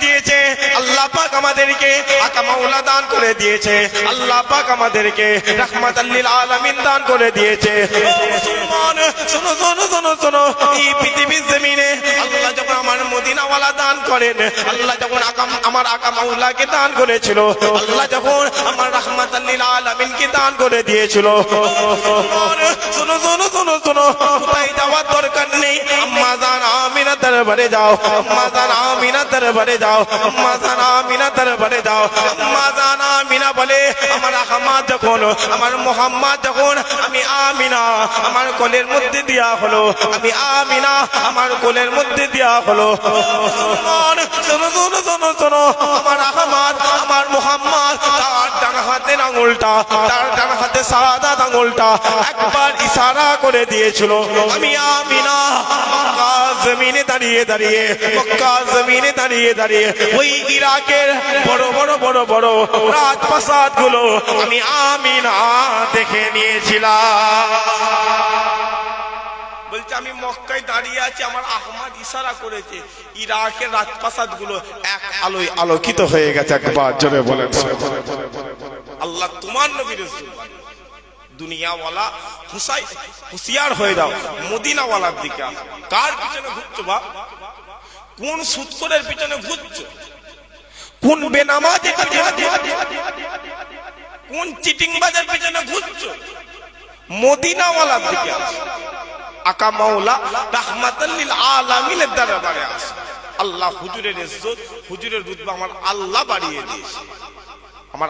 দিয়েছে, আল্লাহ পাক আমাদেরকে আকা মাওলা দান করে দিয়েছে, আল্লাহ পাক আমাদেরকে রাহমাতাল লিল আলামিন দান করে দিয়েছে। ও মুসলমান শোনো শোনো শোনো শোনো, এই পৃথিবীর জমিনে আল্লাহ যখন আমার মদিনাওয়ালা দান করেন, আল্লাহ যখন আমার আকা মাওলাকে দান করেছিল, আল্লাহ যখন আমার রাহমাতাল লিল আলামিনকে দান করে দিয়েছিল। শোনো শোনো শোনো শোনো, কোথায় যাওয়ার দরকার নেই, আম্মা জান আমিনা দরবারে যাও, আম্মা জান আমিনা দরবারে যাও, আম্মা জান আমিনা দরবারে যাও। আম্মা জান আমিনা বলে আমার আহমদ যখন, আমার মোহাম্মদ যখন আমি আমিনা আমার কোলের মধ্যে দেয়া হলো, আমি আমিনা আমার কোলের মধ্যে দেয়া হলো। শোনো শোনো শোনো শোনো, আমার আহমদ আমার মোহাম্মদ তার ডান হাতের আঙুলটা, তার ডান হাতে সাদা আঙুলটা একবার ইশারা করে দিয়েছিল, আমি আমিনা মক্কা জমিনে দাঁড়িয়ে দাঁড়িয়ে, মক্কা জমিনে দাঁড়িয়ে দাঁড়িয়ে ওই ইরাকের বড় বড় বড় বড় রাজপ্রাসাদ গুলো আমি আমিনা দেখে নিয়েছিলাম। বলছে আমি মক্কায় দাঁড়িয়ে আছি, আমার আহমদ ইশারা করেছে, ইরাকের রাজপ্রাসাদ গুলো এক আলোয় আলোকিত হয়ে গেছে। একবার জোরে বলেন আল্লাহ তোমার নবীর দুনিয়াওয়ালা হুঁশিয়ার হয়ে দাও, মদিনাওয়ালার দিকে। কার পিছনে ঘুরছো বা? কোন সুৎখোরের পিছনে ঘুরছো? কোন বেনামাজের পিছনে, কোন চিটিংবাজের পিছনে ঘুরছো? মদিনাওয়ালার দিকে আসো। আকা মাওলা রাহমাতাল লিল আলামিনের দরবারে আসো। আল্লাহ হুজুরের ইজ্জত, হুজুরের রুতবা আমার আল্লাহ বাড়িয়ে দিয়েছে, আমার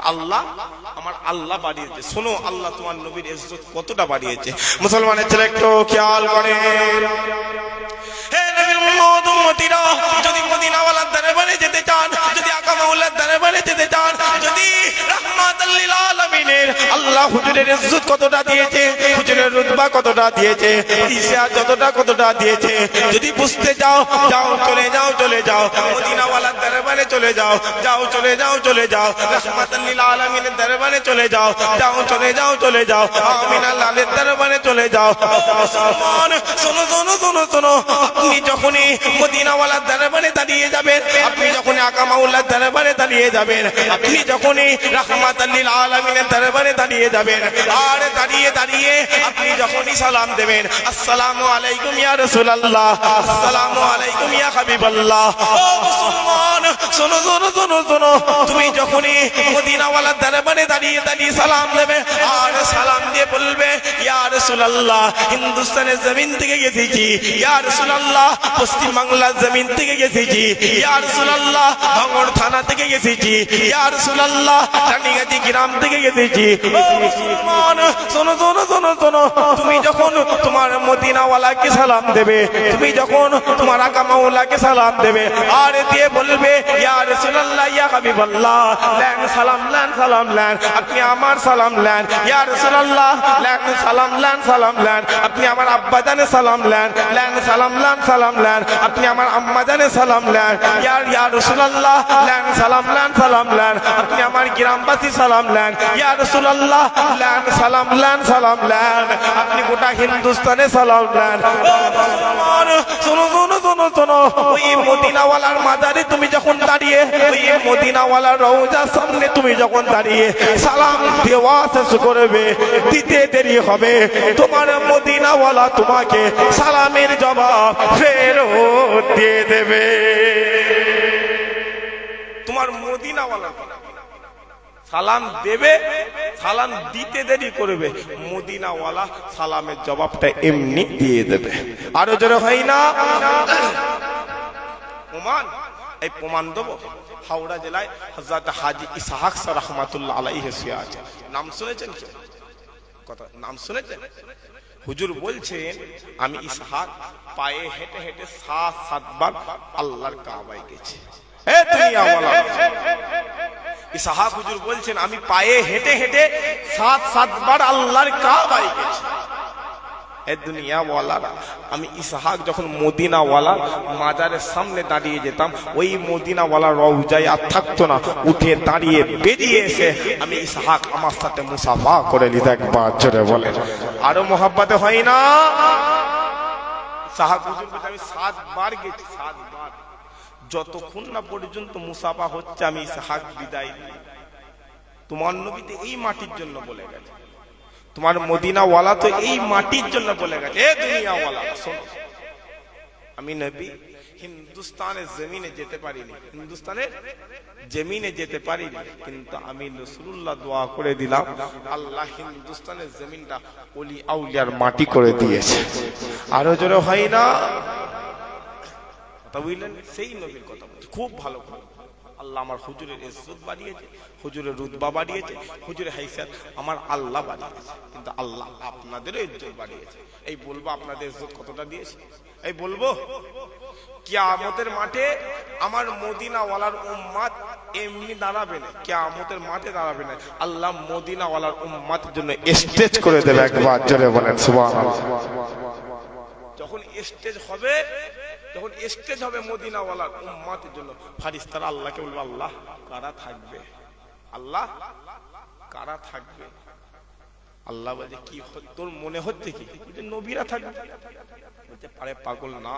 আল্লাহ বাড়িয়েছে। শোনো আল্লাহ তোমার নবীর ইজ্জত কতটা বাড়িয়েছে। মুসলমানের ছেলে একটু খেয়াল করেন, হে নবীর উম্মত উম্মতিরা, যদি মদিনাওয়ালার দরবারে যেতে চান, যদি আকা মাওলার দরবারে যেতে চান, যদি রাহমাতাল লিল আলামিনের আল্লাহ হুজুরের ইজ্জত কতটা দিয়েছে, হুজুরের রুতবা কতটা দিয়েছে, ইজ্জত কতটা দিয়েছে, যদি বুঝতে যাও, যাও চলে যাও চলে যাও মদিনাওয়ালার দরবারে চলে যাও, যাও চলে যাও চলে যাও রাহমাতাল লিল আলামিনের দরবারে চলে যাও, যাও চলে যাও চলে যাও আমিনা লালের দরবারে চলে যাও। মুসলমান শোনো শোনো শোনো শোনো, আপনি যখনই মদিনাওয়ালার দরবারে দাঁড়িয়ে যাবেন, আপনি যখনই আকা মাওলার দরবারে দাঁড়িয়ে যাবেন, আপনি যখনই রাহমাতাল লিল আলামিনের দরবারে দাঁড়িয়ে যাবেন, আর দাঁড়িয়ে দাঁড়িয়ে আপনি যখনই সালাম দেবেন, আসসালামু আলাইকুম ইয়া রাসূলুল্লাহ, আসসালামু আলাইকুম ইয়া হাবিবাল্লাহ। ও মুসলমান শোনো শোনো শোনো শোনো, তুমি যখনই মদিনাওয়ালার দরবারে দাঁড়িয়ে দাঁড়িয়ে সালাম দেবে, আর সালাম দিয়ে বলবে ইয়া রাসূলুল্লাহ, হিন্দুস্তানের জমিন থেকে এসেছি, ইয়া রাসূলুল্লাহ, পশ্চিম বাংলার জমিন থেকে এসেছি, ইয়া রাসূলুল্লাহ, ভাঙড় থানা থেকে এসেছি, ইয়া রাসূলুল্লাহ, রানীগাছি গ্রাম থেকে এসেছি। ও মুসলমান শোনো শোনো শোনো শোনো, তুমি যখন তোমার মদিনাওয়ালাকে সালাম দেবে, তুমি যখন তোমার আকা মাওলাকে সালাম দেবে, আর দিয়ে বলবে ইয়া রাসূলুল্লাহ ইয়া হাবিবাল্লাহ, লেন সালাম লেন সালাম লেন, আপনি আমার সালাম লেন, ইয়া রাসূলুল্লাহ লেন সালাম লেন সালাম লেন, আপনি আমার আব্বা জানে সালাম লেন, লেন সালাম লেন সালাম লেন, আপনি আমার আম্মা জানে সালাম লেন, ইয়া রাসূলুল্লাহ লেন সালাম লেন সালাম লেন, আপনি আমার গ্রামবাসী সালাম লেন, ইয়া রাসূলুল্লাহ লেন সালাম লেন সালাম লেন, আপনি গোটা হিন্দুস্তানে সালাম লেন। শোনো শোনো শোনো শোনো, ওই মদিনাওয়ালার মাজারে তুমি যখন দাঁড়িয়ে, ওই মদিনাওয়ালার রওজার সামনে তুমি যখন দাঁড়িয়ে সালাম দেওয়া শেষ করবে, দিতে দেরি হবে, তোমার মদিনাওয়ালা তোমাকে সালামের জবাব ফেরত দিয়ে দেবে। তোমার মদিনাওয়ালা সালাম দেবে, সালাম দিতে দেরি করবে, মদিনাওয়ালা সালামের জবাবটা এমনি দিয়ে দেবে। আরো জোরে হয় না? প্রমাণ, এই প্রমাণ দেবো। হাওড়া জেলায় হযরত হাজী ইসহাক রাহমাতুল্লাহ আলাইহি শুয়ে আছে। নাম শুনেছেন কি? কথা নাম শুনেছেন? হুজুর বলছেন আমি ইসহাক পায়ে হেঁটে হেঁটে 7 বার আল্লাহর কাবায় গেছি। এ দুনিয়াওয়ালা, ইসহাক হুজুর বলছেন আমি পায়ে হেঁটে হেঁটে 7 বার আল্লাহর কাবায় গেছি। এ দুনিয়াওয়ালারা, আমি ইসহাক যখন মদিনাওয়ালার মাজারের সামনে দাঁড়িয়ে যেতাম, ওই মদিনাওয়ালা রওজায় আর থাকতো না, উঠে দাঁড়িয়ে বেরিয়ে এসে আমি ইসহাক আমার সাথে মুসাফা করে নিত। একবার জোরে বলেন, আরো মোহাব্বতে হয় না? ইসহাক হুজুর বলছে আমি 7 বার গেছি, 7 বার। যতক্ষণ না পর্যন্ত মুসাফা হচ্ছে আমি ইসহাক বিদায় দিই। তোমার নবী তো এই মাটির জন্য বলে গেছে, তোমার মদিনা ওয়ালা তো এই মাটির জন্য বলে গেছে, এ দুনিয়া ওয়ালা শোনো, আমি নবী হিন্দুস্তানের জমিনে যেতে পারিনি, হিন্দুস্তানের জমিনে যেতে পারিনি, কিন্তু আমি রাসূলুল্লাহ দোয়া করে দিলাম আল্লাহ হিন্দুস্তানের জমিনটা ওলি আউলিয়ার মাটি করে দিয়েছে। আরো জোরে হয় না কথা বুঝলেন? সেই নবীর কথা বলছি খুব ভালো করে। আল্লাহ আমার হুজুরের ইজ্জত বাড়িয়েছে, হুজুরের রুতবা বাড়িয়েছে, হুজুরের হাইসিয়ত আমার আল্লাহ বাড়িয়েছে, কিন্তু আল্লাহ আপনাদেরও ইজ্জত বাড়িয়েছে। এই বলবো আপনাদের ইজ্জত কতটা দিয়েছে, এই বলবো কিয়ামতের মাঠে আমার মদিনা ওয়ালার উম্মত এমনি দাঁড়াবে না, কিয়ামতের মাঠে দাঁড়াবে না, আল্লাহ মদিনা ওয়ালার উম্মতের জন্য স্টেজ করে দেবে। একবার জোরে বলেন সুবহানাল্লাহ। যখন স্টেজ হবে, যখন স্টেজ হবে মদিনা ওয়ালার উম্মতের জন্য, ফারিস্তারা আল্লাহকে বলবে আল্লাহ কারা থাকবে, আল্লাহ কারা থাকবে? আল্লাহ বলছে কি তোর মনে হচ্ছে কি নবীরা থাকবে? বলতে পারে পাগল না,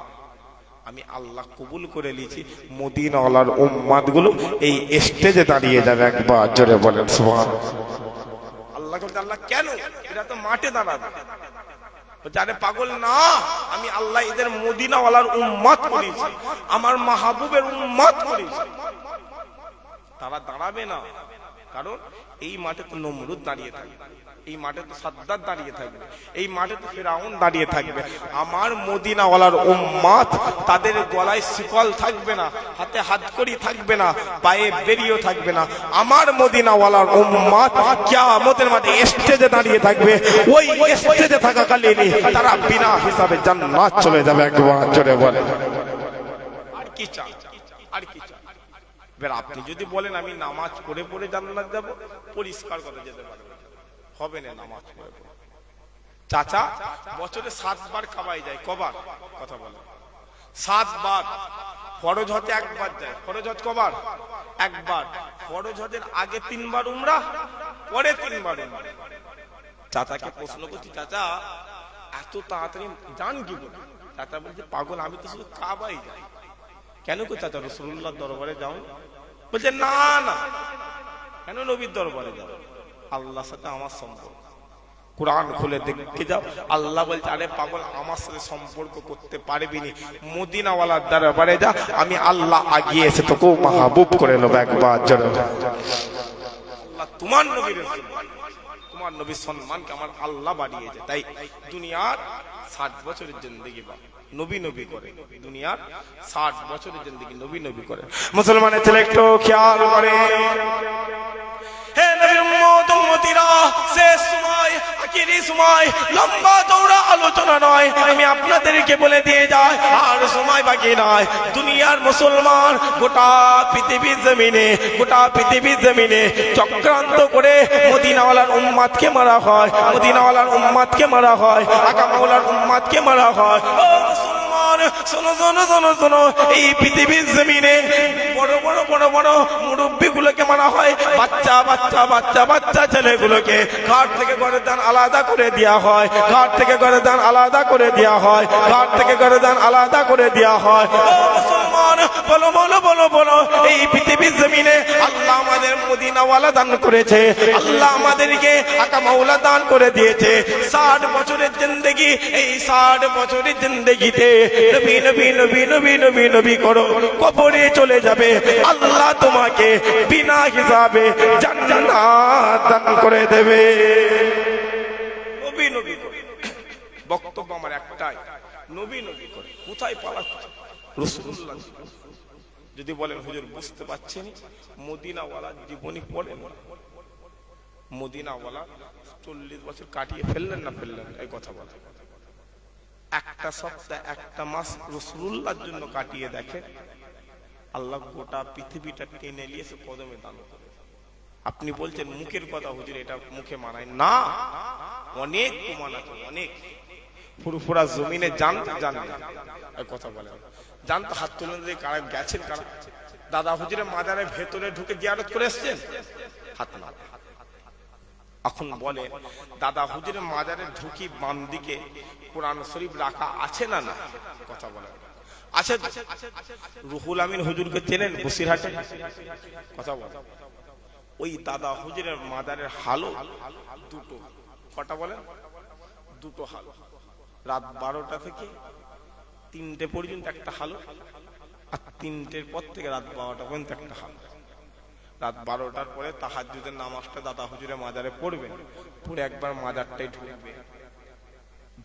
আমি আল্লাহ কবুল করে নিয়েছি মদিনা ওয়ালার উম্মত গুলো এই স্টেজে দাঁড়িয়ে যাবে। একবার জোরে বলেন সুবহানাল্লাহ। আল্লাহ বলতে আল্লাহ কেন, এরা তো মাঠে দাঁড়াবে। আরে পাগল না, আমি আল্লাহ এদের মদিনা ওয়ালার উম্মত করেছি, আমার মাহবুবের উম্মত করেছি। তারা দাঁড়াবে না, কারণ এই মাঠে তো নমরুদ দাঁড়িয়ে থাকবে, এই মাঠে তো সাদ্দাত দাঁড়িয়ে থাকবে, এই মাঠে তো ফিরাউন দাঁড়িয়ে থাকবে। আমার মদিনা ওয়ালার উম্মত তাদের গলায় শিকল থাকবে না, হাতে হাতকড়ি থাকবে না, পায়ে বেরিয়েও থাকবে না। আমার মদিনা ওয়ালার উম্মত কিয়ামতের মাঠে স্টেজে দাঁড়িয়ে থাকবে। ওই স্টেজে থাকাকালীন তারা বিনা হিসাবে জান্নাত চলে যাবে। একবার জোরে বলে আর কি চাই, আর কি চাই? এবার আপনি যদি বলেন আমি নামাজ পড়ে পড়ে জান্নাত যাব, পরিষ্কার কথা যেতে পারবে হবে না নামাজ পড়ে পড়ে। চাচা বছরে 7 বার কাবাই যায়, কবার কথা বলে? 7 বার। ফরজ হতে একবার যায়, ফরজ হজ কবার? একবার। ফরজ হজের আগে 3 বার উমরা, পরে 3 বার উমরা। চাচাকে প্রশ্ন করছি চাচা এত তাড়াতাড়ি যান কি করে? চাচা বলছে পাগল আমি তো শুধু কাবাই যাই। কেন গো চাচা রাসূলুল্লাহর দরবারে যাও? বলছে না না, কেন নবীর দরবারে যাও? আল্লাহর সাথে আমার সম্পর্ক, কুরআন খুলে দেখে যাও। আল্লাহ বলছে আরে পাগল আমার সাথে সম্পর্ক করতে পারবি না, মদিনা ওয়ালার দরবারে যা, আমি আল্লাহ আগিয়ে এসে তোকে মাহবুব করে নেব। একবার জোরে আল্লাহ তোমার নবীর, তোমার নবীর সম্মানকে আমার আল্লাহ বাড়িয়েছে। তাই দুনিয়ার 60 বছরের জিন্দেগি বা নবী নবী করে, দুনিয়ার 60 বছরের জিন্দেগি নবী নবী করে। মুসলমানের ছেলে একটু খেয়াল করে, হে নবীর উম্মত উম্মতিরা, শেষ সময় আখিরি সময়, লম্বা চওড়া আলোচনা নয়, আমি আপনাদেরকে বলে দিয়ে যাই আর সময় বাকি নাই। দুনিয়ার মুসলমান গোটা পৃথিবীর জমিনে, গোটা পৃথিবীর জমিনে চক্রান্ত করে মদিনা ওয়ালার উম্মতকে মারা হয়, মদিনা ওয়ালার উম্মতকে মারা হয়, আকা মাওলার উম্মতকে মারা হয়। ও মুসলমান শোনো শোনো শোনো শোনো, এই পৃথিবীর জমিনে বড় বড় বড় বড় মুরব্বী গুলোকে মারা হয়, বাচ্চা বাচ্চা বাচ্চা বাচ্চা ছেলেগুলোকে ঘাট থেকে গর্দান আলাদা করে দেওয়া হয়, ঘাট থেকে গর্দান আলাদা করে দেওয়া হয়, ঘাট থেকে গর্দান আলাদা করে দেওয়া হয়। ও মুসলমান বলো বলো বলো বলো, এই পৃথিবীর জমিনে আল্লাহ আমাদের মদিনা ওয়ালা দান করেছে, আল্লাহ আমাদেরকে আকা মাওলা দান করে দিয়েছে। 60 বছরের জিন্দেগি, এই 60 বছরের জিন্দেগিতে নবী নবী নবী নবী নবী নবী করো, কবরে চলে যাবে, আল্লাহ তোমাকে বিনা হিসাবে জান্নাত দান করে দেবে। নবী নবী করে বক্তব্য আমার একটাই, নবী নবী করে। কোথায় পালাচ্ছে রাসূলুল্লাহ? যদি বলেন হুজুর বুঝতে পারছেন, মদিনা ওয়ালার জীবনী পড়েন, মদিনা ওয়ালা 40 বছর কাটিয়ে ফেললেন না ফেললেন? এই কথা বলে একটা সপ্তাহ একটা মাস রাসূলুল্লাহর জন্য কাটিয়ে দেখেন, আল্লাহ গোটা পৃথিবীটা টেনে নিয়ে এসে কদমে দান করে। আপনি বলছেন মুখের কথা হুজুর, এটা মুখে মানায় না, অনেক প্রমাণ আছে, অনেক। ফুরফুরা জমিনে জানতে জানেন এই কথা বলে, জানতো হাত তুলে দিয়ে কারা গেছেন, কারা দাদা হুজুরের মাজারের ভেতরে ঢুকে জিয়ারত করে এসেছেন? হাত না। এখন বলে দাদা হুজুরের মাজারে ঢুকি বাম দিকে কোরআন শরীফ রাখা আছে না না? কথা বলে আছে রুহুল আমিন হুজুরকে চেনেন? বসিরহাটে কথা বল। ওই দাদা হুজুরের মাদারের হালো দুটো, কটা বলেন? দুটো হালো। রাত 12টা থেকে 3টে পর্যন্ত একটা হালো, আর 3টের পর থেকে রাত 12টা পর্যন্ত একটা হালো। রাত 12টার পরে তাহাজ্জুদের নামাজটা দাদা হুজুরের মাজারে পড়বেন, পড়ে একবার মাজারটাই ঢুকবে,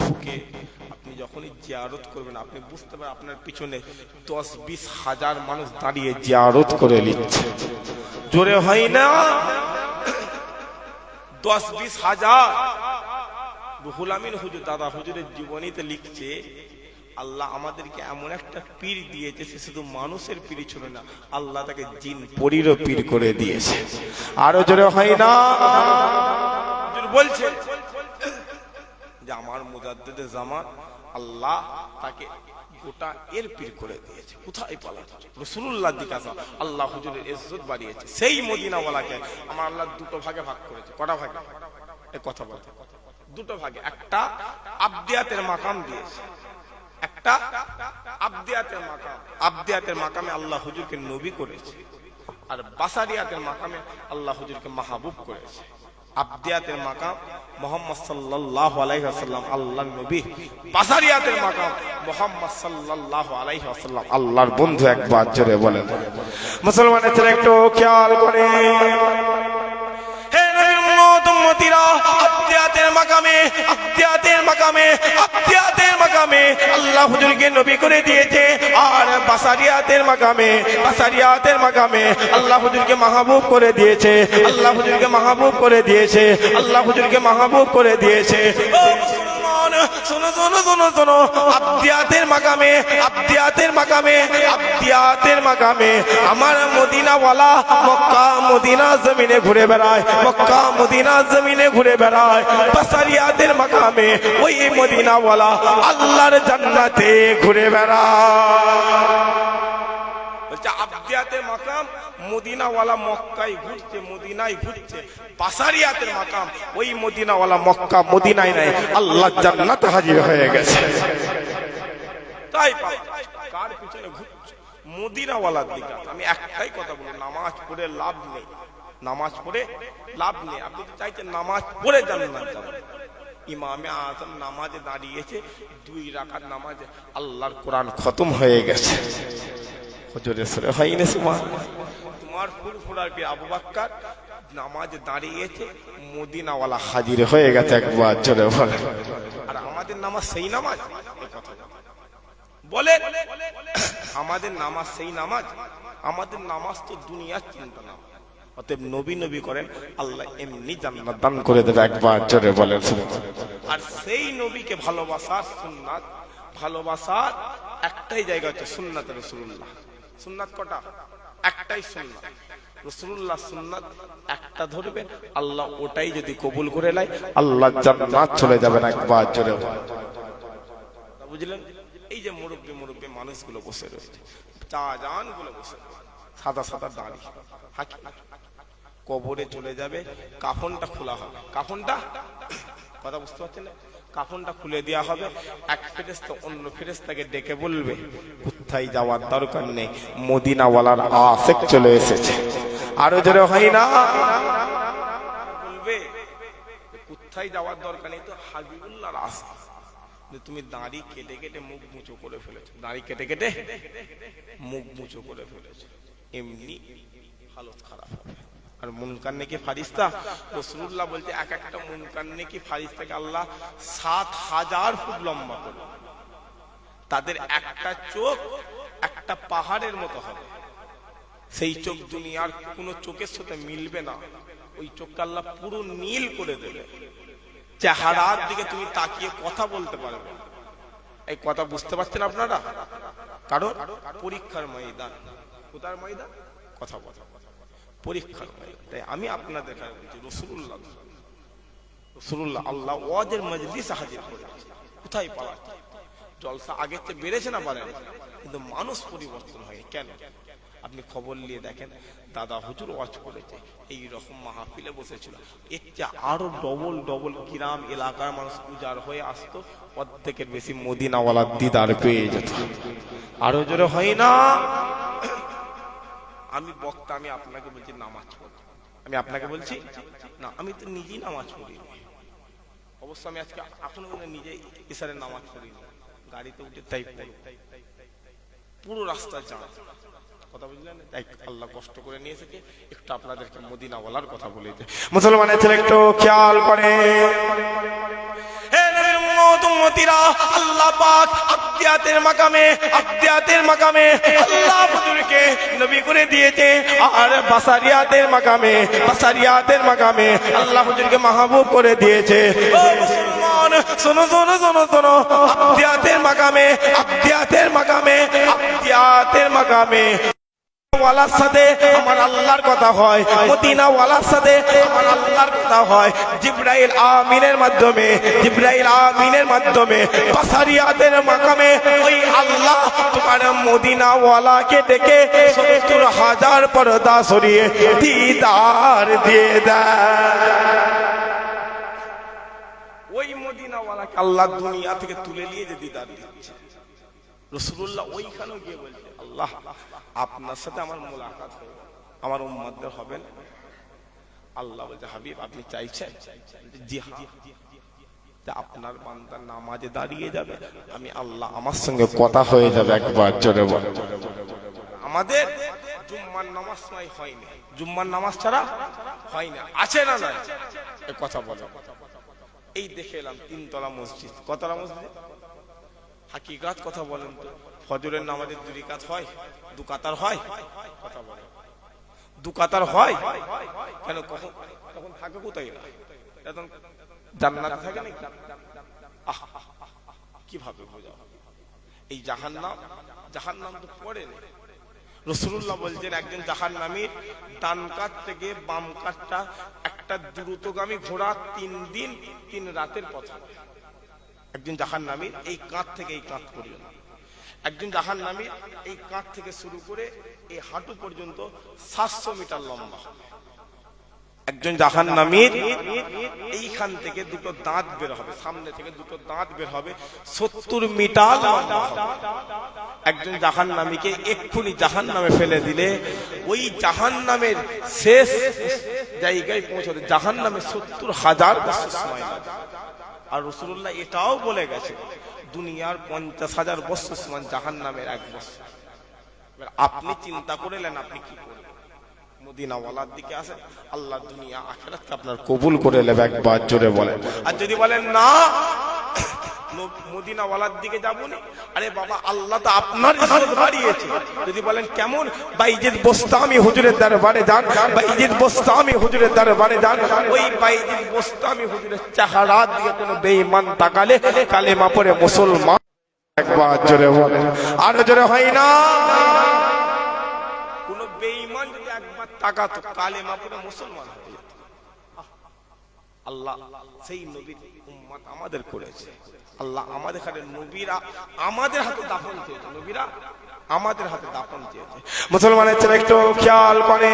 ঢুকে আপনি যখনই জিয়ারত করবেন আপনি বুঝতে পারেন আপনার পিছনে 10-20 হাজার মানুষ দাঁড়িয়ে জিয়ারত করে নিচ্ছে। জোরে হয় না? 10-20 হাজার। রুহুল আমিন হুজুর দাদা হুজুরের জীবনীতে লিখছে, আল্লাহ আমাদেরকে এমন একটা পীর দিয়েছে, সে শুধু মানুষের পীর ছিল না, আল্লাহ তাকে জিন পরীরও পীর করে দিয়েছে। আরো জোরে হয় না? বলছে যে আমার মুজাদ্দিদে জামান আল্লাহ তাকে গোটা এর পীর করে দিয়েছে। কোথায় পালা? রাসূলুল্লাহর দিকে আসা। আল্লাহ হুজুরের ইজ্জত বাড়িয়েছে। সেই মদিনাওয়ালাকে আমার আল্লাহ দুটো ভাগে ভাগ করেছে। কটা ভাগে? এই কথা বলতে, দুটো ভাগে। একটা আবদিয়াতের মাকাম দিয়েছে, একটা আবদিয়াতের মাকাম। আবদিয়াতের মাকামে আল্লাহ হুজুরকে নবী করেছে, আর বাসারিয়াতের মাকামে আল্লাহ হুজুরকে মাহবুব করেছে। আবদিয়াতের মাকাম মুহাম্মদ সাল্লাল্লাহু আলাইহি ওয়াসাল্লাম আল্লাহর নবী, বাসারিয়াতের মাকাম মুহাম্মদ সাল্লাল্লাহু আলাইহি ওয়াসাল্লাম আল্লাহর বন্ধু। একবার জোরে বলেন মুসলমানের ছেলে, একটু খেয়াল করে। হে নবীর উম্মত উম্মতিরা, আবদিয়াতের মাকামে, আবদিয়াতের মাকামে, আবদিয়াতের মাকামে আল্লাহ হুজুরকে নবী করে দিয়েছে, আর বাসারিয়াতের মাকামে, বাসারিয়াতের মাকামে আল্লাহ হুজুরকে মাহবুব করে দিয়েছে। আল্লাহ হুজুরকে মাহবুব করে দিয়েছে, আল্লাহ হুজুরকে মাহবুব করে দিয়েছে। ও মুসলমান, শোনো শোনো শোনো শোনো, আবদিয়াতের মাকামে, আবদিয়াতের মাকামে, আবদিয়াতের মাকামে আমার মদিনাওয়ালা মক্কা মদিনা জমিনে ঘুরে বেড়ায়, মক্কা মদিনা জমিনে ঘুরে বেড়ায়। বাসারিয়াতের মাকামে ওই মদিনাওয়ালা আল্লাহর জান্নাতে ঘুরে বেড়ায়। বলছে আবদিয়াতের মাকাম মদিনাওয়ালা মক্কায় ঘুরছে, মদিনায় ঘুরছে। বাসারিয়াতের মাকাম ওই মদিনাওয়ালা মক্কা মদিনায় নাই, আল্লাহ জান্নাতে হাজির হয়ে গেছে। তাই কার পিছনে ঘুরছে? মদিনাওয়ালার দিকে। আমি একটাই কথা বলি, নামাজ পড়ে লাভ নেই, নামাজ পড়ে লাভ নেই। আপনি তো চাইছেন নামাজ পড়ে জান্নাত যাবেন। ইমামে আযম নামাজে দাঁড়িয়েছে, 2 রাকাত নামাজে আল্লাহর কোরআন খতম হয়ে গেছে। হুজুরে সরে হয়নি সুবহানাল্লাহ। তোমার ফুরফুরার পীর আবু বকর নামাজে দাঁড়িয়েছে, মদিনাওয়ালা হাজির হয়ে গেছে। একবার জোরে বলেন। আর আমাদের নামাজ সেই নামাজ? এই কথা বলে আমাদের নামাজ সেই নামাজ? আমাদের নামাজ তো দুনিয়ার চিন্তা না। অতএব নবী নবী করেন, আল্লাহ এমনি জান্নাত দান করে দেবে। একবার জোরে বলেন সুবহানাল্লাহ। আর সেই নবীকে ভালোবাসার সুন্নাত, ভালোবাসার একটাই জায়গা হচ্ছে সুন্নাত রাসূলুল্লাহ। সুন্নাত কটা? একটাই সুন্নাত রাসূলুল্লাহ। সুন্নাত একটা ধরবেন, আল্লাহ ওটাই যদি কবুল করে নেয় আল্লাহ জান্নাত চলে যাবেন। একবার জোরে বুঝলেন? এই যে মুরব্বি মুরব্বি মানুষগুলো বসে রয়েছে, চাজান গুলো বসে, সাদা সাদা দাড়ি, হাকি কবরে চলে যাবে, কাফনটা খোলা হবে। কাফনটা, কথা বুঝতে পারছেন না? কাফনটা খুলে দেওয়া হবে। এক ফেরেশতা অন্য ফেরেশতাকে ডেকে বলবে, কোথায় যাওয়ার দরকার নেই, মদিনাওয়ালার আশিক চলে এসেছে। আরো জোরে হয় না? বলবে কোথায় যাওয়ার দরকার নেই, তো হাবিবুল্লাহর আশিক। তুমি দাড়ি কেটে কেটে মুখ মুচো করে ফেলেছো, দাড়ি কেটে কেটে মুখ মুচো করে ফেলেছো, এমনি হালত খারাপ হবে। আর মুনকার নেকি ফারিস্তা, রাসূলুল্লাহ বলতে এক একটা মুনকার নেকি ফারিস্তাকে আল্লাহ 7000 ফুট লম্বা করে, তাদের একটা চোখ একটা পাহাড়ের মতো হবে। সেই চোখ দুনিয়ার কোন চোখের সাথে মিলবে না, ওই চোখটা আল্লাহ পুরো নীল করে দেবে। চেহারার দিকে তুমি তাকিয়ে কথা বলতে পারবে। এই কথা বুঝতে পারছেন আপনারা? কারণ পরীক্ষার ময়দান। কোথার ময়দান? কথা বলা, পরীক্ষার ময়দান। তাই আমি আপনাদের কাছে বলছি, রাসূলুল্লাহ, রাসূলুল্লাহ আল্লাহ ওয়াজের মজলিসে হাজির করেছে। কোথায় পাওয়া? জলসা আগের চেয়ে বেড়েছে না বাড়েনি? কিন্তু মানুষ পরিবর্তন হয় কেন? আপনি খবর নিয়ে দেখেন, দাদা হুজুর ওয়াজ করেছে, এই রকম মাহফিলে বসেছিল, এর চেয়ে আরো ডবল ডবল গ্রাম এলাকার মানুষ উজাড় হয়ে আসতো, অর্ধেকের বেশি মদিনাওয়ালার দিদার পেয়ে যেত। আরো জোরে হয় না? আমি বক্তা, আমি আপনাকে বলছি নামাজ পড়তে, আমি আপনাকে বলছি না, আমি তো নিজেই নামাজ পড়ি, অবশ্য আমি আজকে এখনো নিজে ইশারের নামাজ পড়িনি, গাড়িতে উঠে তাই পুরো রাস্তা জানা কথা বুঝলেন। তাই আল্লাহ কষ্ট করে নিয়ে এসেছে, একটু আপনাদেরকে মদিনাওয়ালার কথা বলে দিতে। মুসলমানের ছেলে একটু খেয়াল করে, আল্লাহ পাক আব্দিয়াতের মাকামে আল্লাহ হুজুরকে নবী করে দিয়েছে, আর বাসারিয়াতের মাকামে আল্লাহ হুজুরকে মাহবুব করে দিয়েছে। ও মুসলমান শোনো শোনো শোনো শোনো, আব্দিয়াতের মাকামে ওয়ালার সাথে আমার আল্লাহর কথা হয়, মদিনা ওয়ালার সাথে আমার আল্লাহর কথা হয়, জিবরাইল আমিনের মাধ্যমে বাসারিয়াতের মাকামে ওই আল্লাহ তোমার মদিনা ওয়ালাকে ডেকে ৭০,০০০ পর্দা সরিয়ে দিদার দিয়ে দেয়। ওই মদিনা ওয়ালাকে আল্লাহ দুনিয়া থেকে তুলে নিয়ে যে দিদার দিচ্ছে, রাসূলুল্লাহ ওইখানে গিয়ে বলছে, আল্লাহ আপনার সাথে আমার মুলাকাত হবে, আমার উম্মতদের হবেন। আল্লাহ বলছে, হাবিব আপনি চাইছেন? জি হ্যাঁ। আপনার বান্দা নামাজে দাঁড়িয়ে যাবে, আমি আল্লাহ আমার সঙ্গে কথা হয়ে যাবে। একবার জোরে বলেন। আমাদের জুম্মার নামাজ হয়নি, জুম্মার নামাজ ছাড়া হয় না, আছে না নাই? কথা বলো। এই দেখে এলাম ৩ তলা মসজিদ, কতলা মসজিদ? হাকিকাত কথা বলেন তো, ফজরের নামাজের 2 রাকাত হয়, 2 কাতার হয়? কথা বলেন, 2 কাতার হয় কেন? তখন থাকে কোথায়? এখন জান্নাতে থাকে নাকি? কিভাবে বোঝাও? এই জাহান্নাম তো পড়ে না। রাসূলুল্লাহ বলছেন, একজন জাহান্নামীর ডান কাত থেকে বাম কাতটা একটা দ্রুতগামী ঘোড়া 3 দিন 3 রাতের পথ। একজন জাহান্নামীর এই কাঁধ থেকে এই কাঁধ পর্যন্ত, একজন জাহান্নামীর এই কাঁধ থেকে শুরু করে এই হাঁটু পর্যন্ত 700 মিটার লম্বা। একজন জাহান্নামীর এইখান থেকে 2টো দাঁত বের হবে, সামনে থেকে 2টো দাঁত বের হবে, 70 মিটার লম্বা হবে। একজন জাহান্নামীকে এক্ষুনি জাহান্নামে ফেলে দিলে ওই জাহান্নামের শেষ জায়গায় পৌঁছাতে জাহান্নামে 70,০০০ বছর সময় লাগে। আর রাসূলুল্লাহ এটাও বলে গেছে, দুনিয়ার 50,০০০ বছর সমান জাহান্নামের 1 বছর। আপনি চিন্তা করলেন আপনি কি করবেন? মদিনা ওয়ালার দিকে আসেন, আল্লাহ দুনিয়া আখিরাতকে আপনার কবুল করে নেবে। একবার জোরে বলেন। আর যদি বলেন না মদিনা ওয়ালার দিকে যাবনি, আরে বাবা আল্লাহ তো আপনার ইজ্জত বাড়িয়েছে। যদি বলেন কেমন? বাইজিদ বোস্তামি হুজুরের দরবারে যান, বাইজিদ বোস্তামি হুজুরের দরবারে যান, ওই বাইজিদ বোস্তামি হুজুরের চেহারা দিয়ে কোনো বেঈমান তাকালে কালেমা পড়ে মুসলমান। একবার জোরে বলেন। আর জোরে হয় না? কোন বেঈমান যদি একবার তাকাতো কালেমা পড়ে মুসলমান হয়ে যেত। আল্লাহ সেই নবীর উম্মত আমাদের করেছে। আল্লাহ আমাদের হাতে নবীরা আমাদের হাতে দাফন চেয়েছে, নবীরা আমাদের হাতে দাফন চেয়েছে। মুসলমানের ছেলে একটু খেয়াল করে,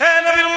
হে নবীর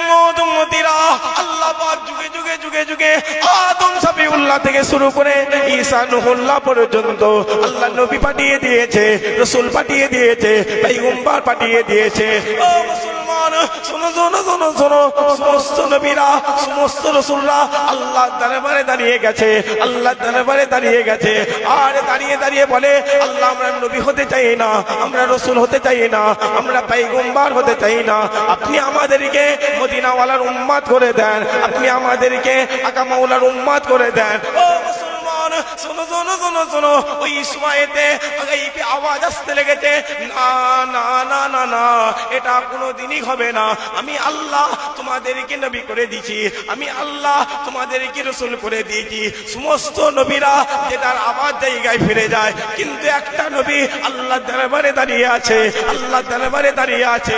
উম্মতিরা, আল্লাহ পাক যুগে যুগে যুগে যুগে আদম সফিউল্লাহ থেকে শুরু করে ঈসা নূহুল্লাহ পর্যন্ত আল্লাহ নবী পাঠিয়ে দিয়েছে, রাসূল পাঠিয়ে দিয়েছে, পয়গম্বর পাঠিয়ে দিয়েছে। ও মুসলমান শোনো শোনো শোনো শোনো, সমস্ত নবীরা সমস্ত রাসূলরা আল্লাহ দরবারে দাঁড়িয়ে গেছে, আল্লাহ দরবারে দাঁড়িয়ে গেছে। আর দাঁড়িয়ে দাঁড়িয়ে বলে, আল্লাহ আমরা নবী হতে চাই না, আমরা রাসূল হতে চাই না, আমরা পয়গম্বর হতে চাই না, আপনি আমাদেরকে মদিনা ওয়ালার উম্মত করে দেন, আপনি আমাদেরকে আকা মাওলার উম্মত করে দেন। ও মুসলমান শোনো শোনো শোনো শোনো, ওই সময়তে গায়বে আওয়াজ আসতে লেগেছে, না না না না না, এটা কোনোদিনই হবে না। আমি আল্লাহ তোমাদেরকে নবী করে দিয়েছি, আমি আল্লাহ তোমাদেরকে রাসূল করে দিয়েছি। সমস্ত নবীরা যে তার আওয়াজ জায়গায় ফিরে যায়, কিন্তু একটা নবী আল্লাহ দরবারে দাঁড়িয়ে আছে, আল্লাহ দরবারে দাঁড়িয়ে আছে।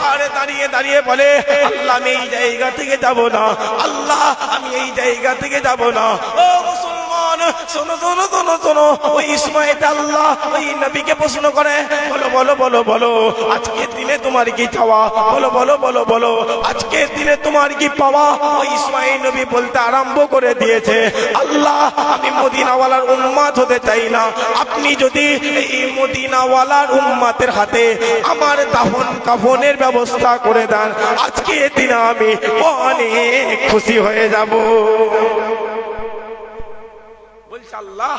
আর দাঁড়িয়ে দাঁড়িয়ে বলে, আল্লাহ আমি এই জায়গা থেকে যাব না, আল্লাহ আমি এই জায়গা থেকে যাব না। ও মুসলমান শোনো শোনো শোনো শোনো, ওই ইসমাইল আল্লাহ ওই নবীকে প্রশ্ন করে, বলো বলো বলো বলো আজকের দিনে তোমার কি চাওয়া, বলো বলো বলো বলো আজকের দিনে তোমার কি পাওয়া। ওই ইসমাইল নবী বলতে আরম্ভ করে দিয়েছে, আল্লাহ আমি মদিনাওয়ালার উম্মত হতে চাই না, আপনি যদি এই মদিনাওয়ালার উম্মতের হাতে আমার দাফন কাফনের ব্যবস্থা করে দেন, আজকে দিনে আমি অনেক খুশি হয়ে যাব। বলছে আল্লাহ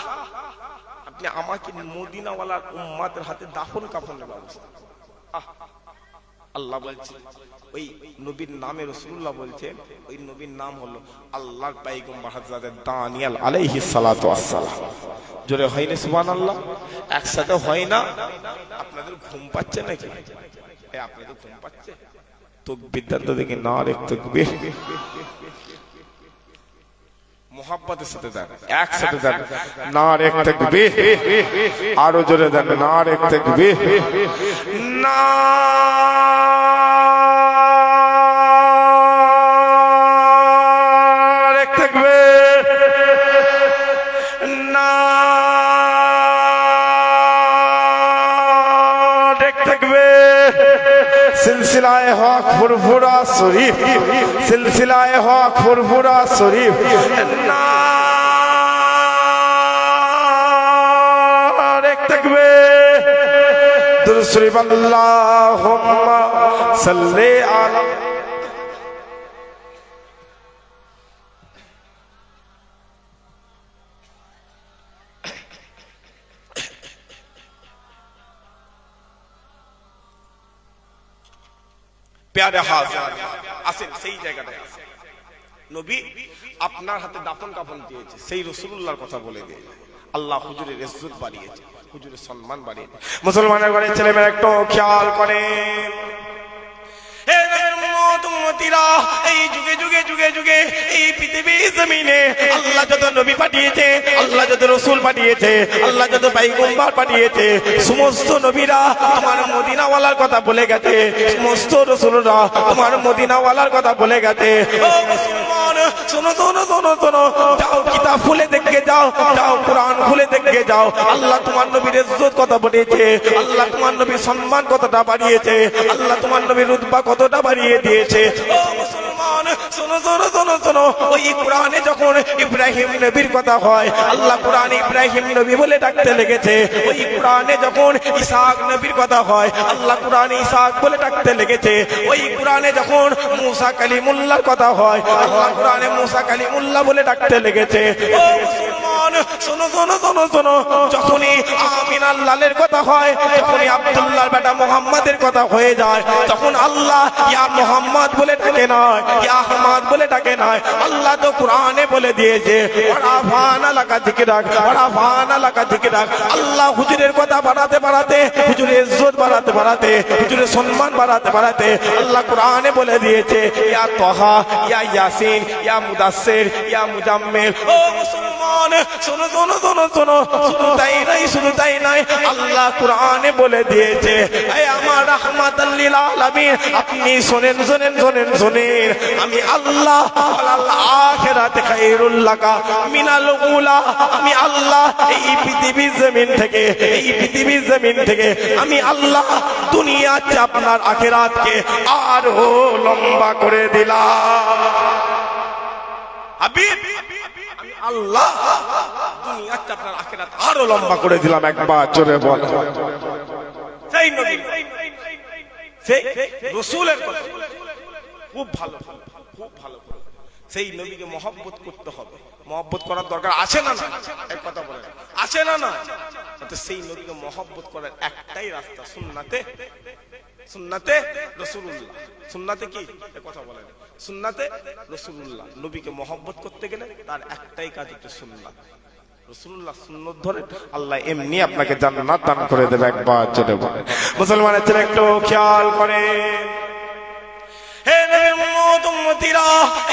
আপনি আমাকে মদিনাওয়ালার উম্মতের হাতে দাফন কাফনের ব্যবস্থা। আল্লাহ বলছে ওই নবীর নামে রাসূলুল্লাহ বলছেন, ওই নবীর নাম হলো আল্লাহর পয়গম্বর হযরত দানিয়েল আলাইহিস সালাতু ওয়াস সালাম। জোরে হয় না সুবহানাল্লাহ? একসাথে হয় না? আপনাদের ঘুম পাচ্ছে নাকি? এই আপনাদের ঘুম পাচ্ছে? তাকবীর দাও দেখি, নারে তাকবীর। মোহাব্বতের সাথে দেন, একসাথে দেন, নারে তাকবীর। আরো জোরে দেন, নারে তাকবীর। নারে তাকবীর, নারে তাকবীর। সিলসিলায়ে হক ফুরফুরা শরীফ, সিলসিলায়ে হক ফুরফুরা শরীফ। নারে তাকবীর। দুরূদ শরীফ আল্লাহুম্মা সাল্লি আলা। প্যারে হাজির আসেন, সেই জায়গাটায় আসেন। নবী আপনার হাতে দাফন কাফন দিয়েছে, সেই রাসূলুল্লাহর কথা বলে দিয়ে আল্লাহ হুজুরের ইজ্জত বাড়িয়েছে, হুজুরের সম্মান বাড়িয়েছে। মুসলমানের ঘরে ছেলেমেয়েরা একটু খেয়াল করেন, এই যুগে যুগে যুগে যুগে এই পৃথিবী জমিনে আল্লাহ যত নবী পাঠিয়েছে, আল্লাহ যত রাসূল পাঠিয়েছে, আল্লাহ যত পয়গম্বর পাঠিয়েছে, সমস্ত নবীরা তোমার মদিনাওয়ালার কথা বলে গেছে, সমস্ত রাসূলরা তোমার মদিনাওয়ালার কথা বলে গেছে। ও মুসলমান শোনো শোনো শোনো শোনো, যাও কিতাব খুলে দেখে যাও, যাও কোরআন খুলে দেখে যাও, আল্লাহ তোমার নবীর ইজ্জত কথা বলেছে, আল্লাহ তোমার নবীর সম্মান কতটা বাড়িয়েছে, আল্লাহ তোমার নবীর রুতবা কতটা বাড়িয়ে দিয়েছে। ও মুসলমান শোনো শোনো শোনো শোনো, ওই কোরআনে যখন ইব্রাহিম নবীর কথা হয়, আল্লাহ কোরআনে ইব্রাহিম নবী বলে ডাকতে লেগেছে। ওই কোরআনে যখন ইসহাক নবীর কথা হয়, আল্লাহ কোরআনে ইসহাক বলে ডাকতে লেগেছে। ওই কোরআনে যখন মুসা কালিমুল্লাহর কথা হয়, আল্লাহ কোরআনে মুসা কালিমুল্লাহ বলে ডাকতে লেগেছে। ও মুসলমান শোনো শোনো শোনো শোনো, যখনই আমিনার লালের কথা হয়, যখনই আব্দুল্লাহর বেটা মুহাম্মাদের কথা হয়ে যায়, তখন আল্লাহ ইয়া মুহাম্মদ বলে ডাকে নয়, ইয়া আহমদ বলে ডাকে নয়, আল্লাহ তো কোরআনে বলে দিয়েছে ওয়ারাফানা লাকা যিকরাক, ওয়ারাফানা লাকা যিকরাক। আল্লাহ হুজুরের কথা বাড়াতে বাড়াতে, হুজুরের ইজ্জত বাড়াতে বাড়াতে, হুজুরের সম্মান বাড়াতে বাড়াতে আল্লাহ কোরআনে বলে দিয়েছে ইয়া তাহা, ইয়া ইয়াসিন, ইয়া মুদাসসির, ইয়া মুজাম্মিল। ও মুসলমান শোনো শোনো শোনো শোনো, শুধু তাই নাই, শুধু তাই নাই, আল্লাহ কোরআনে বলে দিয়েছে এই আমার রাহমাতাল লিল আলামিন। আপনি শোনেন শোনেন শোনেন শোনেন, আমি আল্লাহ ওয়াল আখিরাতে খায়রুল লাকা মিনাল উলা। আমি আল্লাহ এই পৃথিবীর জমিন থেকে, এই পৃথিবীর জমিন থেকে আমি আল্লাহ দুনিয়াতে আপনার আখিরাতকে আরো লম্বা করে দিলাম। হাবিব আল্লাহ দুনিয়াতে আপনার আখিরাত আরো লম্বা করে দিলাম। একবার জোরে বল। সেই নবী, সেই রাসূলের কথা খুব ভালো, খুব ভালো। সেই নবীকে মহব্বত করতে হবে, মহব্বত করার দরকার আছে না না? এক কথা বলেন, আছে না না? তো সেই নবীকে মহব্বত করার একটাই রাস্তা, সুন্নাতে, সুন্নাতে রাসূলুল্লাহ। সুন্নাতে কি? এক কথা বলেন, সুন্নাতে রাসূলুল্লাহ। নবীকে মহব্বত করতে গেলে তার একটাই কাজ হচ্ছে সুন্নাত। রাসূলুল্লাহ সুন্নাত ধরে আল্লাহ এমনি আপনাকে জান্নাত দান করে দেবে। একবার জোরে বলেন। মুসলমানের ছেলে একটু খেয়াল করেন, হে নবী মতো উম্মতিরা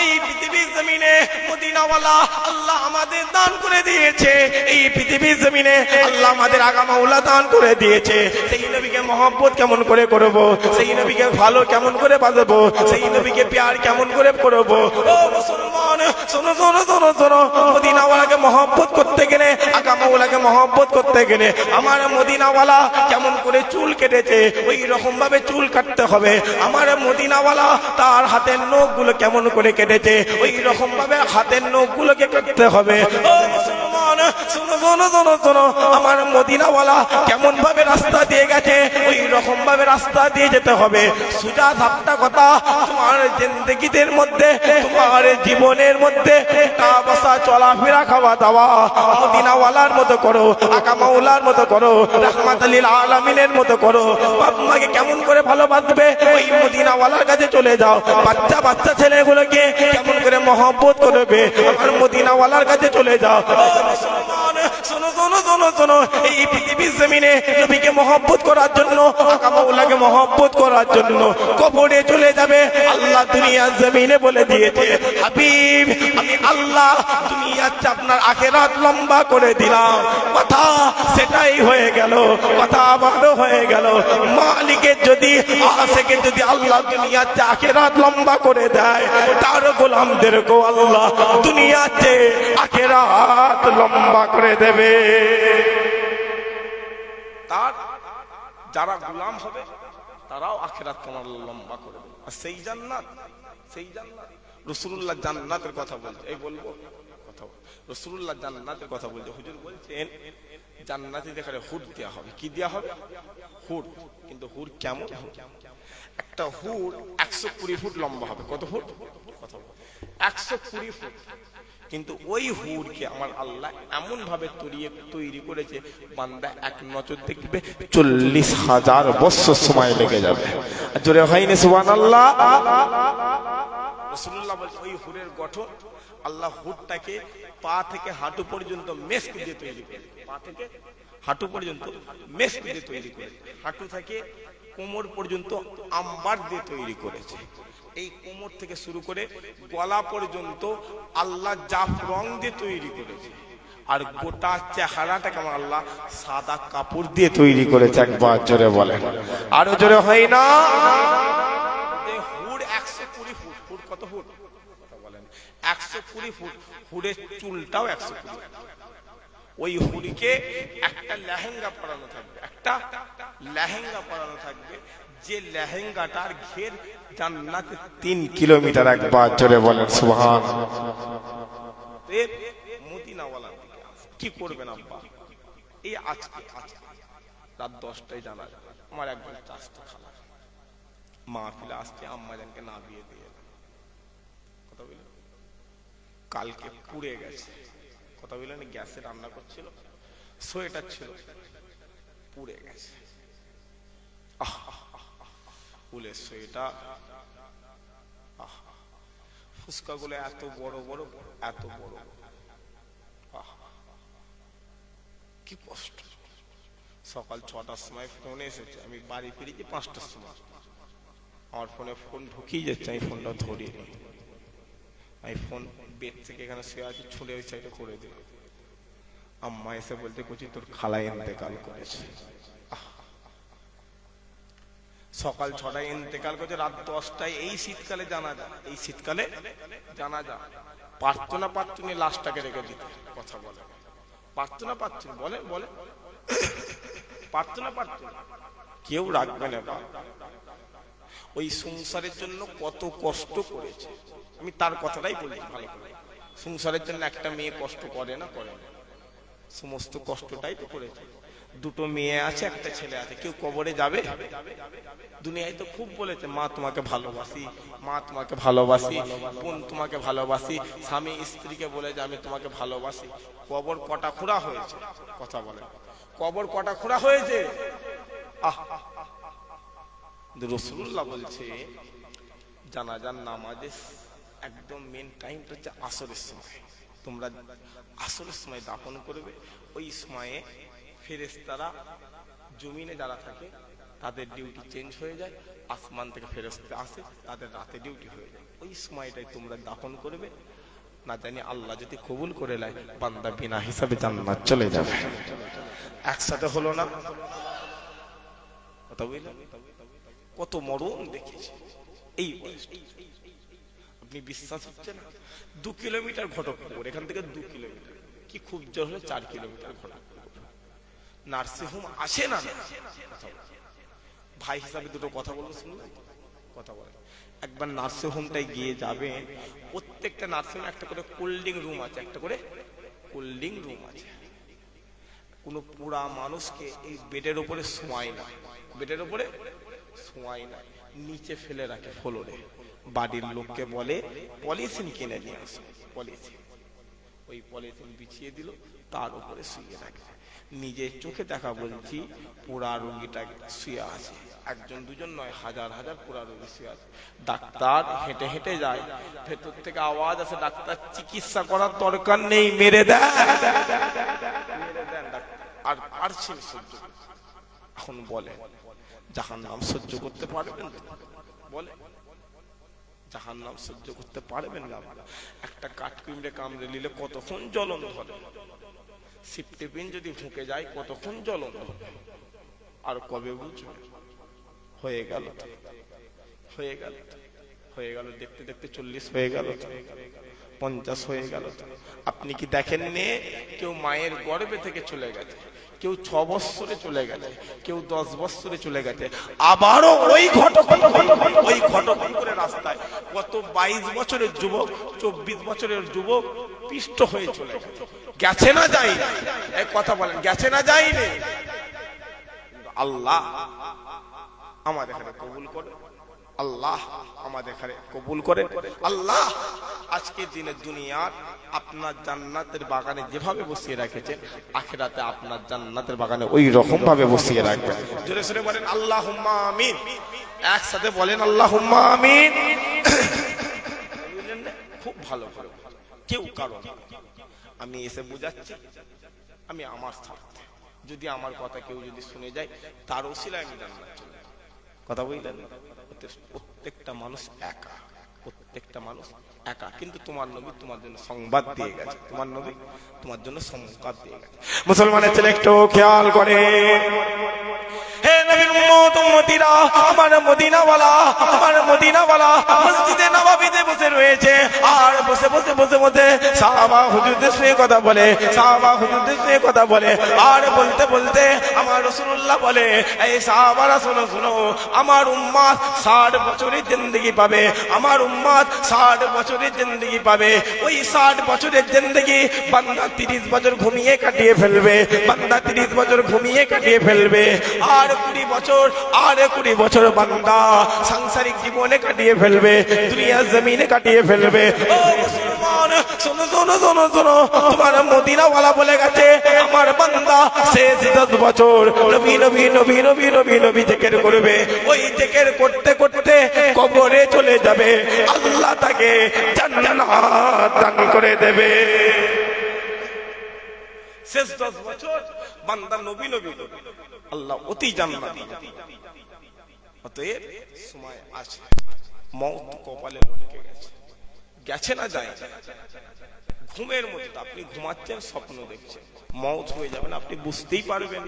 এই পৃথিবীর জমিনে মদিনাওয়ালা আল্লাহ আমাদের দান করে দিয়েছে। এই পৃথিবীর জমিনে আল্লাহ আমাদের আগা মাওলা দান করে দিয়েছে। সেই নবীকে মহব্বত কেমন করে করব, সেই নবীকে ভালো কেমন করে বাঁচবো, সেই নবীকে প্যার কেমন করে করব। ও মুসলমান, শোনো শোনো শোনো শোনো, মদিনাওয়ালাকে মহব্বত করতে গেলে, আগা মাওলাকে মহব্বত করতে গেলে আমার মদিনাওয়ালা কেমন করে চুল কেটেছে ওই রকম ভাবে চুল কাটতে হবে। আমার মদিনাওয়ালা তার হাতের নখগুলো কেমন করে কেটেছে ওই রকম ভাবে হাতের নখগুলোকে কাটতে হবে। ও মুসলমান, শোনো শোনো শোনো শোনো, আমার মদিনাওয়ালা কেমন ভাবে রাস্তা দিয়ে গেছে ওই রকম ভাবে রাস্তা দিয়ে যেতে হবে। সোজা সাপটা কথা, তোমার জিন্দেগিদের মধ্যে, তোমার জীবনের মধ্যে উঠা বসা চলাফেরা খাওয়া দাওয়া মদিনাওয়ালার মতো করো, আকা মাওলার মতো করো, রাহমাতুল লিল আলামিনের মতো করো। বাপ মাকে কেমন করে ভালোবাসবে ওই মদিনাওয়ালার কাছে চলে যাও। বাচ্চা বাচ্চা ছেলেগুলোকে কেমন করে মহব্বত করবে আমার মদিনাওয়ালার কাছে চলে যাও। মুসলমান, শোনো শোনো শোনো শোনো, এই পৃথিবীর জমিনে নবীকে মহব্বত করার জন্য, আকা মাওলাকে মহব্বত করার জন্য কবরে চলে যাবে। আল্লাহ দুনিয়ার জমিনে বলে দিয়েছে, হাবিব আমি আল্লাহ দুনিয়ার চেয়ে আপনার আখিরাত লম্বা করে দিলাম। কথা সেটাই হয়ে গেল, কথা আবারও হয়ে গেল। মালিকের যদি আশেকের যদি আল্লাহ দুনিয়ার চেয়ে আখিরাত লম্বা করে দেয়, তার গোলামদেরকেও আল্লাহ দুনিয়ার চেয়ে আখিরাত লম্বা করে দেবে। তার যারা গোলাম হবে তারাও আখিরাত তোমার লম্বা করে দেবে। আর সেই জান্নাত, সেই জান্নাত রাসূলুল্লাহ জান্নাতের কথা বলছে। এই বলবো কথা, রাসূলুল্লাহ জান্নাতের কথা বলছে। হুজুর বলছেন জান্নাতে দেখালে হুর দেওয়া হবে। কি দেওয়া হবে? হুর। কিন্তু হুর কেমন? একটা হুর 120 ফুট লম্বা হবে। কত ফুট? কত? 120 ফুট। কিন্তু ওই হুরকে আমার আল্লাহ এমন ভাবে তৈরি করেছে, বান্দা এক নজর দেখবে 40,000 বছর সময় লেগে যাবে। জোরে হয়নি সুবহানাল্লাহ। রাসূলুল্লাহ বলেন ওই হুরের গঠন আল্লাহ হুরটাকে পা থেকে হাঁটু পর্যন্ত মেশক দিয়ে তৈরি করে। পা থেকে হাঁটু পর্যন্ত মেশক দিয়ে তৈরি করে। হাঁটু থেকে কোমর পর্যন্ত আম্বার দিয়ে তৈরি করেছে। এই কোমর থেকে শুরু করে গলা পর্যন্ত আল্লাহ জাফরং দিয়ে তৈরি করেছে। আর গোটা চেহারাটাকে আমার আল্লাহ সাদা কাপড় দিয়ে তৈরি করেছে। একবার জোরে বলেন, আরো জোরে হয় না? হুর 120 ফুট। হুর কত ফুট? বলেন 120 ফুট। হুরের চুলটাও 120। ওই হুরিকে একটা লেহেঙ্গা পরানো থাকবে, একটা লেহেঙ্গা পরানো থাকবে, যে লেহেঙ্গাটার ঘের জান্নাতে 3 কিলোমিটার। একবার জোরে বলেন সুবহানাল্লাহ। মদিনাওয়ালার দিকে কি করবেন আব্বা? এই আজকে রাত 10টায় জানা যাবে। আমার একজন চাচা খালা মাহফিলে আসছে, আম্মাজানকে না বিয়ে দিয়ে কথা বলি, কালকে পুড়ে গেছে। কথা বললেন গ্যাসে রান্না করছিল, সোয়েটার ছিল, পুড়ে গেছে। উলের সোয়েটার, ফুসকা গুলো এত বড় বড়, এত বড়, কি কষ্ট। সকাল 6টার সময় ফোন এসেছে, আমি বাড়ি ফিরেছি 5টার সময়। আমার ফোনে ফোন ঢুকিয়ে যাচ্ছে, আমি ফোনটা ধরিয়ে নিই। আমি ফোন বেড থেকে এখানে শুয়ে আছি, ছুঁড়ে ওই সাইডে করে দিল। আম্মা এসে বলতে করছি তোর খালা ইন্তেকাল করেছে। সকাল 6টায় ইন্তেকাল করেছে, রাত 10টায় এই শীতকালে জানাজা। এই শীতকালে জানাজা পারতো না, পারতুনি লাশটাকে রেখে দিতে। কথা বলে পারতো না, পারতুনি বলে বলে পারতো না, পারতুনি কেউ রাখবে না। ওই সংসারের জন্য কত কষ্ট করেছে, আমি তার কথাটাই বলছি ভালো করে। সংসারের জন্য একটা মেয়ে কষ্ট করে না? করে না। সমস্ত কষ্টটাই তো করেছে। দুটো মেয়ে আছে, একটা ছেলে আছে। কেউ কবরে যাবে? দুনিয়ায় তো খুব বলেছে মা তোমাকে ভালোবাসি, মা তোমাকে ভালোবাসি, বোন তোমাকে ভালোবাসি, স্বামী স্ত্রীকে বলে যে আমি তোমাকে ভালোবাসি। কবর কটা খোঁড়া হয়েছে? কথা বলে কবর কটা খোঁড়া হয়েছে? রাসূলুল্লাহ বলছে জানাজার নামাজে একদম মেন টাইমটা হচ্ছে আসরের সময়। তোমরা আসরের সময় দাফন করবে। ওই সময়ে ফেরেশতারা জমিনে যারা থাকে তাদের ডিউটি চেঞ্জ হয়ে যায়, আসমান থেকে ফেরেশতা আসে, তাদের রাতে ডিউটি হয়ে যায়। ওই সময়টাই তোমরা দাফন করবে, না জানি আল্লাহ যদি কবুল করে নেয় বান্দা বিনা হিসাবে জান্নাত চলে যাবে। একসাথে হলো না কথা বুঝলেন? কত মরণ দেখেছি এই বয়সটা। আপনি বিশ্বাস হচ্ছে না, 2 কিলোমিটার ঘটকপুর, এখান থেকে 2 কিলোমিটার, কি খুব জোর হলে 4 কিলোমিটার ঘটকপুর। নার্সিংহোম আসে না, ভাই হিসাবে দুটো কথা বলবো, শুনলেন? কথা বলেন। একবার নার্সিংহোমটাই গিয়ে যাবেন, প্রত্যেকটা নার্সিংহোমে একটা করে কোল্ডিং রুম আছে, একটা করে কোল্ডিং রুম আছে। কোন পুরা মানুষকে এই বেডের উপরে শোয়ায় না, বেডের উপরে শোয়ায় না, নিচে ফেলে রাখে ফ্লোরে। বাড়ির লোককে বলে পলিথিন কিনে নিয়ে আসে, পলিথিন, ওই পলিথিন বিছিয়ে দিল, তার উপরে শুয়ে রাখে। নিজের চোখে দেখা বলছি, পুরা রোগীটা শুয়ে আছে, একজন দুজন নয়, হাজার হাজার পুরা রোগী শুয়ে আছে। ডাক্তার হেঁটে হেঁটে যায়, ভেতর থেকে আওয়াজ আসে, ডাক্তার চিকিৎসা করার দরকার নেই, মেরে দেন, মেরে দেন। আর পারছেন সহ্য করতে। এখন বলে জাহান্নাম সহ্য করতে পারবেন? বলে জাহান্নাম সহ্য করতে পারবেন না? একটা কাঠপিঁমড়ে কামড়ে নিলে কতক্ষণ জ্বলন ধরে, সিপটিপিন যদি ঢুকে যায় কতক্ষণ জ্বলন ধরে, আর কবে বুঝবে? হয়ে গেল, হয়ে গেল, হয়ে গেল, দেখতে দেখতে 40 হয়ে গেল, 50 হয়ে গেল। আপনি কি দেখেননি কেউ মায়ের গর্ভে থেকে চলে গেছে, কেউ 6 বছরে চলে গেছে, কেউ 10 বছরে চলে গেছে, আবারও ওই ঘটক করে রাস্তায় কত 22 বছরের যুবক, 24 বছরের যুবক পিষ্ট হয়ে চলে গেছে। গেছে না যায়নি? এই কথা বলেন, গেছে না যায়নি? আল্লাহ আমাদের এখানে কবুল করে, আল্লাহ আমাদের এখানে কবুল করেন। আল্লাহ আজকের দিনে দুনিয়ার আপনার জান্নাতের বাগানে যেভাবে বসিয়ে রেখেছেন, আখিরাতে আপনার জান্নাতের বাগানে ওই রকম ভাবে বসিয়ে রাখবেন। জোরে সোরে বলেন আল্লাহুম্মা আমিন, একসাথে বলেন আল্লাহুম্মা আমিন। খুব ভালো করে কেউ কারণ আমি এসে বুঝাচ্ছি, আমি আমার স্বার্থে, যদি আমার কথা কেউ যদি শুনে যায় তার ওসিলায় আমি জান্নাত চলে যাব। কথা বুঝলেন? প্রত্যেকটা মানুষ একা, প্রত্যেকটা মানুষ একা, কিন্তু তোমার নবী তোমার জন্য সংবাদ দিয়ে গেছে, তোমার নবী তোমার জন্য সংবাদ দিয়ে গেছে। মুসলমানের ছেলে একটু খেয়াল করে, হে নবীর উম্মত উম্মতিরা, আমার মদিনাওয়ালা, আমার মদিনাওয়ালা মসজিদে নববীতে বসে রয়েছে, আর বসে বসে বসে বসে সাহাবা হুজুরদের সঙ্গে কথা বলে, সাহাবা হুজুরদের সঙ্গে কথা বলে, আর বলতে বলতে আমার রাসূলুল্লাহ বলে, এই সাহাবারা শোনো শোনো, আমার উম্মত 60 বছরের জিন্দেগি পাবে, আমার উম্মত 60 বছরের জিন্দেগি পাবে। ওই 60 বছরের জিন্দেগি বান্দা 30 বছর ঘুমিয়ে কাটিয়ে ফেলবে, বান্দা 30 বছর ঘুমিয়ে কাটিয়ে ফেলবে, আর 20 বছর, আর 20 বছর বান্দা সাংসারিক জীবনে কাটিয়ে ফেলবে, দুনিয়ার জমিনে কাটিয়ে ফেলবে। ও মুসলমান শোনো শোনো শোনো শোনো, তোমার মদিনাওয়ালা বলে গেছে, আমার বান্দা শেষ 10 বছর নবী নবী নবী নবী নবী নবী জিকির করবে, ওই জিকির করতে করতে কবরে চলে যাবে, আল্লাহ তাকে জান্নাত দান করে দেবে। শেষ 10 বছর বান্দা নবী নবী আল্লাহ অতি জান্নাত। অতএব সময় আছে, মওত কপালে লটকে গেছে, গেছে না যায়। ঘুমের মধ্যে আপনি ঘুমাচ্ছেন, স্বপ্ন দেখছেন, মওত হয়ে যাবেন, আপনি বুঝতেই পারবেন,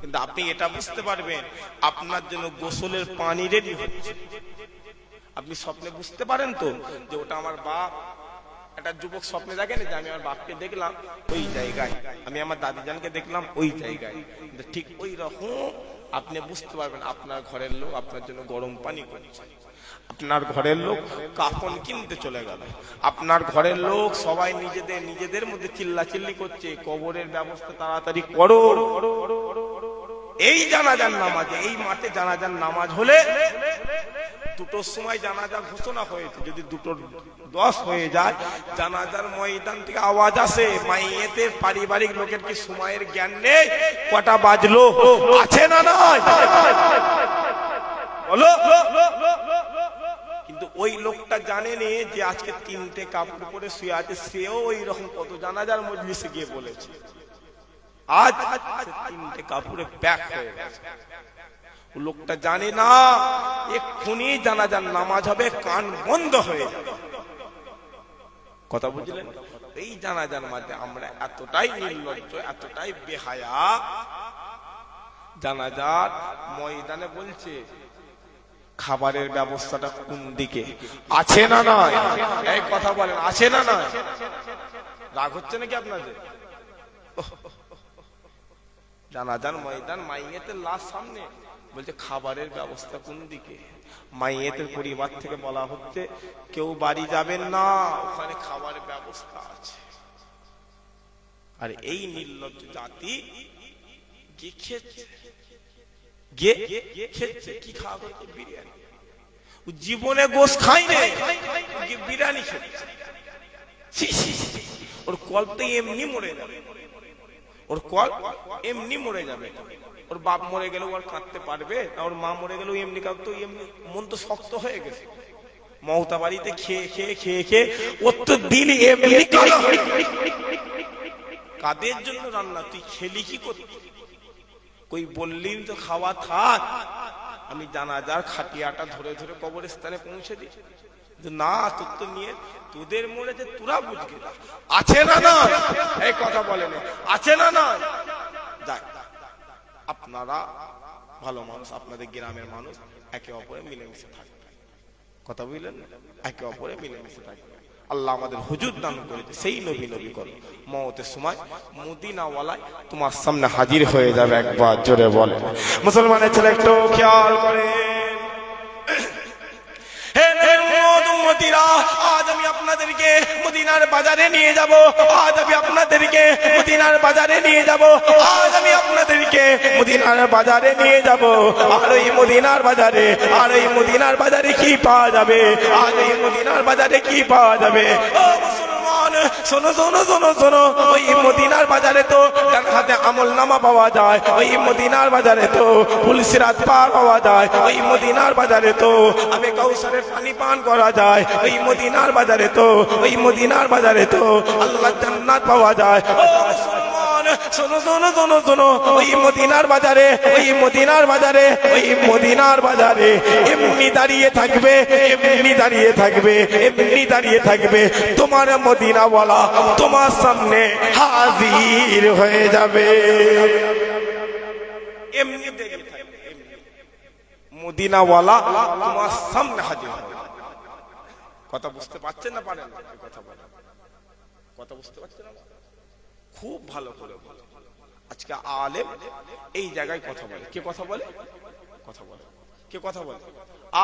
কিন্তু আপনি এটা বুঝতে পারবেন আপনার জন্য গোসলের পানি রেডি হচ্ছে। আপনি স্বপ্নে বুঝতে পারেন তো যে ওটা আমার বাপ। একটা যুবক স্বপ্নে দেখেন যে আমি আমার বাপকে দেখলাম ওই জায়গায়, আমি আমার দাদিজানকে দেখলাম ওই জায়গায়, ঠিক ওই রকম আপনি বুঝতে পারবেন আপনার ঘরের লোক আপনার জন্য গরম পানি করছে, আপনার ঘরের লোক কাফন কিনতে চলে গেল, আপনার ঘরের লোক সবাই নিজেদের মধ্যে চিল্লাচিল্লি করছে, কবরের ব্যবস্থা তাড়াতাড়ি করো। এই জানাজার নামাজে, এই মাঠে জানাজার নামাজ হলে 2টোর সময় জানাজা ঘোষণা হয়েছে, যদি 2:10 হয়ে যায় জানাজার ময়দান থেকে আওয়াজ আসে, মাইয়েতের পারিবারিক লোকের কি সময়ের জ্ঞান নেই? কটা বাজলো আছে না নয় বলো? কিন্তু ওই লোকটা জানেনি যে আজকে 3টে কাপড় পরে শুয়ে আছে, সেও ওই রকম কত জানাজার মজলিসে গিয়ে বলেছে, আজ 3টে কাপড়ে প্যাক হয়ে গেছে। লোকটা জানে না এক্ষুনি জানাজার নামাজ হবে, কান বন্ধ হয়ে যাবে। কথা বুঝলেন? এই জানাজার মাঝে আমরা এতটাই নির্লজ্জ, এতটাই বেহায়া, জানাজার ময়দানে বলছে খাবারের ব্যবস্থাটা কোন দিকে আছে না নয়? এই কথা বলেন, আছে না নয়? রাগ হচ্ছে নাকি আপনাদের? জানাজার ময়দান, মাইয়েতের লাশ সামনে, বলছে খাবারের ব্যবস্থা কোন দিকে? মাইয়েতের পরিবার থেকে বলা হচ্ছে কেউ বাড়ি যাবেন না, ওখানে খাবারের ব্যবস্থা আছে। আর এই নির্লজ্জ জাতি কি খেচ্ছে? কি খাওয়া হচ্ছে? বিরিয়ানি। জীবনে গোশ খাই নাই, বিরিয়ানি খেচ্ছে। ওর কল্পে এমনি মরে যাবে, ওর কল এমনি মরে যাবে। ওর বাপ মরে গেল ওর কাঁদতে পারবে, ওর মা মরে গেল এমনি কাঁদতো, এমনি মন তো শক্ত হয়ে গেছে। মমতা বাড়িতে খেয়ে খেয়ে খেয়ে খেয়ে ওর তো দিন এমনি কালো। কাদের জন্য রান্না? তুই খেলি কি করতে? কই বললি তো খাওয়া থাক, আমি জানাজার খাটিয়াটা ধরে ধরে কবরস্থানে পৌঁছে দিই। না, তোর তো নিয়ে তোদের মনে যে তোরা বুঝকে আছে না না? এই কথা বলেন, আছে না না? যাক, আপনারা ভালো মানুষ, আপনাদের গ্রামের মানুষ, একে অপরে মিলেমিশে থাকবে। কথা বুঝলেন? একে অপরে মিলেমিশে থাকবে। আল্লাহ আমাদের হুজুর দান করেছে সেই নবী নবী করো। মওতের সময় মদিনাওয়ালায় তোমার সামনে হাজির হয়ে যাবে। একবার জোরে বলে মুসলমানের ছেলে একটু খেয়াল করে। আজ আমি আপনাদেরকে মদিনার বাজারে নিয়ে যাব, আজ আমি আপনাদেরকে মদিনার বাজারে নিয়ে যাব, আজ আমি আপনাদেরকে মদিনার বাজারে নিয়ে যাব। আর ওই মদিনার বাজারে, আর ওই মদিনার বাজারে কি পাওয়া যাবে? আর ওই মদিনার বাজারে কি পাওয়া যাবে? ও মুসলমান, শোনো শোনো শোনো শোনো, ওই মদিনার বাজারে তো ডান হাতে আমল নামা পাওয়া যায়, ওই মদিনার বাজারে তো ফুলসিরাত পার পাওয়া যায়, ওই মদিনার বাজারে তো আমি কাউসারের পানি পান করা যায়, ওই মদিনার বাজারে তো, ওই মদিনার বাজারে তো আল্লাহ জান্নাত পাওয়া যায়। ও মুসলমান, শোনো শোনো শোনো শোনো, ওই মদিনার বাজারে, ওই মদিনার বাজারে, ওই মদিনার বাজারে এমনি দাঁড়িয়ে থাকবে, এমনি দাঁড়িয়ে থাকবে, এমনি দাঁড়িয়ে থাকবে, তোমার মদিনাওয়ালা তোমার সামনে হাজির হয়ে যাবে। এমনি দাঁড়িয়ে থাকবে, মদিনাওয়ালা তোমার সামনে হাজির হবে। কথা বুঝতে পারছেন না? পারেন কথা বলে, কথা বুঝতে পারছেন না? খুব ভালো করে বলে। আজকে আলেম এই জায়গায় কথা বলে। কে কথা বলে? কথা বলে। কে কথা বলে?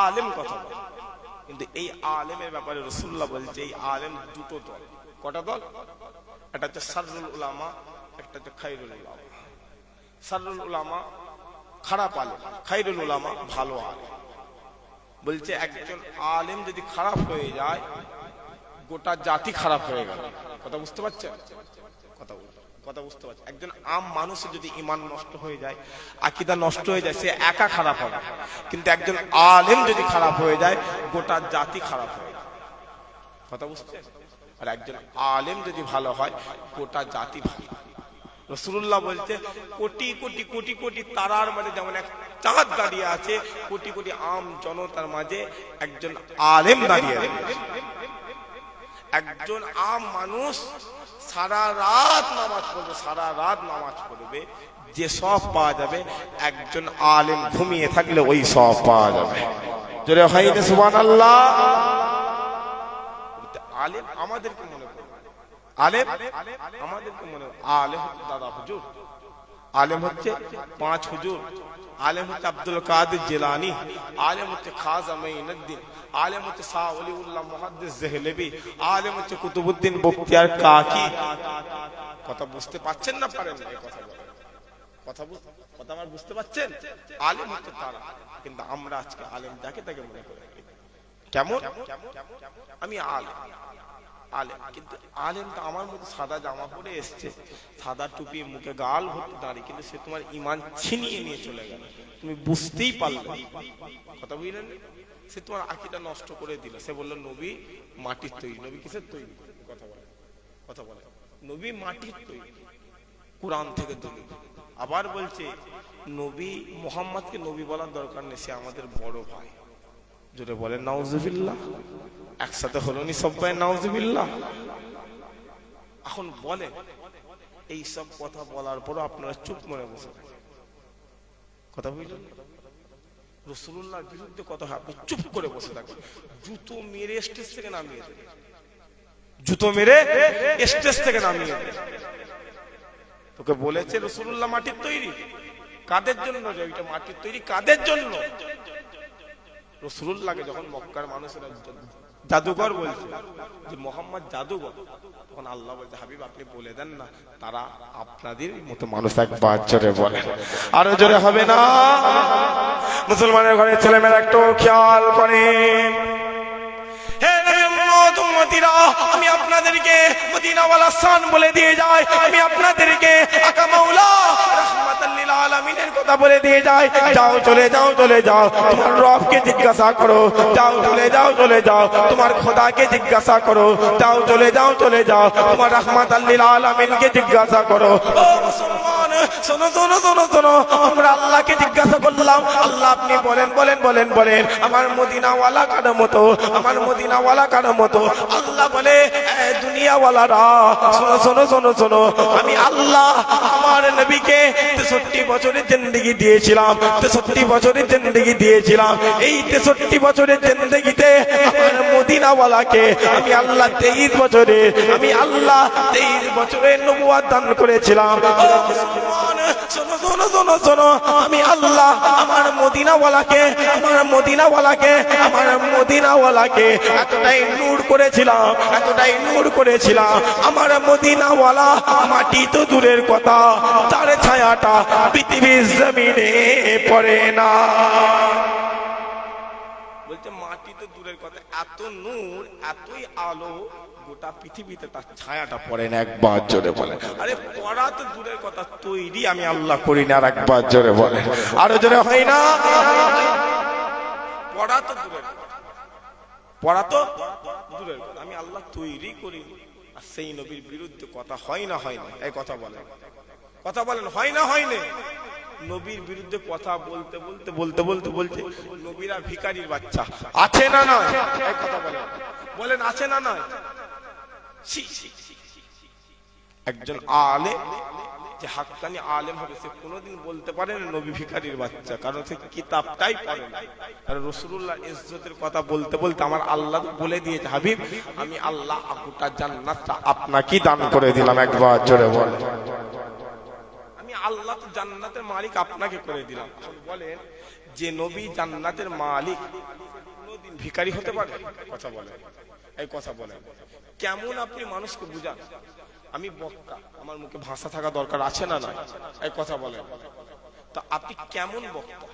আলেম কথা বলে। কিন্তু এই আলেমের ব্যাপারে রাসূলুল্লাহ বলছে এই আলেম দুটো দল। কটা দল? একটা হচ্ছে সাররুল উলামা, একটা হচ্ছে খায়রুল উলামা। সাররুল উলামা খারাপ আলেম, খায়রুল উলামা ভালো আলেম। বলছে একজন আলেম যদি খারাপ হয়ে যায় গোটা জাতি খারাপ হয়ে গেল। কথা বুঝতে পারছেন? কথা বুঝতে পারছেন? একজন আম মানুষের যদি ঈমান নষ্ট হয়ে যায়, আকীদা নষ্ট হয়ে যায়, সে একা খারাপ হবে, কিন্তু একজন আলেম যদি খারাপ হয়ে যায় গোটা জাতি খারাপ হয়ে যায়। কথা বুঝছেন? আর একজন আলেম যদি ভালো হয় গোটা জাতি ভালো। রাসূলুল্লাহ বলতে কোটি কোটি কোটি কোটি তারার মাঝে যেমন এক চাঁদ দাঁড়িয়ে আছে, কোটি কোটি আম জনতার মাঝে একজন আলেম দাঁড়িয়ে আছে। একজন আম মানুষ সারা রাত নামাজ পড়বে, সারা রাত নামাজ পড়বে, যে সব পাওয়া যাবে একজন আলেম ঘুমিয়ে থাকলে ওই সব পাওয়া যাবে। জোরে হয়নি সুবহানাল্লাহ? আলেম আমাদেরকে মনে করে, আলেম আমাদেরকে মনে করে, আলেম হচ্ছে দাদা হুজুর, আলেম হচ্ছে পাঁচ হুজুর, আলেম হচ্ছে আব্দুল কাদের জিলানী, আলেম হচ্ছে খাজা মাইনুদ্দিন, আলেম হচ্ছে শাহ ওলিউল্লাহ মুহাদ্দিস দেহলভী, আলেম হচ্ছে কুতুবউদ্দিন বখতিয়ার কাকি। কথা বুঝতে পারছেন না? পারেন না? কথা বলেন, কথা আমার বুঝতে পারছেন? আলেম হচ্ছে তারা, কিন্তু আমরা আজকে আলেম যাকে তাকে মনে করি। কেমন? আমি আলেম, আলেম, কিন্তু আলেম তো আমার মতো সাদা জামা পরে এসছে, সাদা টুপি, মুখে গাল ভর্তি দাঁড়িয়ে, কিন্তু সে তোমার ঈমান ছিনিয়ে নিয়ে চলে গেল, তুমি বুঝতেই পারলে। কথা বুঝলেন? সে তোমার আকীদা নষ্ট করে দিল। সে বললো নবী মাটির তৈরি। নবী কিসের তৈরি? কথা বলে, কথা বলে, নবী মাটির তৈরি। কোরআন থেকে দলিল, আবার বলছে নবী মুহাম্মদকে নবী বলার দরকার নেই, সে আমাদের বড় ভাই। জোরে বলেন নাউজুবিল্লাহ। একসাথে হলো নি সবাই নাউজুবিল্লাহ। এখন বলেন এই সব কথা বলার পরও আপনারা চুপ করে বসে থাকেন, কথা বুঝলেন? রাসূলুল্লাহর বিরুদ্ধে কথা হয়, আপনি চুপ করে বসে থাকেন, জুতো মেরে স্টেজ থেকে নামিয়ে দেবেন, জুতো মেরে স্টেজ থেকে নামিয়ে দেবেন। তোকে বলেছে রাসূলুল্লাহ মাটির তৈরি, কাদের জন্য রে? এটা মাটির তৈরি কাদের জন্য? রাসূলুল্লাহকে যখন মক্কার মানুষেরা জাদুঘর বলছে যে মুহাম্মদ জাদুঘর, তখন আল্লাহ বলছে হাবিব আপনি বলে দেন না তারা আপনাদের মতো মানুষ। একবার জোরে বলেন, আরো জোরে হবে না? মুসলমানের ঘরে ছেলেমেয়েরা একটু খেয়াল করেন। আমি আপনাদেরকে মদিনাওয়ালা শান বলে দিয়ে যাই, আমি আপনাদেরকে আকা মাওলা রাহমাতাল লিল আলামিনের কথা বলে দিয়ে যাই। যাও চলে যাও, চলে যাও, তোমার রবকে জিজ্ঞাসা করো। যাও চলে যাও, চলে যাও, তোমার খোদাকে জিজ্ঞাসা করো। যাও চলে যাও, চলে যাও, তোমার রাহমাতাল লিল আলামিনকে জিজ্ঞাসা করো। ও মুসলমান শোনো শোনো শোনো শোনো, আমরা আল্লাহকে জিজ্ঞাসা করলাম, আল্লাহ আপনি বলেন বলেন বলেন বলেন আমার মদিনাওয়ালা কার মতো, আমার মদিনাওয়ালা কার মতো? আল্লাহ বলে দুনিয়াওয়ালারা শোনো শোনো শোনো শোনো, আমি আল্লাহ আমার নবীকে 63 বছরের জিন্দেগি দিয়েছিলাম, 63 বছরের জিন্দেগি দিয়েছিলাম। এই 63 বছরের জিন্দেগিতে আমার মদিনাওয়ালাকে আমি আল্লাহ 23 বছরের, আমি আল্লাহ 23 বছরের নবুয়ত দান করেছিলাম। শোনো শোনো শোনো শোনো, আমি আল্লাহ আমার মদিনাওয়ালাকে, আমার মদিনাওয়ালাকে, আমার মদিনাওয়ালাকে এতটাই নূর করেছিলাম, এতটাই নূর করেছিলাম। আমার মদিনাওয়ালা মাটি তো দূরের কথা, তার ছায়াটা পৃথিবীর জমিনে পড়ে না। বলছে মাটি তো দূরের কথা, এত নূর এতই আলো গোটা পৃথিবীতে তার ছায়াটা পড়ে না। একবার জোরে বলে, আরে পড়া তো দূরের কথা, তৈরি আমি আল্লাহ করি না। আর একবার জোরে বলে, আরো জোরে হয় না? পড়া তো দূরের কথা, পড়া তো দূরের কথা, আমি আল্লাহ তৈরি করি। আর সেই নবীর বিরুদ্ধে কথা হয় না, হয় না? এই কথা বলেন, কথা বলেন, হয় না হয় না? নবীর বিরুদ্ধে কথা বলতে বলতে বলতে বলতে বলতে নবীরা ভিখারির বাচ্চা, আছে না নয়? এই কথা বলেন, বলেন আছে না নয়? একজন আলেম যে হাক্কানি আলেম হবে সে কোনোদিন বলতে পারে না নবী ভিখারির বাচ্চা, কারণ সে কিতাবটাই পড়ে না। আর রাসূলুল্লাহ ইজ্জতের কথা বলতে বলতে আমার আল্লাহ বলে দিয়েছে হাবিব আমি আল্লাহ গোটা জান্নাতটা আপনাকেই দান করে দিলাম। একবার জোরে বলে, আমি আল্লাহ তো জান্নাতের মালিক আপনাকে করে দিলাম। বলেন যে নবী জান্নাতের মালিক কোনোদিন ভিখারি হতে পারে? কথা বলেন, এই কথা বলেন। কেমন আপনি মানুষকে বুঝান? আমি বক্তা, আমার মুখে ভাষা থাকা দরকার আছে না নয়? এই কথা বলেন তো আপনি কেমন বক্তা?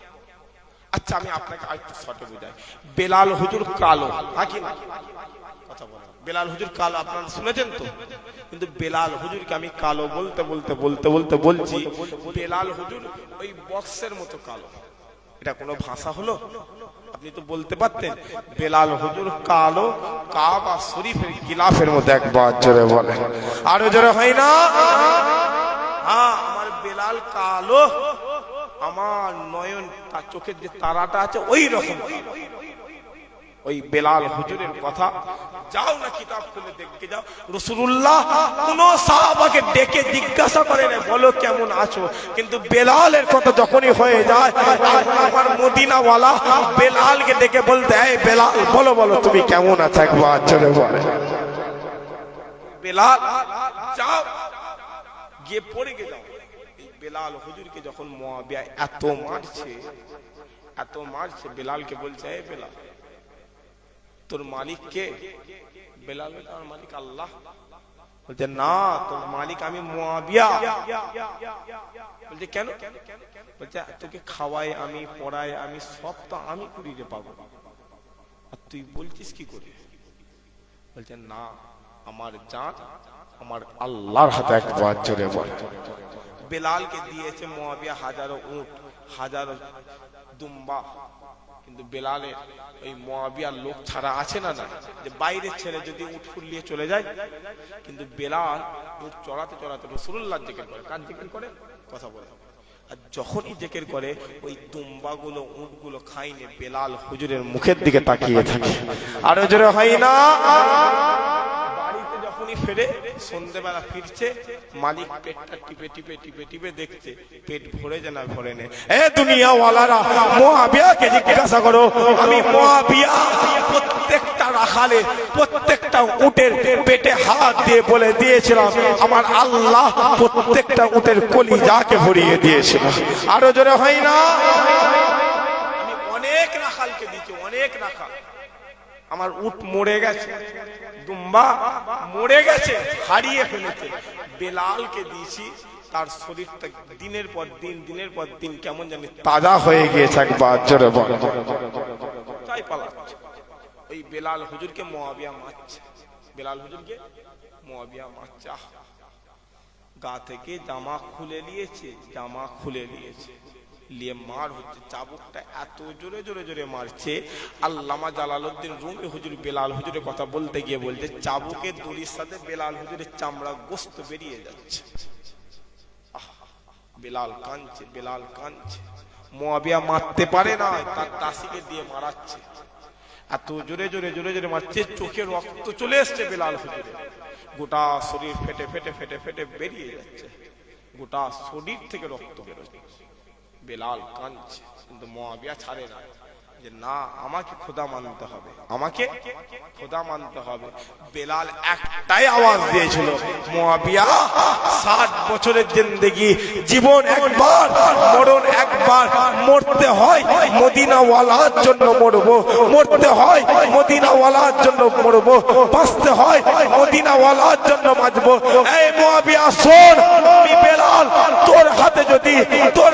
আচ্ছা আমি আপনাকে আরেকটু শর্টে বুঝাই। বেলাল হুজুর কালো, নাকি না? কথা বলেন, বেলাল হুজুর কালো আপনারা শুনেছেন তো? কিন্তু বেলাল হুজুরকে আমি কালো বলতে বলতে বলতে বলতে বলছি বেলাল হুজুর ওই বক্সের মতো কালো। এটা কোনো ভাষা হলো? আপনি তো বলতে পারতেন বেলাল হুজুর কালো কাবা শরীফের গিলাফের মধ্যে। একবার জোরে বলে, আরো জোরে হয় না? হ্যাঁ, আমার বেলাল কালো, আমার নয়ন তার চোখের যে তারাটা আছে ওই রকম। ওই বেলাল হুজুরের কথা যাও না কিতাব খুলে দেখতে যাও, রাসূলুল্লাহ কোন সাহাবাকে ডেকে জিজ্ঞাসা করে না বলো কেমন আছো, কিন্তু বেলালের কথা যখনই হয়ে যায় আমার মদিনাওয়ালা বেলালকে ডেকে বলতে এই বেলাল বলো বলো তুমি কেমন আছো? একবার জোরে বলে, বেলাল যাও গিয়ে পড়ে গে যাও। বেলাল হুজুরকে যখন মুআবিয়া এত মারছে, এত মারছে, বেলালকে বলছে এই বেলাল তোর মালিক কে? বেলাল বলে আমার মালিক আল্লাহ। বলছে না, তোর মালিক আমি মুআবিয়া। বলছে কেন? বলছে তোকে খাওয়াই আমি, পড়াই আমি, সব তো আমি করি রে পাবো, আর তুই বলছিস কি করে? বলছে না, আমার জান আমার আল্লাহর হাতে। একবার জোরে বল। বেলালকে দিয়েছে মুআবিয়া হাজারো উট, হাজারো দুম্বা, কিন্তু বেলালের ওই মুআবিয়ার লোক ছাড়া আছে না না, যে বাইরের ছেলে যদি উট ফুলিয়ে চলে যায়, কিন্তু বেলাল উট চড়াতে চড়াতে রাসূলুল্লাহর জিকির করে। কার জিকির করে? কথা বলে, আর যখনই জিকির করে ওই দুম্বাগুলো উটগুলো খাইনে বেলাল হুজুরের মুখের দিকে তাকিয়ে থাকে। আরো জোরে হয় না? বাড়িতে যখনই ফেরে, সন্ধ্যেবেলা ফিরছে, মালিক পেটটা টিপে টিপে টিপে টিপে দেখছে পেট ভরে যে না ভরে নে। এ দুনিয়াওয়ালারা, মুআবিয়াকে জিজ্ঞাসা করো, আমি মুআবিয়া প্রত্যেকটা রাখালে, প্রত্যেকটা উটের পেটে হাত দিয়ে বলে দিয়েছিলাম আমার আল্লাহ প্রত্যেকটা উটের কলিজাকে ভরিয়ে দিয়েছিল। আরো জোরে হয় না? আমি অনেক রাখালকে দিয়েছি, অনেক রাখাল। আমার উট মরে গেছে, দুম্বা মরে গেছে, হারিয়ে ফেলেছে, বেলালকে দিয়েছি, তার শরীরটা দিনের পর দিন, দিনের পর দিন কেমন জানি তাজা হয়ে গিয়েছে। একবার জোরে বল। তাই পালাচ্ছে। ওই বেলাল হুজুরকে মুআবিয়া মারছে, বেলাল হুজুরকে মুআবিয়া মারছে। গা থেকে জামা খুলে নিয়েছে, জামা খুলে নিয়েছে, লিয়ে মার হচ্ছে। চাবুকটা এত জোরে জোরে জোরে মারছে, আল্লামা জালালউদ্দিন রুমি হুজুর বেলাল হুজুরের কথা বলতে গিয়ে বলছে চাবুকের দড়ির সাথে বেলাল হুজুরের চামড়া গোস্ত বেরিয়ে যাচ্ছে। বেলাল কাঁদছে, বেলাল কাঁদছে। মুআবিয়া মারতে পারে না, তার দাসীকে দিয়ে মারাচ্ছে। এত জোরে জোরে জোরে জোরে মারছে, চোখে রক্ত চলে এসছে বেলাল হুজুরের। গোটা শরীর ফেটে ফেটে ফেটে ফেটে বেরিয়ে যাচ্ছে, গোটা শরীর থেকে রক্ত বেরোচ্ছে। বেলাল কাঁদছে, কিন্তু মুআবিয়া ছাড়ে না, যে না আমাকে খোদা মানতে হবে, আমাকে খোদা মানতে হবে। বেলাল একটাই আওয়াজ দিয়েছিল, মুআবিয়া 60 বছরের জিন্দেগি, জীবন একবার, মরণ একবার, মরতে হয় মদিনাওয়ালার জন্য মরবো, মরতে হয় মদিনাওয়ালার জন্য মরবো, বাঁচতে হয় মদিনাওয়ালার জন্য বাঁচবো। এই মুআবিয়া শোন, আমি বেলাল, তোর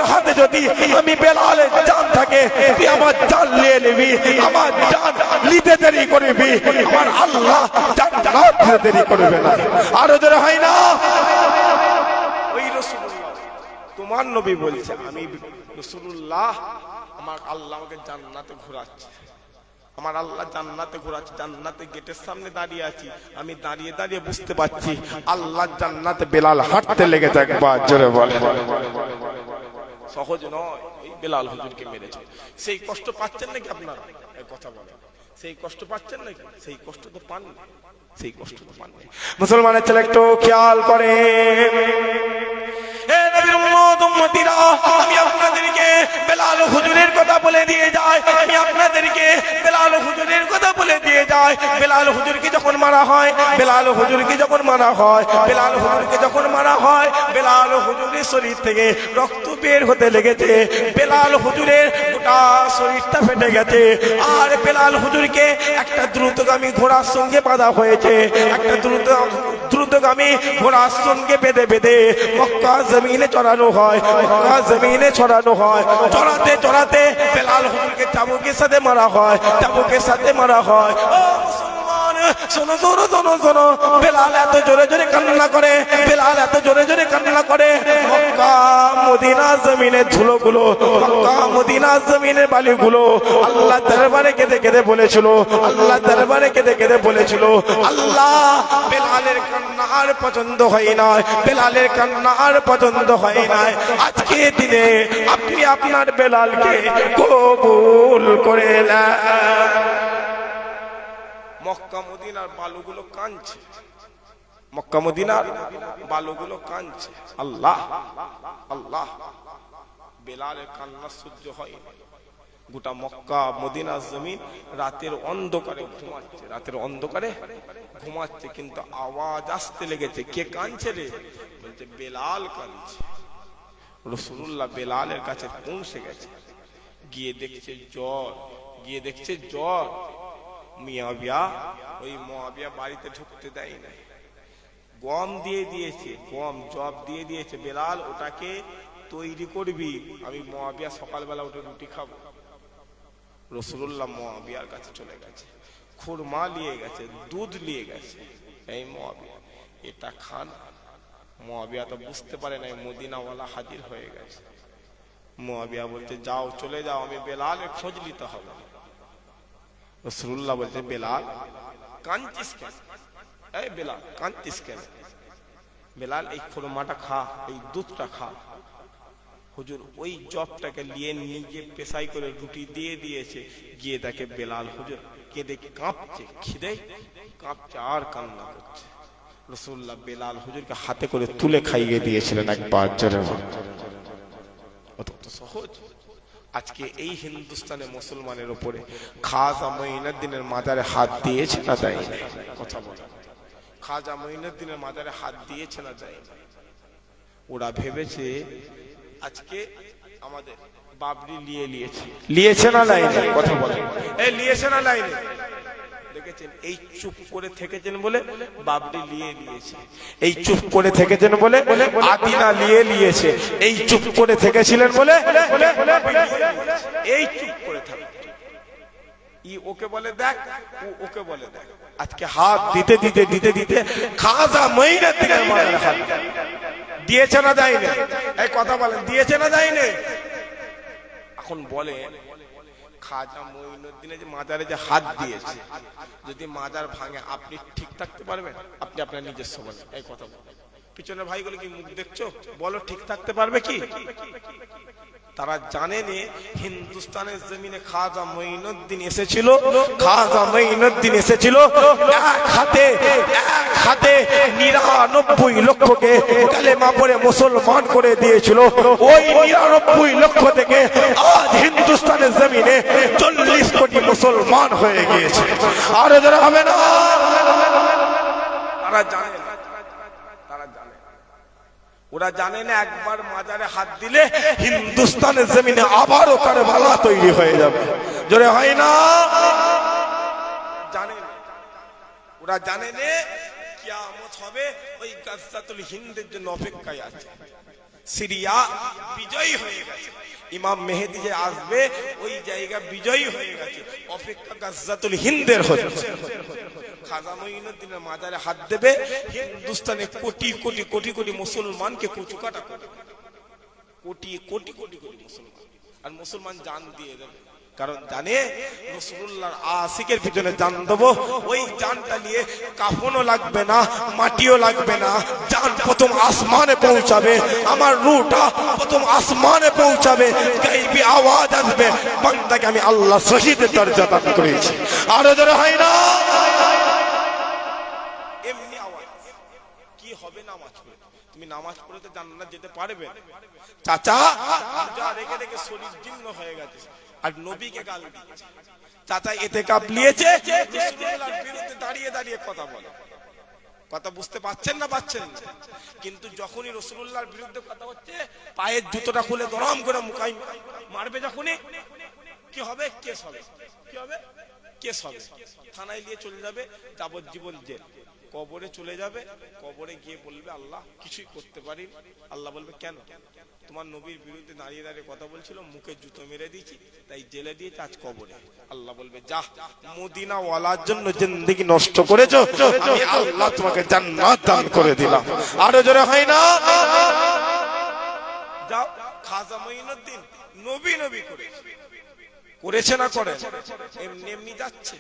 হাতে যদি আমি বেলালের জান থাকে, তুই আমার জান নিয়ে নিবি, আমার জান নিতে দেরি করবি, আমার আল্লাহ জান্নাত দিতে দেরি করবে না। আরো জোরে হয় না? ওই রাসূলুল্লাহ, তোমার নবী বলছে আমি রাসূলুল্লাহ, আমার আল্লাহ আমাকে জান্নাতে ঘোরাচ্ছে, আমার আল্লাহ জান্নাতে ঘোরাচ্ছে। জান্নাতে গেটের সামনে দাঁড়িয়ে আছি, আমি দাঁড়িয়ে দাঁড়িয়ে বুঝতে পারছি আল্লাহ জান্নাতে বেলাল হাঁটতে লেগেছে। একবার জোরে বলে। সহজ নয়, এই বেলাল হুজুরকে মেরেছে। সেই কষ্ট পাচ্ছেন নাকি আপনারা? এই কথা বলে, সেই কষ্ট পাচ্ছেন নাকি? সেই কষ্ট তো পাননি, সেই কষ্ট তো পাননি। মুসলমানের ছেলে একটু খেয়াল করে, আমি আপনাদেরকে বেলাল হুজুরের কথা বলে দিয়ে যাই, আমি আপনাদেরকে বেলাল হুজুরের কথা বলে দিয়ে যাই। বেলাল হুজুরকে যখন মারা হয়, বেলাল হুজুরকে যখন মারা হয়, বেলাল হুজুরকে যখন মারা হয়, বেলাল হুজুরের শরীর থেকে রক্ত বের হতে লেগেছে, বেলাল হুজুরের গোটা শরীরটা ফেটে গেছে। আর বেলাল হুজুরকে একটা দ্রুতগামী ঘোড়ার সঙ্গে বাঁধা হয়েছে, একটা দ্রুতগামী ঘোড়ার সঙ্গে বেঁধে বেঁধে মক্কা জমিনে চড়ানো হয়, মক্কা জমিনে ছড়ানো হয়। চড়াতে চড়াতে বেলাল হুজুরকে চাবুকের সাথে মারা হয়, চাবুকের সাথে মারা হয়। ও মুসলমান, শোনো শোনো শোনো শোনো, বেলাল এত জোরে জোরে কান্না করে, বেলাল এত জোরে জোরে কান্না করে। মক্কা মদিনা জমিনের ধুলোগুলো, মক্কা মদিনা জমিনের বালিগুলো আল্লাহ দরবারে কেঁদে কেঁদে বলেছিল, আল্লাহ দরবারে কেঁদে কেঁদে বলেছিল, আল্লাহ বেলালের কান্না আর পছন্দ হয় না, বেলালের কান্না আর পছন্দ হয় না। আজকে দিনে আপনি আপনার বেলালকে কবুল করে নেন। মক্কা মদিনার বালুগুলো কাঁদছে, মক্কা মদিনার বালুগুলো কাঁদছে। আল্লাহ আল্লাহ, বেলালের কান্না সহ্য হয় না। গোটা মক্কা মদিনার জমিন রাতের অন্ধকারে ঘুমাচ্ছে, রাতের অন্ধকারে ঘুমাচ্ছে, কিন্তু আওয়াজ আসতে লেগেছে। কে কাঁদছে রে? বলছে বেলাল কাঁদছে। রাসূলুল্লাহ বেলালের কাছে পৌঁছে গেছে, গিয়ে দেখছে জ্বর, গিয়ে দেখছে জ্বর। মুআবিয়া, ওই মুআবিয়া বাড়িতে ঢুকতে দেয় না, গম দিয়ে দিয়েছে, গম জব দিয়ে দিয়েছে, বেলাল ওটাকে তৈরি করবি, আমি মুআবিয়া সকালবেলা উঠে রুটি খাবো। রাসূলুল্লাহ মুআবিয়ার কাছে চলে গেছে, খুরমা নিয়ে গেছে, দুধ নিয়ে গেছে। এই মুআবিয়া এটা খান। মুআবিয়া তো বুঝতে পারে না মদিনাওয়ালা হাজির হয়ে গেছে। মুআবিয়া বলছে যাও, চলে যাও, আমি বেলালের খোঁজ নিতে হবে। রাসূলুল্লাহ বলছে বেলাল কাঁদছিস কেন? এই বেলাল কাঁদছিস কেন? বেলাল এই খুরমাটা খা, এই দুধটা খা। হুজুর ওই জবটাকে নিয়ে নিজে পেশাই করে রুটি দিয়ে দিয়েছে, গিয়ে দেখে বেলাল হুজুর কেঁদে কাঁপছে, খিদে কাঁপছে আর কান্না করছে। রাসূলুল্লাহ বেলাল হুজুরকে হাতে করে তুলে খাইয়ে দিয়েছিলেন একবার, জোরে অত সহজ। আজকে এই হিন্দুস্তানে মুসলমানের উপরে খাজা মঈনুদ্দিনের মাজারে হাত দিয়েছে না দেয়নি? কথা বলে, খাজা মঈনুদ্দিনের মাজারে হাত দিয়েছে না দেয়নি? ওরা ভেবেছে আজকে আমাদের বাবরি লিয়েছে না লাইনে? কথা বলে, এই লিয়েছে না লাইনে? দেখেছেন এই চুপ করে থেকেছেন বলে বাবরি লিয়েছে, এই চুপ করে থেকেছেন বলে আদিনা লিয়েছে, এই চুপ করে থেকেছিলেন বলে এই চুপ করে থাকে। ওকে বলে দেখ, ওকে বলে দেখ। আজকে হাত দিতে দিতে দিতে দিতে খাজা মঈনুদ্দিনের মাজারে হাত দিয়েছে না দেয়নি? এই কথা বলেন, দিয়েছে না দেয়নি? এখন বলে খাজা মঈনুদ্দিনের যে মাজারে যে হাত দিয়েছে, যদি মাজার ভাঙে আপনি ঠিক থাকতে পারবেন? আপনি আপনার নিজস্ব বলেন, এই কথা বলেন। পিছনে ভাইগুলো কি মুখ দেখছো, বলো ঠিক থাকতে পারবে কি? তারা জানেনি হিন্দুস্তানের জমিনে খাজা মঈনুদ্দিন এসেছিল, খাজা মঈনুদ্দিন এসেছিল এক হাতে 99 লক্ষকে কালেমা পড়ে মুসলমান করে দিয়েছিল। ওই 99 লক্ষ থেকে আজ হিন্দুস্তানের জমিনে 40 কোটি মুসলমান হয়ে গিয়েছে। আর যারা হবে না, তারা জানে, ওরা জানে না একবার মাজারে হাত দিলে হিন্দুস্তানের জমিনে আবারও কারবালা তৈরি হয়ে যাবে। জোরে হয় না? জানে, ওরা জানে না কিয়ামত হবে, ওই গাজ্জাতুল হিন্দের জন্য অপেক্ষায় আছে। সিরিয়া বিজয়ী হয়ে গেছে, ইমাম মেহেদী যে আসবে ওই জায়গা বিজয়ী হয়ে গেছে, অপেক্ষা গাজ্জাতুল হিন্দের হচ্ছে। খাজা মঈনুদ্দিনের মাজারে হাত দেবে, হিন্দুস্তানে কোটি কোটি কোটি কোটি মুসলমানকে কুচুকাটা করবে, কোটি কোটি কোটি কোটি মুসলমান। আর মুসলমান জান দিয়ে দেবে, কারণ জানে রাসূলুল্লাহর আশিকের পিছনে জান দেবো, ওই জানটা নিয়ে কাফনও লাগবে না, মাটিও লাগবে না, জান প্রথম আসমানে পৌঁছাবে, আমার রূহটা প্রথম আসমানে পৌঁছাবে, গায়বী আওয়াজ আসবে, বান্দাকে আমি আল্লাহ শহীদের দরজা দান করেছি। আরো জোরে হয় না? এমনি আওয়াজ কি হবে নামাজ পড়ে? তুমি নামাজ পড়ে তো জান্নাত যেতে পারবে? চাচা যা রেখে রেখে শরীর জীর্ণ হয়ে গেছে আর নবীকে গাল দিচ্ছে। চাচা ইতিকাফ নিয়েছে, রাসূলুল্লাহর বিরুদ্ধে দাঁড়িয়ে দাঁড়িয়ে কথা বলে। কথা বুঝতে পাচ্ছেন না? পাচ্ছেন না? কিন্তু যখনই রাসূলুল্লাহর বিরুদ্ধে কথা হচ্ছে, পায়ের জুতোটা খুলে দরম করে মুখাই মারবে, যখনই কি হবে? কেস হবে। কি হবে? কেস হবে। থানায় নিয়ে চলে যাবে, যাবজ্জীবন জেল। কবরে চলে যাবে, কবরে গিয়ে বলবে আল্লাহ কিছুই করতে পারি। আল্লাহ বলবে কেন? তোমার নবীর বিরুদ্ধে দাঁড়িয়ে দাঁড়িয়ে কথা বলছিল, মুখে জুতো মেরে দিয়েছি, তাই জেলে দিয়েছে, আজ কবরে। আল্লাহ বলবে যা, মদিনা ওয়ালার জন্য জিন্দেগি নষ্ট করেছো, আমি আল্লাহ তোমাকে জান্নাত দান করে দিলাম। আরো জোরে হয় না? যাও, খাজা মঈনুদ্দিন নবী নবী করেছে না করে? এমনি এমনি যাচ্ছে।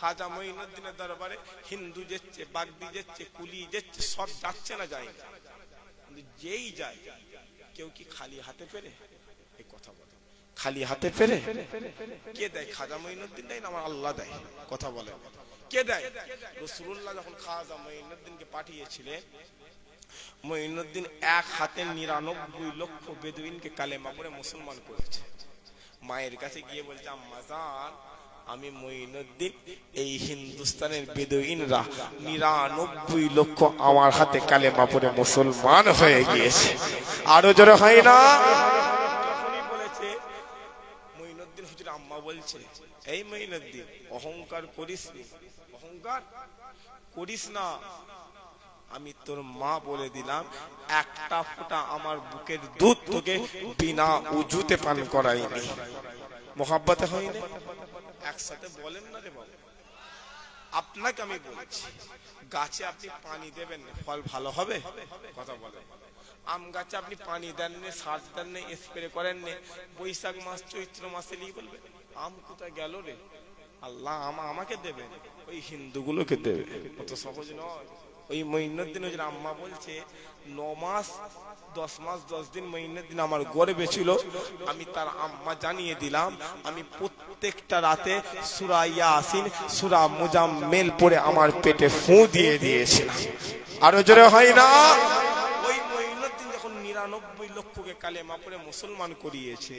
খাজা মঈনুদ্দিনের দরবারে হিন্দু যাচ্ছে, বাগদি যাচ্ছে, কুলি যাচ্ছে, সব যাচ্ছে না, যায় না। যেই যায়, কেউ কি খালি হাতে ফেরে? এই কথা বলে, খালি হাতে ফেরে? কে দেয়? খাজা মঈনুদ্দিন দেয় না, আমার আল্লাহ দেয়। কথা বলে, কে দেয়? রাসূলুল্লাহ যখন খাজা মঈনুদ্দিনকে পাঠিয়েছিলেন, মঈনুদ্দিন এক হাতে 99 লক্ষ বেদুইনকে কালেমা পড়ে মুসলমান করেছে। মায়ের কাছে গিয়ে বলছে আম্মা জান, আমি মঈনুদ্দিন, এই হিন্দুস্তানের বেদুইনরা 99 লক্ষ আমার হাতে কালেমা পড়ে মুসলমান হয়ে গিয়েছে। আরো জোরে হয় না? যখনই বলেছে মঈনুদ্দিন হুজুর, আম্মা বলছে এই মঈনুদ্দিন অহংকার করিস না, অহংকার করিস না। আমি তোর মা বলে দিলাম, একটা ফোঁটা আমার বুকের দুধ তোকে বিনা উজুতে পান করাইনি। মোহাব্বতে হয়নি? একসাথে বলেন না রে বাবা। আপনাকে আমি বলছি, গাছে আপনি পানি দেবেন না, ফল ভালো হবে? কথা বলেন। আম গাছে আপনি পানি দেন না, সার দেন না, স্প্রে করেন না, বৈশাখ মাস চৈত্র মাসে নিয়ে বলবে আম কোথায় গেল রে? আল্লাহ আমাকে দেবেন, ওই হিন্দুগুলোকে দেবে। অত সহজ নয়। ওই মঈনুদ্দিন হুজুর আম্মা বলছে 9 মাস 10 মাস 10 দিন মঈনুদ্দিন আমার গর্ভে ছিল, আমি তার আম্মা জানিয়ে দিলাম আমি প্রত্যেকটা রাতে সূরা ইয়াসিন সূরা মুজাম্মিল পড়ে আমার পেটে ফু দিয়ে দিয়েছিলাম। আরো জোরে হয় না? ওই মঈনুদ্দিন যখন 99 লক্ষকে কালেমা পড়ে মুসলমান করিয়েছে,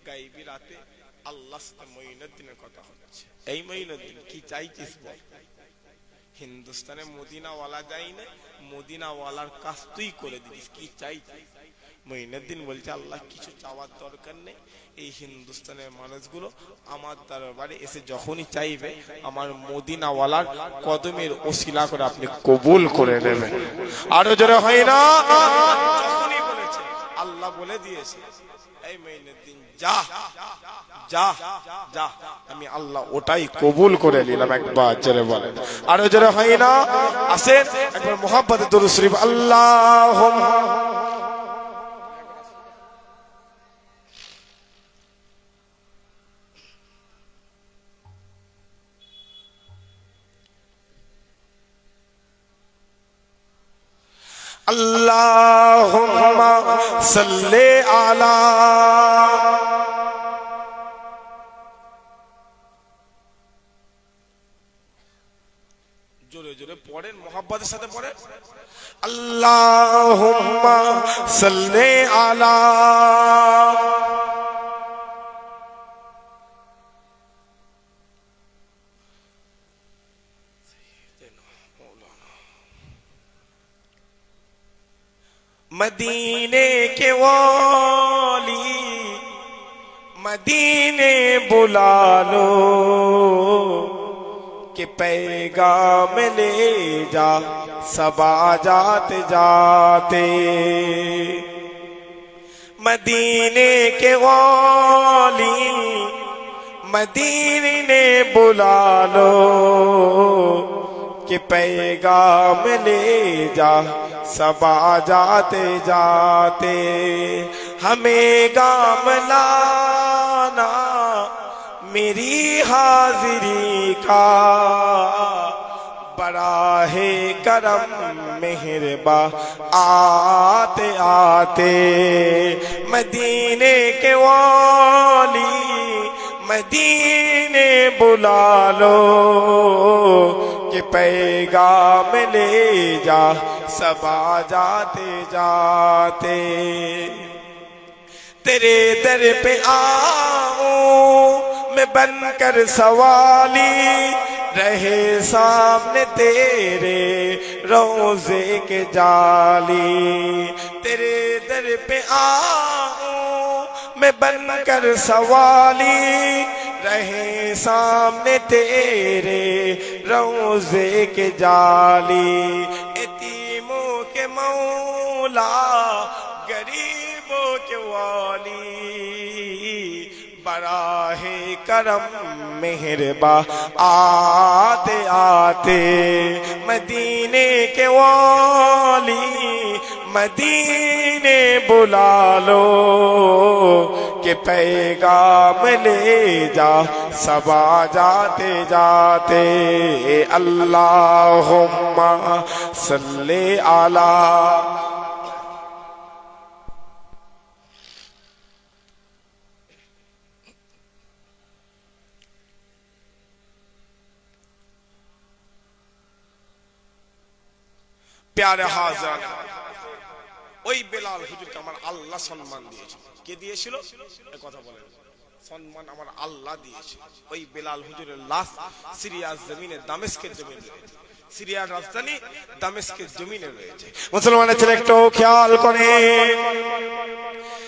গায়বী রাতে আল্লাহর সাথে মঈনুদ্দিনের কথা হচ্ছে। এই মঈনুদ্দিন কি চাইছিস বল? হিন্দুস্তানে মদিনাওয়ালা যাই না, মদিনাওয়ালার কাজ তুই করে দিস, কি চাইছিস? মঈনুদ্দিন বলছে আল্লাহ কিছু চাওয়ার দরকার নেই, এই হিন্দুস্তানের মানুষগুলো আমার দরবারে এসে যখনই চাইবে আমার মদিনাওয়ালার কদমের ওসিলা করে আপনি কবুল করে নেবেন। আরো জোরে হয় না? যখনই বলেছে আল্লাহ বলে দিয়েছে এই মঈনুদ্দিন যা যা যা, আমি আল্লাহ ওটাই কবুল করে নিলাম। একবার জোরে বলেন। আরো জোরে হয় না? আসেন একবার মুহাব্বতে দরুদ শরীফ আল্লাহুম্মা আল্লাহুম্মা সাল্লি আলা জোরে জোরে পড়েন, মুহাব্বতের সাথে পড়েন। আল্লাহুম্মা সাল্লি আলা मदीने के वाली मदीने बुला लो कि पैगाम ले जा सबा जाते जाते। मदीने के वाली मदीने बुला लो कि पैगाम ले जा सबा जाते जाते। हमें गाम लाना मेरी हाजिरी का बड़ा है करम मेहरबा आते आते। मदीने के वाली मदीने बुला लो कि पैगाम ले जा सबा जाते जाते। तेरे दर पे आऊं मैं बनकर सवाली रहे सामने तेरे रोज़े के जाली। तेरे दर पे आऊं मैं बनकर सवाली रहे सामने तेरे रोज़े के जाली। यतीमों के मौला गरीबों के वाली बड़ा है करम मेहरबा आते आते। मदीने के वाली मदीने बुला लो कि पैगाम ले जा सबा जाते जाते। अल्लाहुम्मा सल्ली अला प्यारे हाज़िर। ওই বেলাল হুজুরকে আমার আল্লাহ সম্মান দিয়েছিল। কে দিয়েছিল? এই কথা বলেন। সম্মান আমার আল্লাহ দিয়েছিল। ওই বেলাল হুজুরের লাশ সিরিয়ার জমিনে দামেস্কের জমিনে রয়েছে। সিরিয়ার রাজধানী দামেস্কের জমিনে রয়েছে। মুসলমানের ছেলে একটু খেয়াল করে,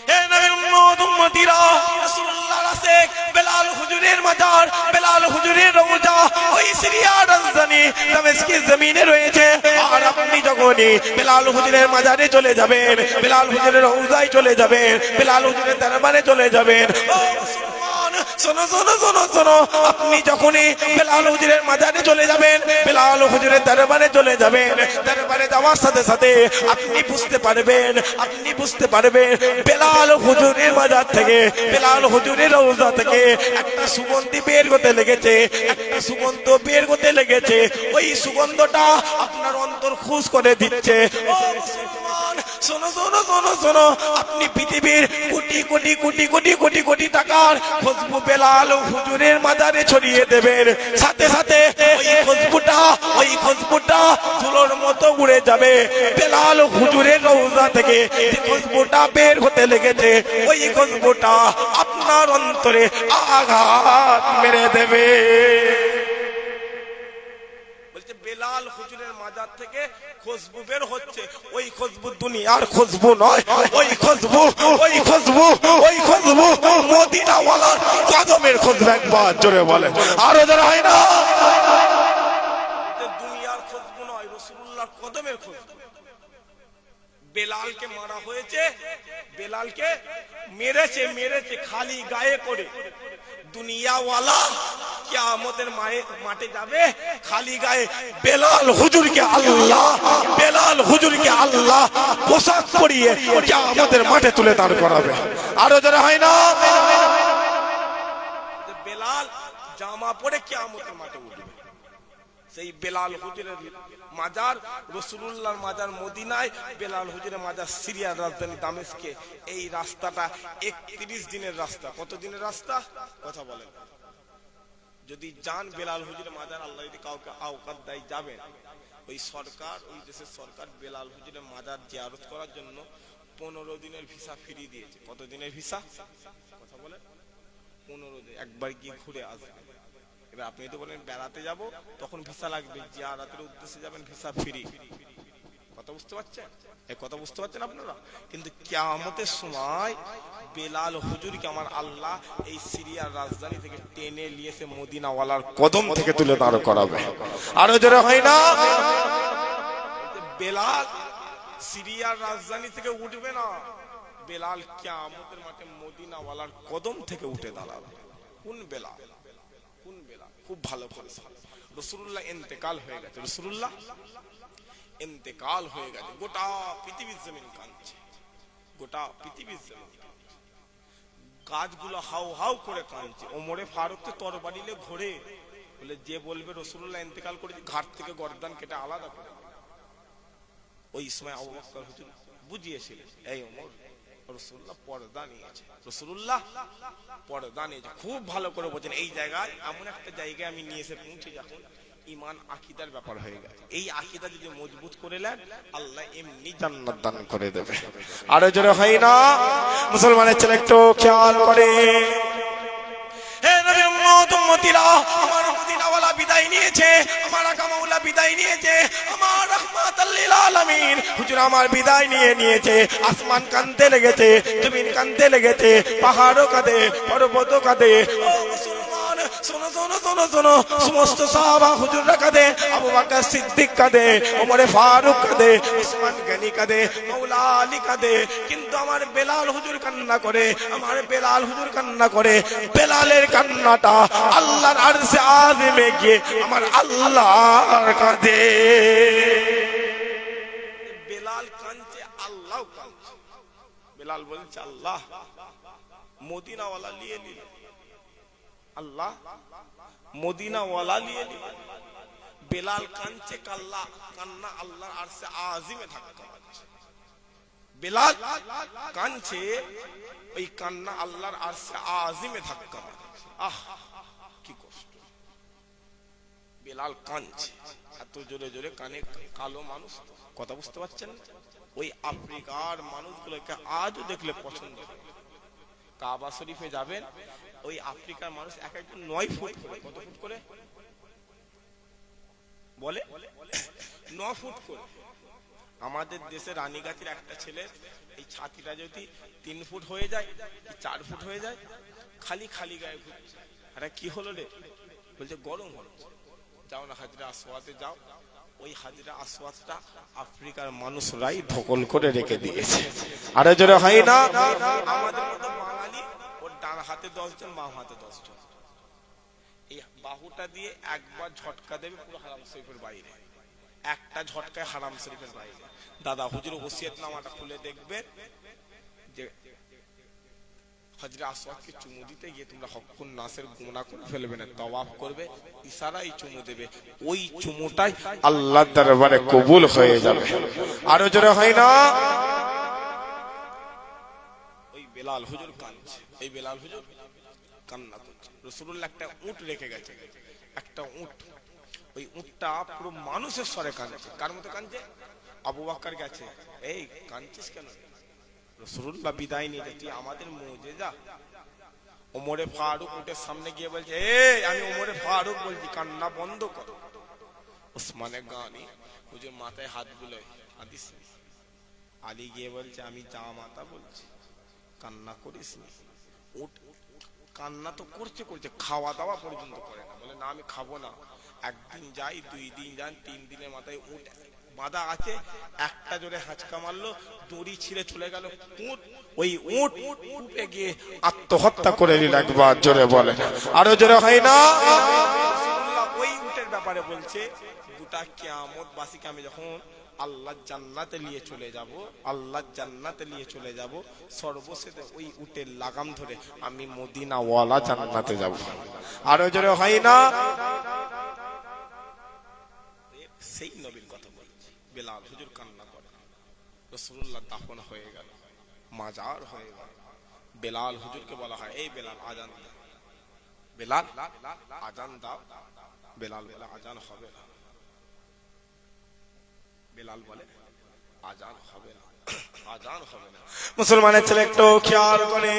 হে নবীর উম্মত উম্মতিরা, রাসূলুল্লাহর আশিক বেলাল হুজুরের মাজার, বেলাল হুজুরের রওজা ওই সিরিয়ার রাজধানী দামেস্কের জমিনে রয়েছে। আর আপনি যখনই বেলাল হুজুরের মাজারে চলে যাবেন, বেলাল হুজুরের রওজায় চলে যাবেন, বেলাল হুজুরের দরবারে চলে যাবেন, ও মুসলমান শোনো শোনো শোনো শোনো, আপনি যখনই বেলাল হুজুরের মাজারে চলে যাবেন, বেলাল হুজুরের দরবারে চলে যাবেন, দরবারে যাওয়ার সাথে সাথে আপনি বুঝতে পারবেন বেলাল হুজুরের মাজার থেকে, বেলাল হুজুরের রওজা থেকে একটা সুগন্ধি বের হতে লেগেছে, একটা সুগন্ধ বের হতে লেগেছে। ওই সুগন্ধটা আপনার অন্তর খুশ করে দিচ্ছে। ও মুসলমান, শোনো শোনো শোনো শোনো, আপনি পৃথিবীর কোটি কোটি কোটি কোটি কোটি কোটি টাকার খুশবু বেলাল হুজুরের মাজারে ছড়িয়ে দেবেন, সাথে সাথে ওই খুশবুটা ধুলোর মতো উড়ে যাবে। বেলাল হুজুরের রওজা থেকে যে খুশবুটা বের হতে লেগেছে, ওই খুশবুটা আপনার অন্তরে আঘাত মেরে দেবে। বলছে বেলাল হুজুরের মাজার থেকে খুশবু বের হচ্ছে, ওই খুশবু দুনিয়ার খুশবু নয়, ওই খুশবু মদিনাওয়ালার কদমের খুশবু। একবার জোরে বলে, আরো জোরে হয় না? দুনিয়ার খুশবু নয়, রাসূলুল্লাহর কদমের খুশবু। বেলালকে মারা হয়েছে, বেলালকে মেরেছে খালি গায়ে করে। দুনিয়াওয়ালা কিয়ামতের মাঠে যাবে খালি গায়ে। বেলাল হুজুরকে আল্লাহ পোশাক পরিয়ে কিয়ামতের মাঠে তুলে দাঁড় করাবে। আরো যারা হয় না? বেলাল জামা পরে কিয়ামতের মাঠে উঠবে। সেই বেলাল হুজুরের মাজার, রাসূলুল্লাহর মাজার মদিনায়, বেলাল হুজুরের মাজার সিরিয়ার রাজধানী দামেস্কে। এই রাস্তাটা 31 দিনের রাস্তা। কত দিনের রাস্তা কথা বলেন? যদি যান বেলাল হুজুরের মাজার, আল্লাহ যদি কাউকে আওকাত দেয় যাবেন। ওই সরকার, ওই দেশের সরকার বেলাল হুজুরের মাজার জিয়ারত করার জন্য 15 দিনের ভিসা ফ্রি দিয়েছে। কত দিনের ভিসা কথা বলেন? 15 দিন। একবার গিয়ে ঘুরে আসবে। এবার আপনি তো বলেন বেড়াতে যাব, তখন ভিসা লাগবে। জিয়ারতের উদ্দেশ্যে যাবেন, ভিসা ফ্রি। কথা বুঝতে পারছেন? এই কথা বুঝতে পারছেন আপনারা? কিন্তু কিয়ামতের সময় বেলাল হুজুরকে আমার আল্লাহ এই সিরিয়ার রাজধানী থেকে টেনে নিয়ে এসে মদিনাওয়ালার কদম থেকে তুলে দাঁড় করাবে। আরো জোরে হয় না? বেলাল সিরিয়ার রাজধানী থেকে উঠবে না, বেলাল কিয়ামতের মাঠে মদিনাওয়ালার কদম থেকে উঠে দাঁড়াবে। কোন বেলাল? খুব ভালো করে রাসূলুল্লাহ ইন্তেকাল হয়ে গেছে, রাসূলুল্লাহ ইন্তেকাল হয়ে গেছে। গোটা পৃথিবীর জমিন কাঁদছে, গোটা পৃথিবীর জমিন। গাছগুলো হাউ হাউ করে কাঁদছে। ওমরে ফারুক তো তরবারি নিয়ে ঘোরে, বলে যে বলবে রাসূলুল্লাহ ইন্তেকাল করেছে ঘাট থেকে গর্দান কেটে আলাদা করে। ওই সময় আবু বকর হুজুর বুঝিয়েছিলেন, এই ওমর, রাসূলুল্লাহ পর্দা নিয়েছে, রাসূলুল্লাহ পর্দা নিয়েছে। খুব ভালো করে বোঝেন। এই জায়গায় এমন একটা জায়গায় আমি নিয়ে এসে পৌঁছে যখন ঈমান আকীদার ব্যাপার হয়ে গেছে। এই আকীদা যদি মজবুত করে নেন, আল্লাহ এমনি জান্নাত দান করে দেবে। আরো জোরে হয় না? মুসলমানের ছেলে একটু খেয়াল করে। হে নবী উম্মতিরা, আমার মদিনাওয়ালা বিদায় নিয়েছে, আমার আকা মাওলা বিদায় নিয়েছে, আমার রাহমাতাল লিল আলামিন হুজুর আমার বিদায় নিয়েছে। আসমান কাঁদতে লেগেছে, জমিন কাঁদতে লেগেছে, পাহাড়ও কাঁদে, পর্বতও কাঁদে। ও মুসলমান, শোনো শোনো শোনো শোনো, সমস্ত সাহাবা হুজুররা কাঁদে, আবু বকর সিদ্দিক কাঁদে, ওমর ফারুক কাঁদে, উসমান গনি কাঁদে, মাওলা আলী কাঁদে। কিন্তু আমার বেলাল হুজুর কান্না করে, আমার বেলাল হুজুর কান্না করে। বেলালের কান্নাটা আল্লাহর আরশে আযিমে গিয়ে আমার আল্লাহর কাঁদে। বেলাল কাঁদছে, আল্লাহও কাঁদছে। বেলাল বলছে আল্লাহ মদিনাওয়ালা নিয়ে নিল, আল্লাহ মদিনাওয়ালা নিয়ে নিল। বেলাল কাঁদছে, কান্না আল্লাহর আরশে আযিমে ধাক্কা মারছে। বেলাল কাঁদছে, ওই কান্না আল্লাহর আরশে আযিমে ধাক্কা মারছে। আহ কি কষ্ট! বেলাল কাঁদছে, এত জোরে জোরে কানে। কালো মানুষ, কথা বুঝতে পারছেন? ওই আফ্রিকার মানুষগুলোকে আজও দেখলে পছন্দ করে। কাবা শরীফে যাবেন, ওই আফ্রিকার মানুষ এক একজন 9 ফুট করে। কত ফুট করে বলে? 9 ফুট করে। আমাদের দেশে রানীগাছির একটা ছেলে এই ছাতিটা যদি 3 ফুট হয়ে যায়, 4 ফুট হয়ে যায়, খালি খালি গায়ে ঘুরছে। আরে কি হলো রে? বলছে গরম হচ্ছে। যাও না হাজরা আসওয়াদে যাও, ওই হাজরা আসওয়াদটা আফ্রিকার মানুষরাই ধকল করে রেখে দিয়েছে। আরে জোরে হয় না? আমাদের মতো বাঙালি ওর ডান হাতে 10 জন, বাম হাতে 10 জন। এই বাহুটা দিয়ে একবার ঝটকা দেবে পুরো হারাম শরীফের বাইরে, একটা ঝটকায় হারাম শরীফের বাইরে। দাদা হুজুর ওসিয়তনামাটা খুলে দেখবে যে হজরে আসওয়াদকে চুমু দিতে গিয়ে তোমরা হকুন নাসের গুনাহ করে ফেলবে না, তাওয়াফ করবে, ইশারায় চুমু দেবে, ওই চুমুটাই আল্লাহর দরবারে কবুল হয়ে যাবে। আরো জোরে হয় না? ওই বেলাল হুজুর কাঁদছে, এই বেলাল হুজুর কান্না করছে। রাসূলুল্লাহ একটা উট রেখে গেছে, একটা উট, ওই উটটা পুরো মানুষের স্বরে কাঁদছে। কার মতো কাঁদছে? আবু বকর গেছে, এই কাঁদছিস কেন? রাসূলুল্লাহ বিদায় নিয়ে তুই আমাদের মুজিজা। ওমরে ফারুক উটের সামনে গিয়ে বলছে, এই আমি ওমরে ফারুক বলছি, কান্না বন্ধ কর। ওসমানে গানি হুজুর মাথায় হাত বুলোয়, হাদিস। আলী গিয়ে বলছে, আমি জামাতা বলছি, কান্না করিস না। উট কান্না তো করছে করছে, খাওয়া দাওয়া পর্যন্ত করে না। বলে না আমি খাবো না। একদিন যাই, 2 দিন যান, 3 দিনের মাথায় উট বাঁধা আছে, একটা জোরে হাঁচকা মারলো, দড়ি ছিঁড়ে চলে গেল উট। ওই উট উঠে গিয়ে আত্মহত্যা করে নিল। একবার জোরে বলে, আরো জোরে হয় না? ওই উটের ব্যাপারে বলছে, গোটা কিয়ামত বাসীকে আমি যখন আল্লাহর জান্নাতে নিয়ে চলে যাব, আল্লাহর জান্নাতে নিয়ে চলে যাব, সর্বশেষে ওই উটের লাগাম ধরে আমি মদিনা ওয়ালা জান্নাতে যাব। আরো জোরে হয় না? সেই নবীর কথা বলছি। বেলাল হুজুর কান্না করে, রাসূলুল্লাহ দাফন হয়ে গেল, মাজার হয়ে গেল। বেলাল হুজুরকে বলা হয়, এই বেলাল আজান দাও, বেলাল আজান দাও। বেলাল বলে আজান হবে না। বেলাল বলে আজান হবে না, আজান হবে না। মুসলমানের ছেলে একটু খেয়াল করে,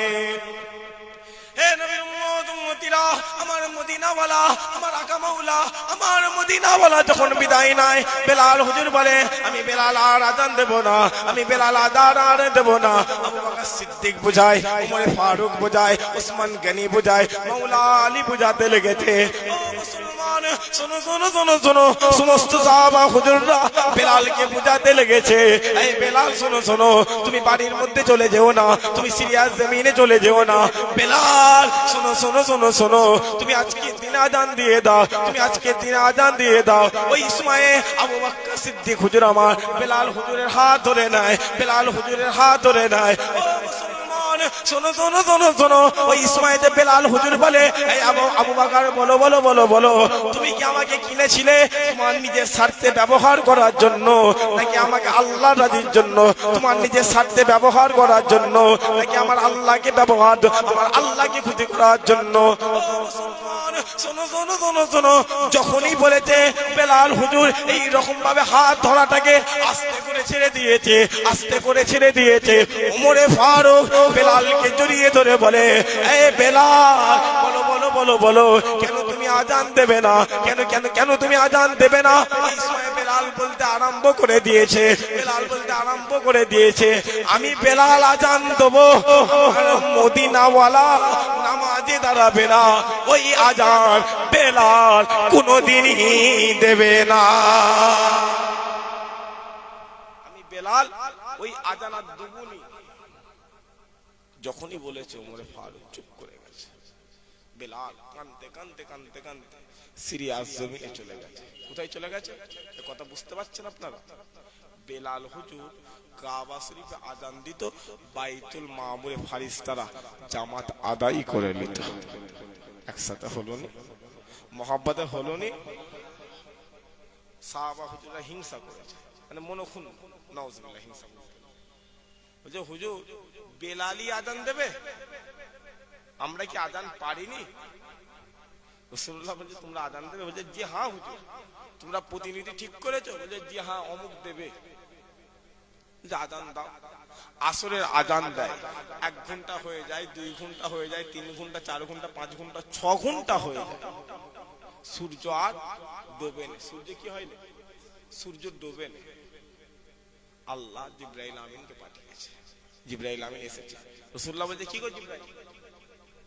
হে নবীর উম্মত উম্মতিরা, আমার মদিনাওয়ালা, আমার আকা মাওলা, আমার মদিনাওয়ালা যখন বিদায় নেয়, বেলাল হুজুর বলে, আমি বেলাল আর আজান দেব না, আমি বেলাল আজান আর দেব না। আবু বকর সিদ্দিক বুঝায়, ওমর ফারুক বুঝায়, ওসমান গনি বুঝায়, মাওলা আলী বুঝাতে লেগেছে। ও মুসলমান, শোনো শোনো শোনো শোনো, সমস্ত সাহাবা হুজুররা বেলালকে বুঝাতে লেগেছে, এই বেলাল শোনো শোনো, তুমি বাড়ির মধ্যে চলে যেও না, তুমি সিরিয়াস জমিনে চলে যেও না। বেলাল শোনো শোনো শোনো শোনো, তুমি আজকে দিন আজান দিয়ে দাও, তুমি আজকে দিন আজান দিয়ে দাও। ওই সময়ে আবু বকর সিদ্দিক হুজুর আমার বেলাল হুজুরের হাত ধরে নেয়, বেলাল হুজুরের হাত ধরে নেয়। ও মুসলমান, শোনো শোনো শোনো শোনো, ওই সময়ে বেলাল হুজুর বলে, এই আবু বকর বলো বলো বলো বলো, তুমি কি আমাকে কিনেছিলে তোমার নিজের স্বার্থে ব্যবহার করার জন্য, নাকি আমাকে আল্লাহ রাজির জন্য? তোমার নিজের স্বার্থে ব্যবহার করার জন্য, নাকি আমার আল্লাহকে ব্যবহার, আমার আল্লাহকে খুশি করার জন্য? শোনো শোনো শোনো শোনো, যখনই বলেছে বেলাল হুজুর এই রকম ভাবে হাত ধরাটাকে আস্তে করে ছেড়ে দিয়েছে, আস্তে করে ছেড়ে দিয়েছে। ওমরে ফারুক বেলালকে জড়িয়ে ধরে বলে, এই বেলাল বলো বলো বলো বলো, কেন তুমি আজান দেবে না? কেন কেন কেন তুমি আজান দেবে না? এই সময় বেলাল বলতে আরম্ভ করে দিয়েছে, বেলাল বলতে আরম্ভ করে দিয়েছে, আমি বেলাল আজান দেবো, মদিনাওয়ালা নামাজে দাঁড়াবে না, ওই আজান বেলাল কোনদিনই দেবে না। আমি বেলাল ওই আজান আর দেবনি। যখনই বলেছে ওমরে ফারুক চুপ করে গেছে। বেলাল কাঁদতে কাঁদতে কাঁদতে কাঁদতে সিরিয়াস জমিনে চলে গেছে। কোথায় চলে গেছে এ কথা বুঝতে পারছেন আপনারা? বেলাল হুজুর কাবা শরীফে আজান দিত, বাইতুল মামুরে ফারিস্তারা জামাত আদায় করে নিত। একসাথে হলো নি, মহব্বতে হলো নি, সাহাবা হুজুররা হিংসা করেছে, মানে মনোখুন, নাউজুবিল্লাহ, হিংসা বলছে হুজুর বেলালি আজান দেবে, আমরা কি আজান পারিনি? রাসূলুল্লাহ বলছে তোমরা আজান দেবে? বলছে জি হ্যাঁ হুজুর। তোমরা প্রতিনিধি ঠিক করেছো? বলছে জি হ্যাঁ, অমুক দেবে। আজান দাও। আসরের আজান দেয়, 1 ঘন্টা হয়ে যায়, 2 ঘন্টা হয়ে যায়, 3 ঘন্টা, 4 ঘন্টা, 5 ঘন্টা, 6 ঘন্টা হয়ে যায়, সূর্য আর ডোবে না। সূর্য কি হয় না? সূর্য ডোবে না। আল্লাহ জিবরাইল আমিনকে পাঠিয়েছে, জিবরাইল আমিন এসেছে। রাসূলুল্লাহ বলছে কি গো জিবরাইল,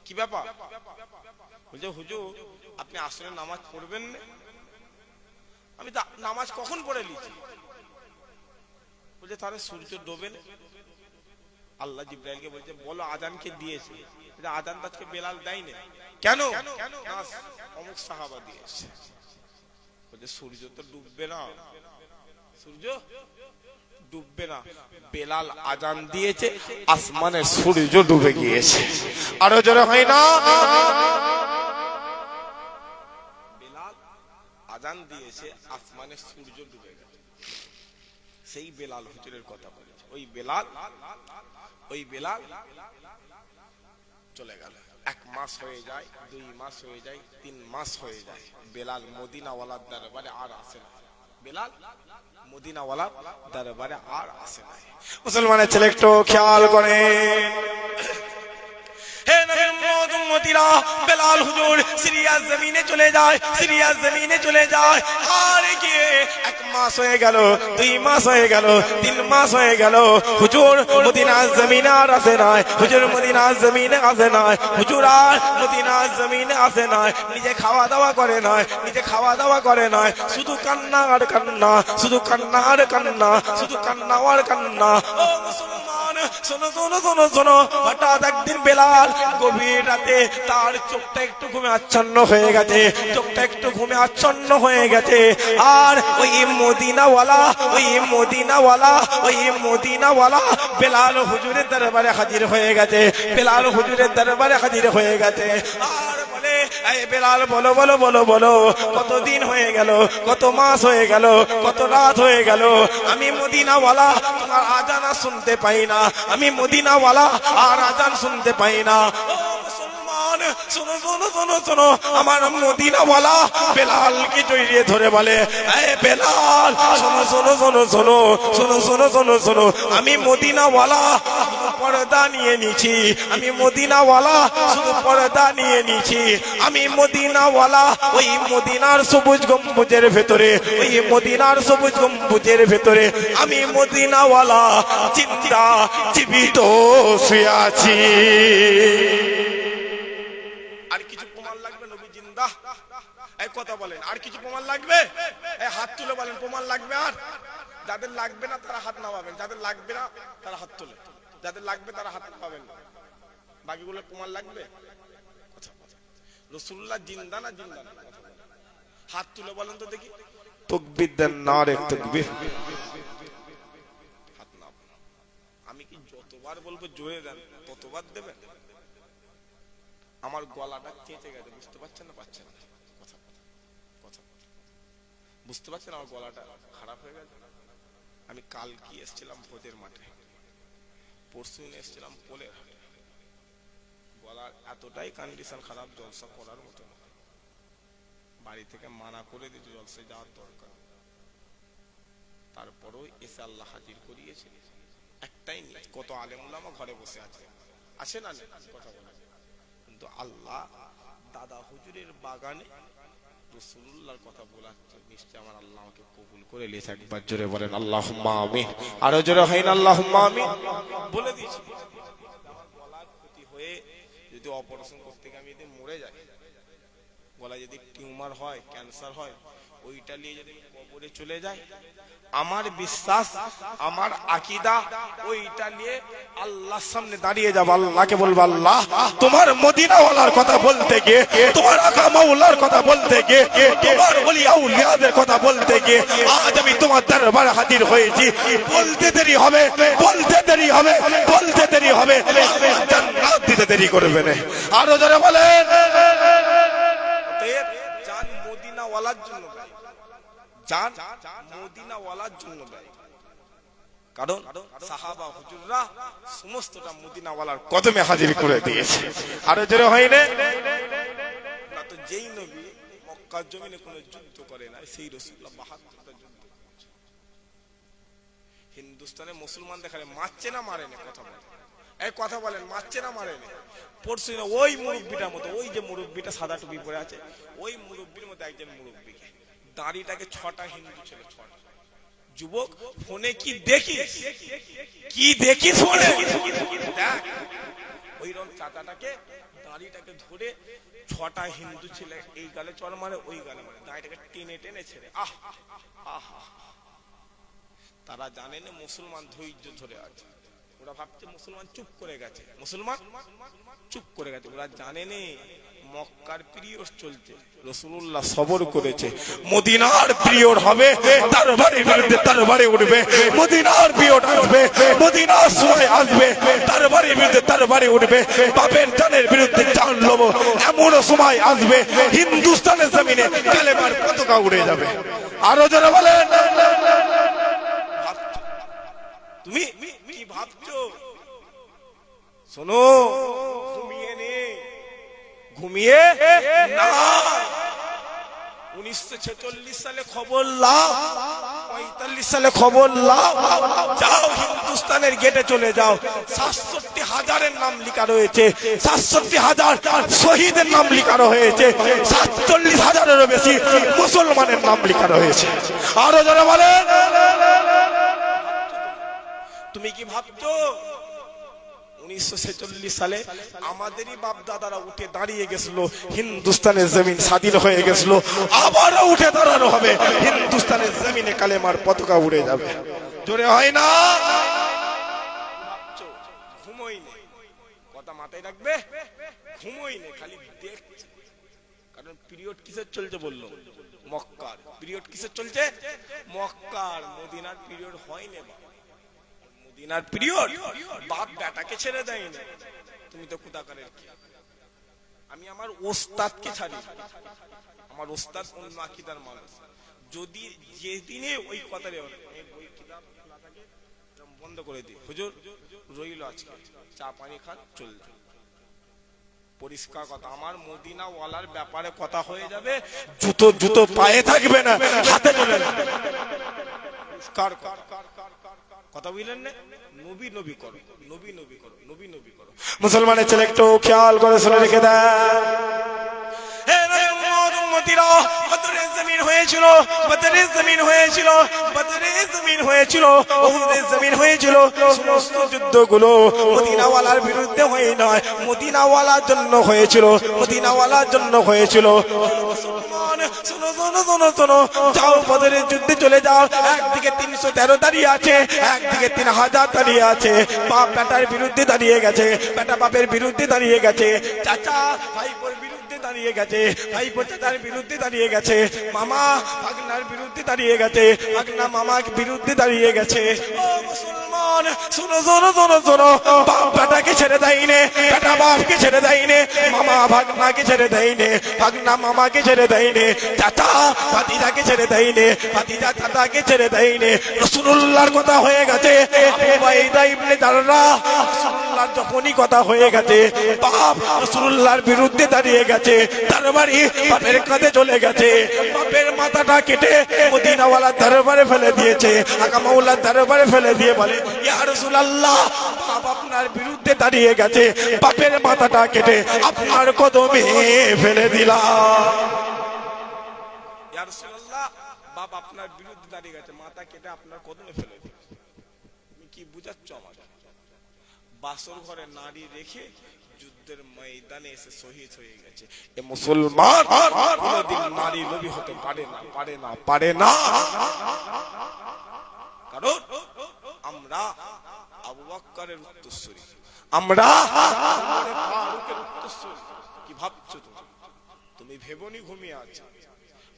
কি ব্যাপার? বলছে হুজুর আপনি আসরের নামাজ পড়বেন না? আমি নামাজ কখন পড়ে নিয়েছি। বলছে তাহলে সূর্য ডোবে না? আল্লাহ জিবরাইলকে বলছে বলো আজান কে দিয়েছে, আজান তো আজকে বেলাল দেয়নি। কেন? অমুক সাহাবা দিয়েছে। বলছে সূর্য তো ডুববে না, সূর্য ডুববে না, বেলাল আজান দিয়েছে, আসমানে সূর্য ডুবে গিয়েছে। আরো জোরে হয় না? বেলাল আজান দিয়েছে, আসমানে সূর্য ডুবে গেছে। সেই বেলাল হুজুরের কথা বলেছে। ওই বেলাল চলে গেল। 1 মাস হয়ে যায়, 2 মাস হয়ে যায়, 3 মাস হয়ে যায়, বেলাল মদিনাওয়ালার দরবারে আর আসে না। বেলাল মদিনাওয়ালার দরবারে আর আসে না। মুসলমানের ছেলে একটু খেয়াল করেন, হে নবীর উম্মতিরা, বেলাল হুজুর সিরিয়ার জমিনে চলে যায়, সিরিয়ার জমিনে চলে যায়। আর গিয়ে 1 মাস হয়ে গেল, 2 মাস হয়ে গেল, 3 মাস হয়ে গেল, হুজুর মদিনার জমিনে আর আসে না, হুজুর মদিনার জমিনে আসে না, হুজুর আর মদিনার জমিনে আসে না। নিজে খাওয়া দাওয়া করে না, নিজে খাওয়া দাওয়া করে না, শুধু কান্না আর কান্না, শুধু কান্না আর কান্না, শুধু কান্না আর কান্না। ও মুসলমান, শোনো শোনো শোনো শোনো, হঠাৎ একদিন বেলাল গভীর রাতে তার চোখটা একটু ঘুমে আচ্ছন্ন হয়ে গেছে, চোখটা একটু ঘুমে আচ্ছন্ন হয়ে গেছে। আর ওই মদিনাওয়ালা বেলাল হুজুরের দরবারে হাজির হয়ে গেছে, বেলাল হুজুরের দরবারে হাজির হয়ে গেছে। আর বলে, এই বেলাল বলো বলো বলো বলো, কতদিন হয়ে গেল, কত মাস হয়ে গেল, কত রাত হয়ে গেল, আমি মদিনাওয়ালা তোমার আজান শুনতে পাই না, আমি মদিনাওয়ালা আর আজান শুনতে পাই না। ও মুসলমান, শোনো শোনো শোনো শোনো, আমার মদিনাওয়ালা বেলালকে জড়িয়ে ধরে বলে, এই বেলাল শোনো শোনো শোনো শোনো শোনো শোনো শোনো শোনো, আমি মদিনাওয়ালা শুধু পর্দা নিয়ে নিছি, আমি মদিনাওয়ালা শুধু পর্দা নিয়ে নিছি, আমি মদিনাওয়ালা ওই মদিনার সবুজ গম্বুজের ভেতরে, ওই মদিনার সবুজ গম্বুজের ভেতরে আমি মদিনাওয়ালা জিন্দা জীবিত শুয়ে আছি। আর কিছু প্রমাণ লাগবে নবী জিন্দা? এই কথা বলেন, আর কিছু প্রমাণ লাগবে? এই হাত তুলে বলেন প্রমাণ লাগবে? আর যাদের লাগবে না তারা হাত নামাবেন, যাদের লাগবে না তারা হাত তুলে, যাদের লাগবে তারা হাত নামাবেন। বাকিগুলো প্রমাণ লাগবে? রাসূলুল্লাহ জিন্দা না জিন্দা না? হাত তুলে বলেন তো দেখি। তাকবীর দেন, নারে তাকবীর। হাত নাম, আমি কি যতবার বলবো জোরে দেন ততবার দেবেন? আমার গলাটা চেঁচে গেছে, বুঝতে পারছেন না? পাচ্ছেন না? কথা কথা বুঝতে পারছেন? আমার গলাটা খারাপ হয়ে গেছে। আমি কাল কি এসেছিলাম ভোজের মাঠে, পরশু এসেছিলাম পোলের হাটে, গলার এতটাই কন্ডিশন খারাপ, জলসা করার মতো। বাড়ি থেকে মানা করে দিয়েছে জলসায় যাওয়ার দরকার, তারপরেও এসে আল্লাহ হাজির করিয়েছে। একটাই নেই, কত আলেম ওলামা ঘরে বসে আছে, আসে না কথা বলে, কিন্তু আল্লাহ দাদা হুজুরের বাগানে রাসূলুল্লাহর কথা বলাচ্ছে, নিশ্চয় আমার আল্লাহ আমাকে কবুল করে নিয়েছে। একবার জোরে বলেন আল্লাহুম্মা আমিন। আরো জোরে হয় না আল্লাহুম্মা আমিন? বলে দিয়েছি গলার ক্ষতি হয়ে যদি অপারেশন করতে গিয়ে আমি যদি মরে যাই, গলায় যদি টিউমার হয়, ক্যান্সার হয়, ওইটা নিয়ে যদি কবরে চলে যায়, আমার বিশ্বাস, আমার আকীদা, ওইটা নিয়ে আল্লাহর সামনে দাঁড়িয়ে যাব, আল্লাহকে বলবো আল্লাহ তোমার মদিনাওয়ালার কথা বলতে গিয়ে, তোমার আকা মাওলার কথা বলতে গিয়ে, তোমার ওলি আউলিয়াদের কথা বলতে গিয়ে আজ আমি তোমার দরবারে হাজির হয়েছি। বলতে দেরি হবে, বলতে দেরি হবে, বলতে দেরি হবে, জান্নাত দিতে দেরি করবে না। আরো জোরে বলেন, জান মদিনাওয়ালার জন্য, জান মদিনাওয়ালার জন্য দেয়। কারণ সাহাবা হুজুররা সমস্তটা মদিনাওয়ালার কদমে হাজির করে দিয়েছে। আরো জোরে হয় না? তো যেই নবী মক্কার জমিনে কোনো যুদ্ধ করে না, সেই রাসূলুল্লাহ ৭২টা যুদ্ধ করেছে। হিন্দুস্তানে মুসলমান দেখালে মারছে না মারে না? কথা বলেন, এই কথা বলেন, মারছে না মারে না? পরশু ওই মুরব্বিটার মতো, ওই যে মুরব্বিটা সাদা টুপি পরে আছে, ওই মুরব্বির মতো একজন মুরব্বিকে দাড়িটাকে 6টা হিন্দু ছিল, 6টা যুবক, ফোনে কি দেখিস, কি দেখিস ফোনে, দেখ ওই রকম চাচাটাকে দাড়িটাকে ধরে 6টা হিন্দু ছেলে এই গালে চড় মারে, ওই গালে মারে, দাড়িটাকে টেনে টেনে ছেড়ে। আহ আহ, তারা জানে না মুসলমান ধৈর্য ধরে আছে, ওরা ভাবছে মুসলমান চুপ করে গেছে, মুসলমান চুপ করে গেছে। ওরা জানে নে মক্কার পিরিয়ড চলছে, রাসূলুল্লাহ সবর করেছে। মদিনার পিরিয়ড হবে, দরবারের বিরুদ্ধে দরবারে উঠবে। মদিনার পিরিয়ড আসবে, মদিনার সময় আসবে, দরবারের বিরুদ্ধে দরবারে উঠবে। বাপের জানের বিরুদ্ধে জান লব, এমন সময় আসবে হিন্দুস্তানের জমিনে কালেমার পতাকা উড়ে যাবে। আরো যারা বলেন, তুমি কি ভাবছো? শোনো, ঘুমিয়ে নে, ঘুমিয়ে না। 1946 সালে খবর লাও, 45 সালে খবর লাও, যাও হিন্দুস্তানের গেটে চলে যাও। 67,000-এর নাম লেখা রয়েছে, 67,000 শহীদের নাম লেখা রয়েছে, 47,000-এরও বেশি মুসলমানের নাম লেখা রয়েছে। আরো যারা বলেন, তুমি কি ভাবছো 1946 সালে আমাদেরই বাপ দাদারা উঠে দাঁড়িয়ে গেছিল, হিন্দুস্তানের জমিন স্বাধীন হয়ে গেছিল, আবারও উঠে দাঁড়ানো হবে, হিন্দুস্তানের জমিনে কালেমার পতাকা উড়ে যাবে? জোরে হয় না? ঘুমোই নে, কথা মাথায় রাখবে, ঘুমোই নে, খালি দেখছে। কারণ পিরিয়ড কিসের চলছে বললো? মক্কার পিরিয়ড কিসের চলছে? মক্কার। মদিনার পিরিয়ড হয়নি। মদিনার পিরিয়ড বাপ বেটাকে ছেড়ে দেয় না। তুমি তো কুদাকারের কি? আমি আমার ওস্তাদকে ছাড়ি, আমার ওস্তাদ অন্য আকীদার মানুষ। যদি যেদিনে ওই কথারে বই কিতাব বন্ধ করে দিই, হুজুর রইল আজকে চা পানি খান চল যান, পরিষ্কার কথা। আমার মদিনা ওয়ালার ব্যাপারে কথা হয়ে যাবে, জুতো জুতো পায়ে থাকবে না, হাতে চলে যাবে। কথা বুঝলেন না? নবী নবী করো, নবী নবী করো, নবী নবী করো। মুসলমানের ছেলে একটু খেয়াল করে শুনে রেখে দেয়, বদরের জমিন হয়েছিল, বদরের জমিন হয়েছিল, বদরের জমিন হয়েছিল, উহুদের জমিন হয়েছিল। সমস্ত যুদ্ধগুলো মদিনাওয়ালার বিরুদ্ধে হয়ে নয়, মদিনাওয়ালার জন্য হয়েছিল, মদিনাওয়ালার জন্য হয়েছিল। শোনো শোনো শোনো শোনো, যাও বদরের যুদ্ধে চলে যাও। একদিকে 313 দাঁড়িয়ে আছে, একদিকে 3000 দাঁড়িয়ে আছে। বাপ বেটার বিরুদ্ধে দাঁড়িয়ে গেছে, বেটা বাপের বিরুদ্ধে দাঁড়িয়ে গেছে, চাচা ভাইপোর বিরুদ্ধে দাঁড়িয়ে গেছে, ভাইপো চাচার বিরুদ্ধে দাঁড়িয়ে গেছে, মামা ভাগনার বিরুদ্ধে দাঁড়িয়ে গেছে, ভাগনা মামার বিরুদ্ধে দাঁড়িয়ে গেছে। ও মুসলমান, শোনো শোনো শোনো শোনো, বাপ বেটাকে ছেড়ে দেয়নি, বেটা বাপকে ছেড়ে দেয়নি, মামা ভাগনাকে ছেড়ে দেয়নি, ভাগনা মামাকে ছেড়ে দেয়নি, চাচা ভাতিজাকে ছেড়ে দেয়নি, ভাতিজা চাচাকে ছেড়ে দেয়নি। রাসূলুল্লাহর কথা হয়ে গেছে, আবু উবাইদা ইবনে জাররাহ, রাসূলুল্লাহর যখনই কথা হয়ে গেছে, বাপ রাসূলুল্লাহর বিরুদ্ধে দাঁড়িয়ে গেছে, দরবারি বাপের কাঁধে চলে গেছে, বাপের মাথাটা কেটে মদিনাওয়ালার দরবারে ফেলে দিয়েছে, আকা মাওলার দরবারে ফেলে দিয়ে বলে, ইয়া রাসূলুল্লাহ, বাপ আপনার বিরুদ্ধে দাঁড়িয়ে গেছে, বাপের মাথাটা কেটে আপনার কদমে ফেলে দিলাম। ইয়া রাসূলুল্লাহ, বাপ আপনার বিরুদ্ধে দাঁড়িয়ে গেছে, মাথা কেটে আপনার কদমে ফেলে দিলাম। তুমি কি বুঝাচ্ছ আমার? বাসর ঘরে নারী রেখে যুদ্ধের ময়দানে এসে শহীদ হয়ে গেছে এ মুসলমান কোনদিন নারী নবী হতে পারে না, পারে না, পারে না। কারণ আমরা আবু বকরের উত্তরসূরি, আমরা ওমর ফারুকের উত্তরসূরি। কি ভাবছো তুমি? তুমি ভেবনি ঘুমিয়ে আছো,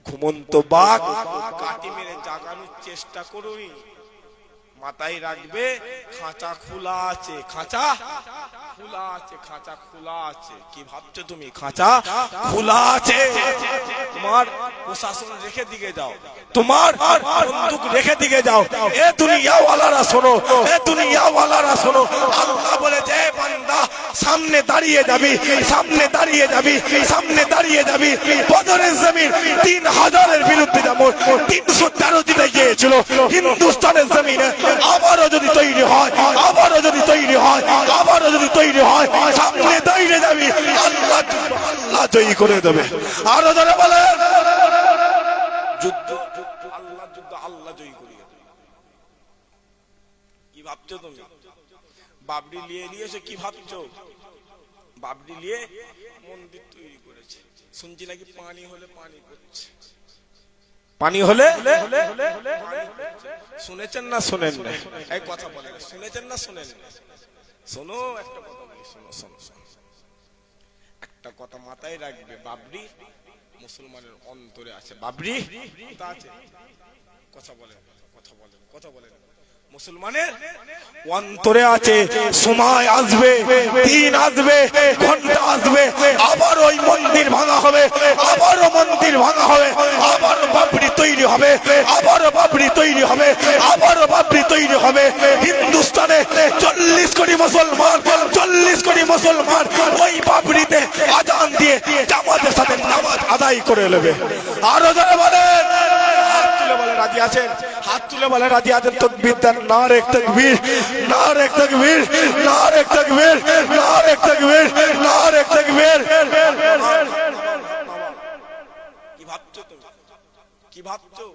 ঘুমন্ত বাঘ কাটি মেরে জাগানোর চেষ্টা করোনি। মাথায় রাখবে, খাঁচা খোলা আছে, খাঁচা খোলা আছে, খাঁচা খোলা আছে। কি ভাবছো তুমি? খাঁচা খোলা আছে। তোমার প্রশাসন রেখে দিকে যাও, তোমার বন্দুক রেখে দিকে যাও। এ দুনিয়া ওয়ালারা শোনো, এ দুনিয়া ওয়ালারা শোনো, আল্লাহ বলেছে বান্দা সামনে দাঁড়িয়ে যাবি, সামনে দাঁড়িয়ে যাবি, সামনে দাঁড়িয়ে যাবি। বদরের জমিন 3000-এর বিরুদ্ধে যেমন 313 জিতে গিয়েছিল, হিন্দুস্তানের জমিনে আবারও যদি তৈরি হয়, আবারও যদি তৈরি হয়, আবারও যদি তৈরি হয়, সামনে দাঁড়িয়ে যাবি, আল্লাহ আল্লাহ জয়ী করে দেবে। আরো যারা বলে যুদ্ধ, আল্লাহ যুদ্ধ, আল্লাহ জয়ী করিয়ে দেবে। কি ভাবছো তুমি? বাবরি নিয়ে নিয়েছে, কি ভাবছো? বাবরি নিয়ে মন্দির তৈরি করেছে, শুনছি নাকি পানি হলে পানি পড়ছে। পানি হলে শুনেছেন না শোনেন না? এই কথা বলেন, শুনেছেন না শোনেন না? শোনো একটা কথা বলি, শোনো শোনো শোনো। একটা কথা মাথায় রাখবে, বাবরি মুসলমানের অন্তরে আছে। বাবরি তা আছে, কথা বলেন কথা বলেন কথা বলেন, মুসলমানের অন্তরে আছে। সময় আসবে, দিন আসবে, ঘন্টা আসবে, আবার ওই মন্দির ভাঙা হবে, আবারও মন্দির ভাঙা হবে, আবারও বাবরি তৈরি হবে, আবারও বাবরি তৈরি হবে, আবারও বাবরি তৈরি হবে। হিন্দুস্তানে 40 কোটি মুসলমান, 40 কোটি মুসলমান ওই বাবরিতে আজান দিয়ে জামাতের সাথে নামাজ আদায় করে নেবে। আরো যারা বলেন, হাত তুলে বলে রাজি আছেন? হাত তুলে বলে রাজি আছেন? তাকবীর দেন, নারে তাকবীর, নারে তাকবীর, নারে তাকবীর, নারে তাকবীর, নারে তাকবীর। কি ভাবছো তুমি? কি ভাবছো?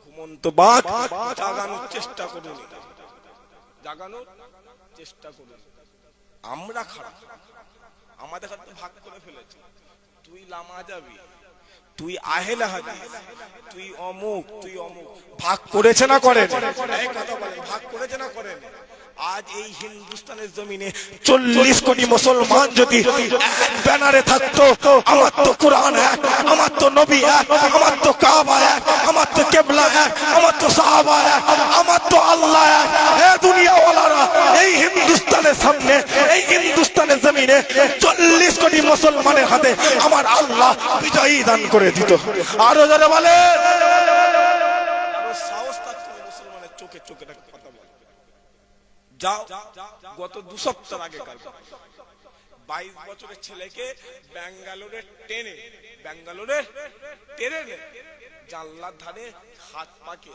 ঘুমন্ত বাঘ জাগানোর চেষ্টা করুন, জাগানোর চেষ্টা করুন। আমরা খারাপ, আমাদের হাতে ভাগ করে ফেলেছে। তুই লামা যাবি, তুই আহেলা হাদিস, তুই অমুক, তুই অমুক। ভাগ করেছে না করেন? এই কথা বলেন, ভাগ করেছে না করেন? আজ এই হিন্দুস্তানের জমিনে 40 কোটি মুসলমান যদি এক ব্যানারে থাকতো, আমার তো কোরআন এক, আমার তো নবী এক, আমার তো কাবা এক, আমার তো কিবলা এক, আমার তো সাহাবা এক, আমার তো আল্লাহ এক। হে দুনিয়াওয়ালারা, এই হিন্দুস্তানের সামনে, এই হিন্দুস্তানের জমিনে 40 কোটি মুসলমানের হাতে আমার আল্লাহ বিজয়ী দান করে দিত। আরো যারা বলে সাহস থাকতো মুসলমানের চোখে চোখে কথা বলে। যাও, গত 2 সপ্তাহ আগে 22 বছরের ছেলেকে ব্যাঙ্গালোরের ট্রেনে জানলার ধারে হাত পাকে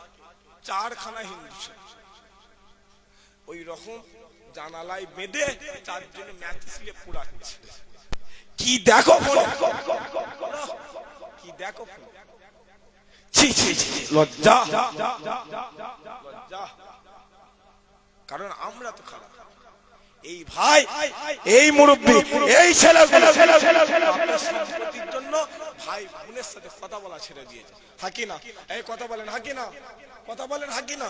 4খানা হিন্দু ওই রকম জানালায় বেঁধে 4 জনে ম্যাচ স্লিপে পুরাচ্ছে। কি দেখো, কি দেখো, ছি ছি ছি, লজ্জা লজ্জা। কারণ আমরা তো খারাপ। এই ভাই, এই মুরব্বী, এই ছেলেগুলো সম্পত্তির জন্য ভাই বোনের সাথে কথা বলা ছেড়ে দিয়েছে। হাকি না? এই কথা বলেন, হাকি না? কথা বলেন, হাকি না?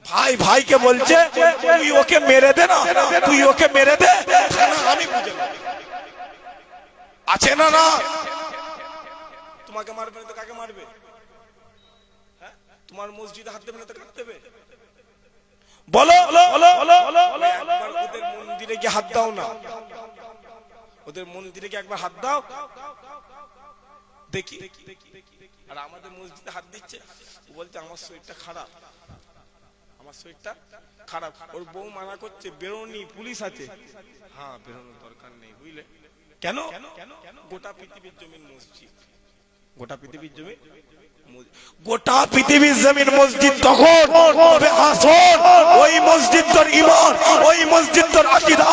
ভাই ভাইকে বলছে তুই ওকে মেরে দে না, তুই ওকে মেরে দে, আমি বুঝে নেব। আছে না? না, তোমাকে মারবে না তো কাকে মারবে? তোমার মসজিদে হাত দেবে না তো কাকে দেবে? বলো, একবার ওদের মন্দিরে গিয়ে হাত দাও না, ওদের মন্দিরে গিয়ে একবার হাত দাও দেখি। আর আমাদের মসজিদে হাত দিচ্ছে, ও বলছে আমার শরীরটা খারাপ, আমার শরীরটা খারাপ। ওর বউ মানা করছে, বেরোনি, পুলিশ আছে। হ্যাঁ, বেরোনোর দরকার নেই, বুঝলে কেন? গোটা পৃথিবীর জমিন মসজিদ, গোটা পৃথিবীর জমি, গোটা পৃথিবীর জমিন মসজিদ। তখন তবে আসল ওই মসজিদ তোর ঈমান, ওই মসজিদ তোর আকীদা,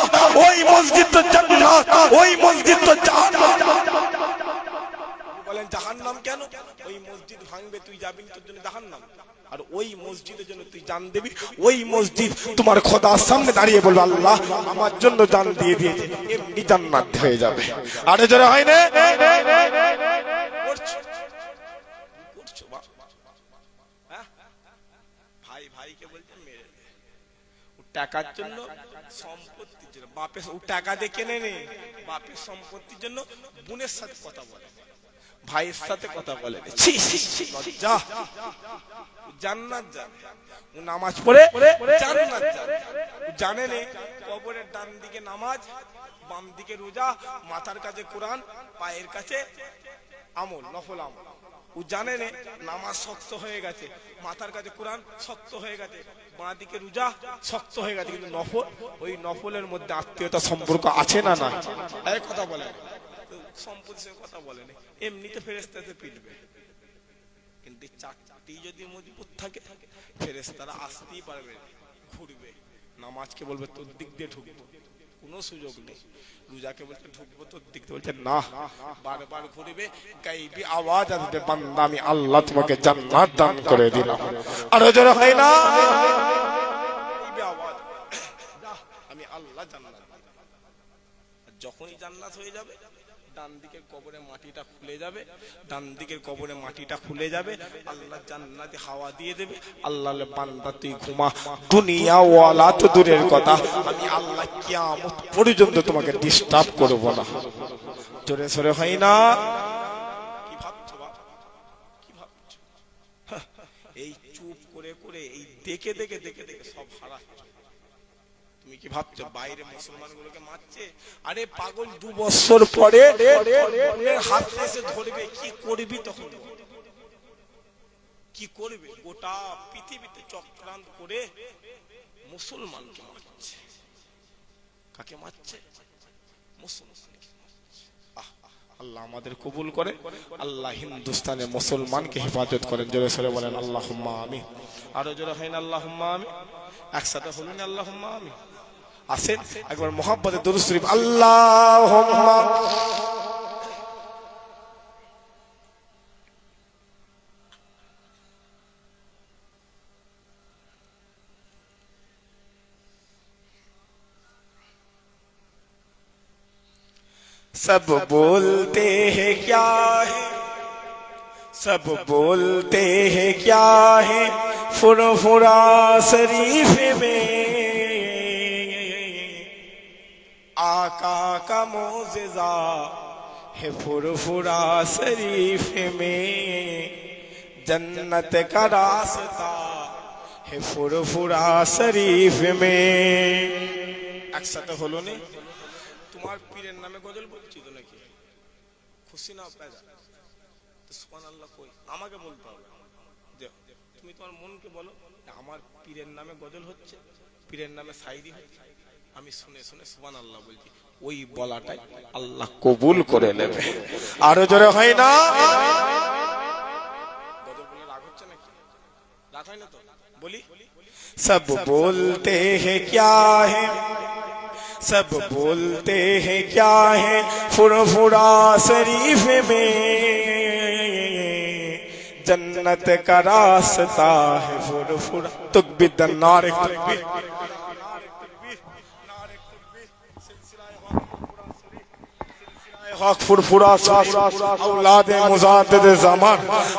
ওই মসজিদ তোর জান্নাত, ওই মসজিদ তোর জাহান্নাম। বলেন জাহান্নাম কেন? ওই মসজিদ ভাঙবে, তুই যাবি তোর জন্য জাহান্নাম। আর ওই মসজিদের জন্য তুই জান দিবি, ওই মসজিদ তোমার খোদার সামনে দাঁড়িয়ে বলবে আল্লাহ আমার জন্য জান দিয়ে দিয়েছে, এমনি জান্নাত হয়ে যাবে। আরে যারা হয় না ভাই ভাইকে বলছে মেরে দে, টাকার জন্য, সম্পত্তির জন্য। বাপের টাকা দিয়ে কেনে নে, বাপের সম্পত্তির জন্য বোনের সাথে কথা বলে, ভাইয়ের সাথে কথা বলে। যা জান্নাত যাবে, ও নামাজ পড়ে জান্নাত যাবে। জানে নে কবরের ডান দিকে নামাজ, বাম দিকে রোজা, মাথার কাছে কোরআন, পায়ের কাছে আমল, নফল আমল। ও জানে নে নামাজ শক্ত হয়ে গেছে, মাথার কাছে কোরআন শক্ত হয়ে গেছে, বাঁ দিকে রোজা শক্ত হয়ে গেছে, কিন্তু নফল, ওই নফলের মধ্যে আত্মীয়তা সম্পর্ক আছে না? না, এই কথা বলে সম্পত্তির সঙ্গে কথা বলেনি, এমনিতে ফেরেশতাতে পিটবে। কিন্তু চাকরি যদি মজবুত থাকে, ফেরেশতারা আসতেই পারবে, ঘুরবে। নামাজকে বলবে তোর দিক দিয়ে ঢুকবো, কোনো সুযোগ নেই। রোজাকে বলতে ঢুকবো তোর দিক দিয়ে, বলছে না, বারবার ঘুরবে, গাইবি আওয়াজ আসবে, বান্দা আমি আল্লাহ তোমাকে জান্নাত দান করে দিলাম। আরো জোরে হয় না? আওয়াজ, আমি আল্লাহ জান্নাত। যখনই জান্নাত হয়ে যাবে, ডান দিকের কবরে মাটিটা খুলে যাবে, ডান দিকের কবরে মাটিটা খুলে যাবে, আল্লাহ জান্নাতে হাওয়া দিয়ে দেবে। আল্লাহ বান্দা তুই ঘুমা, দুনিয়া ওয়ালা তো দূরের কথা, আমি আল্লাহ কিয়ামত পর্যন্ত তোমাকে ডিস্টার্ব করব না। জোরে সরে হয় না? কি ভাবছো বাবা, কি ভাবছো? এই চুপ করে করে, এই দেখে দেখে দেখে দেখে সব হারাচ্ছ। তুমি কি ভাবছো বাইরে মুসলমানগুলোকে মারছে? আরে পাগল, 2 বছর পরে হাত এসে ধরবে, কি করবি তখন? কি করবে? গোটা পৃথিবীতে চক্রান্ত করে মুসলমানকে মারছে। কাকে মারছে? মুসলমানকে মারছে। আল্লাহ আমাদের কবুল করে, আল্লাহ হিন্দুস্তানে মুসলমানকে হেফাজত করেন। জোরে সরে বলেন আল্লাহুম্মা আমিন। আরো জোরে হয় না আল্লাহুম্মা আমিন? একসাথে বলুন আল্লাহুম্মা আমিন। আসেন একবার মুহাব্বতে দুরূদ শরীফ আল্লাহুম্মা। सब बोलते हैं क्या है, सब बोलते हैं क्या है, फुरफुरा शरीफ में आका का मोज़िज़ा है, फुरफुरा शरीफ में जन्नत का रास्ता है, फुरफुरा शरीफ में। एक साथ হলো নি? তোমার পীরের নামে গজল বলছি তো নাকি? খুশি না পেজা? তো সুবহানাল্লাহ কই? আমাকে বলতে হবে। তুমি তোমার মনকে বলো, আমার পীরের নামে গজল হচ্ছে, পীরের নামে শায়রি হচ্ছে, আমি শুনে শুনে সুবহানাল্লাহ বলছি। ওই বলাটাই আল্লাহ কবুল করে নেবে। আরো জোরে হয় না? গজল বলে রাগ হচ্ছে নাকি? রাগ হয় না তো? বলি, সব বলতে हैं क्या है, सब बोलते हैं क्या है, फुरफुरा शरीफ में जन्नत का रास्ता है, फुरफुरा। तकबीर, नारे तकबीर, हक फुरफुरा औलादे मुजाद्दिद ज़मान,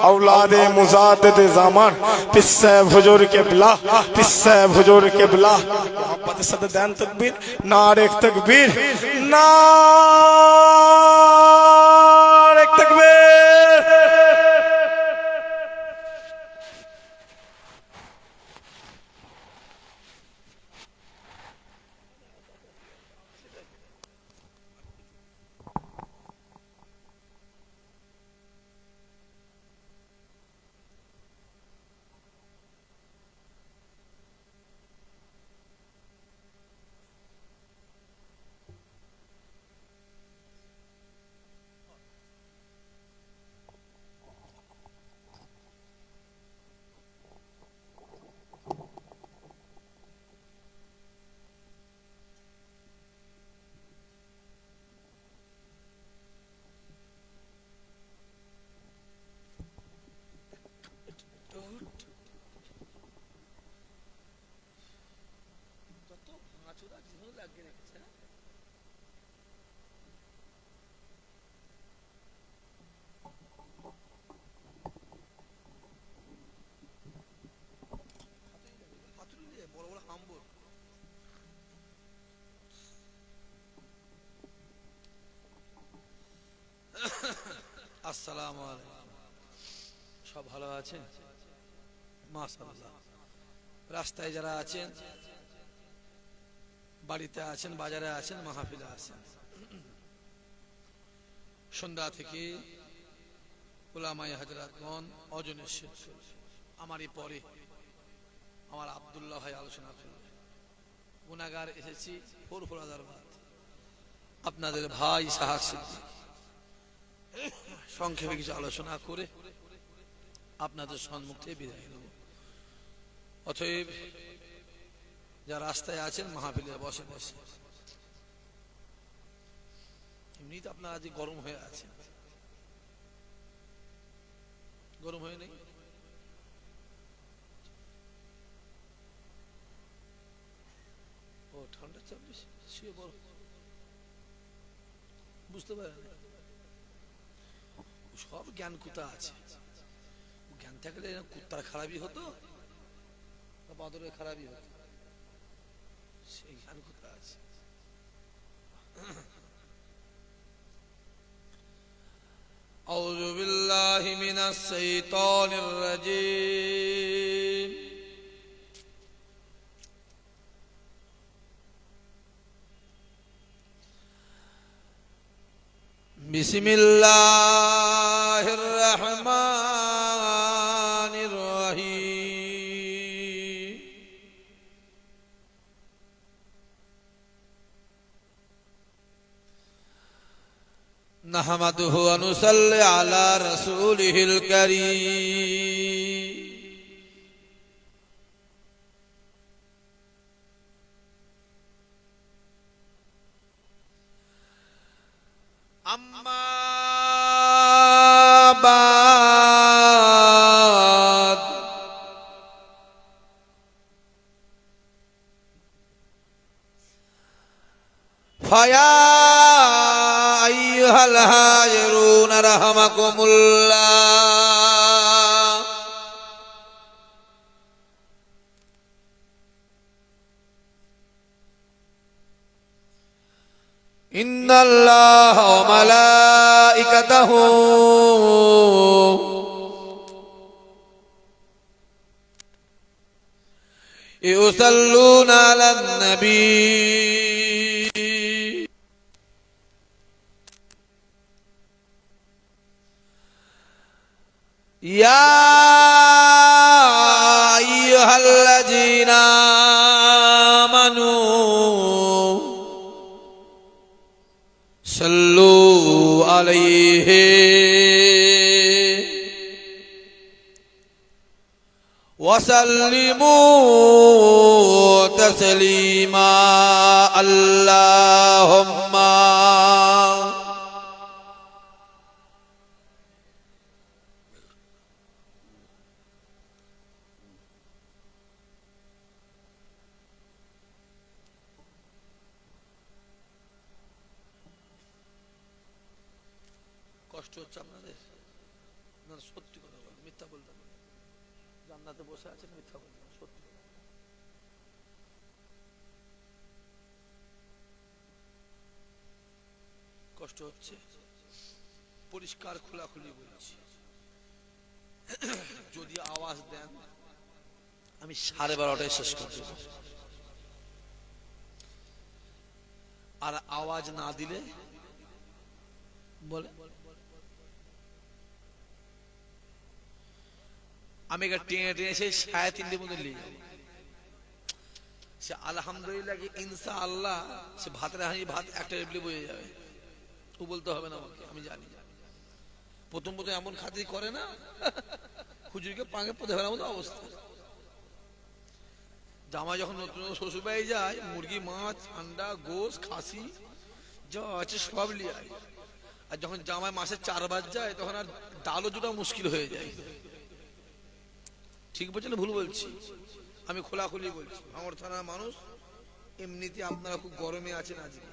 औलादे मुजाद्दिद ज़मान, पिस्से हुजूर के बिला, पिस्से हुजूर के बिला। मोहब्बत सददैन तकबीर, नारे तकबीर, नारे तकबीर। আসসালামু আলাইকুম। সব ভালো আছেন? মাশাআল্লাহ। রাস্তায় যারা আছেন, বাড়িতে আছেন, বাজারে আছেন, মাহফিলে আছেন, সন্ধ্যা থেকে উলামায়ে হযরতগণ অজনে শেষ। আমারই পরে আমার আব্দুল্লাহ ভাই আলোচনা করবে। গুনাহগার এসেছি ফুরফুরা দরবার, আপনাদের ভাই সাহাব সিদ্দিক সংক্ষেপে কিছু আলোচনা করে আপনাদের সম্মুখে বিদায় দেব। অতএব যারা রাস্তায় আছেন মাহফিলে বসে বসে, এমনি তো আপনারা আজ গরম হয়ে আছেন, গরম হয়ে নেই? ও ঠান্ডা চাপ বেশি, শুয়ে বড় বুঝতে পারেন। সব জ্ঞান কুতা আছে, জ্ঞান থাকলে কুত্তার খারাপই হতো, বাদরের খারাপই হতো, সেই জ্ঞান কুতা আছে। أعوذ بالله من الشيطان الرجيم. بسم الله الرحمن الرحيم. نحمده ونصلي على رسوله الكريم. أما بعد فيا أيها الهاجرون رحمكم الله، إن الله وملائكته يصلون على النبي يا أيها الذين آمنوا صلوا عليه وسلموا تسليما. اللهم কষ্ট হচ্ছে আপনাদের? না সত্যি কথা বলেন, মিথ্যা বলবেন না। জান্নাতে বসে আছেন, মিথ্যা বলবেন না, সত্যি। কষ্ট হচ্ছে, পরিষ্কার খোলাখুলি বলছি। যদি আওয়াজ দেন আমি 12:30টায় শেষ করে দেব, আর আওয়াজ না দিলে বলে আমি টেনে টেনে সেই 3:30 মধ্যে নিয়ে যাবো। সে আলহামদুলিল্লাহ কি ইনশাআল্লাহ সে ভাতের হাঁড়ি ভাত একটা টেবিলে বয়ে যাবে, ও বলতে হবে না আমাকে, আমি জানি। প্রথম প্রথম এমন খাতির করে না, হুজুরকে পাঙ্গে পথে ফেলার মতো অবস্থা। জামাই যখন নতুন শ্বশুর বাড়ি যায়, মুরগি, মাছ, আন্ডা, গোশ, খাসি যা আছে সব লিয়ে আয়। আর যখন জামাই মাসে 4 বার যায়, তখন আর ডালও জোটা মুশকিল হয়ে যায়। ঠিক বলছি না ভুল বলছি? আমি খোলাখুলি বলছি। আমার থানার মানুষ এমনিতে আপনারা খুব গরমে আছেন, আজকে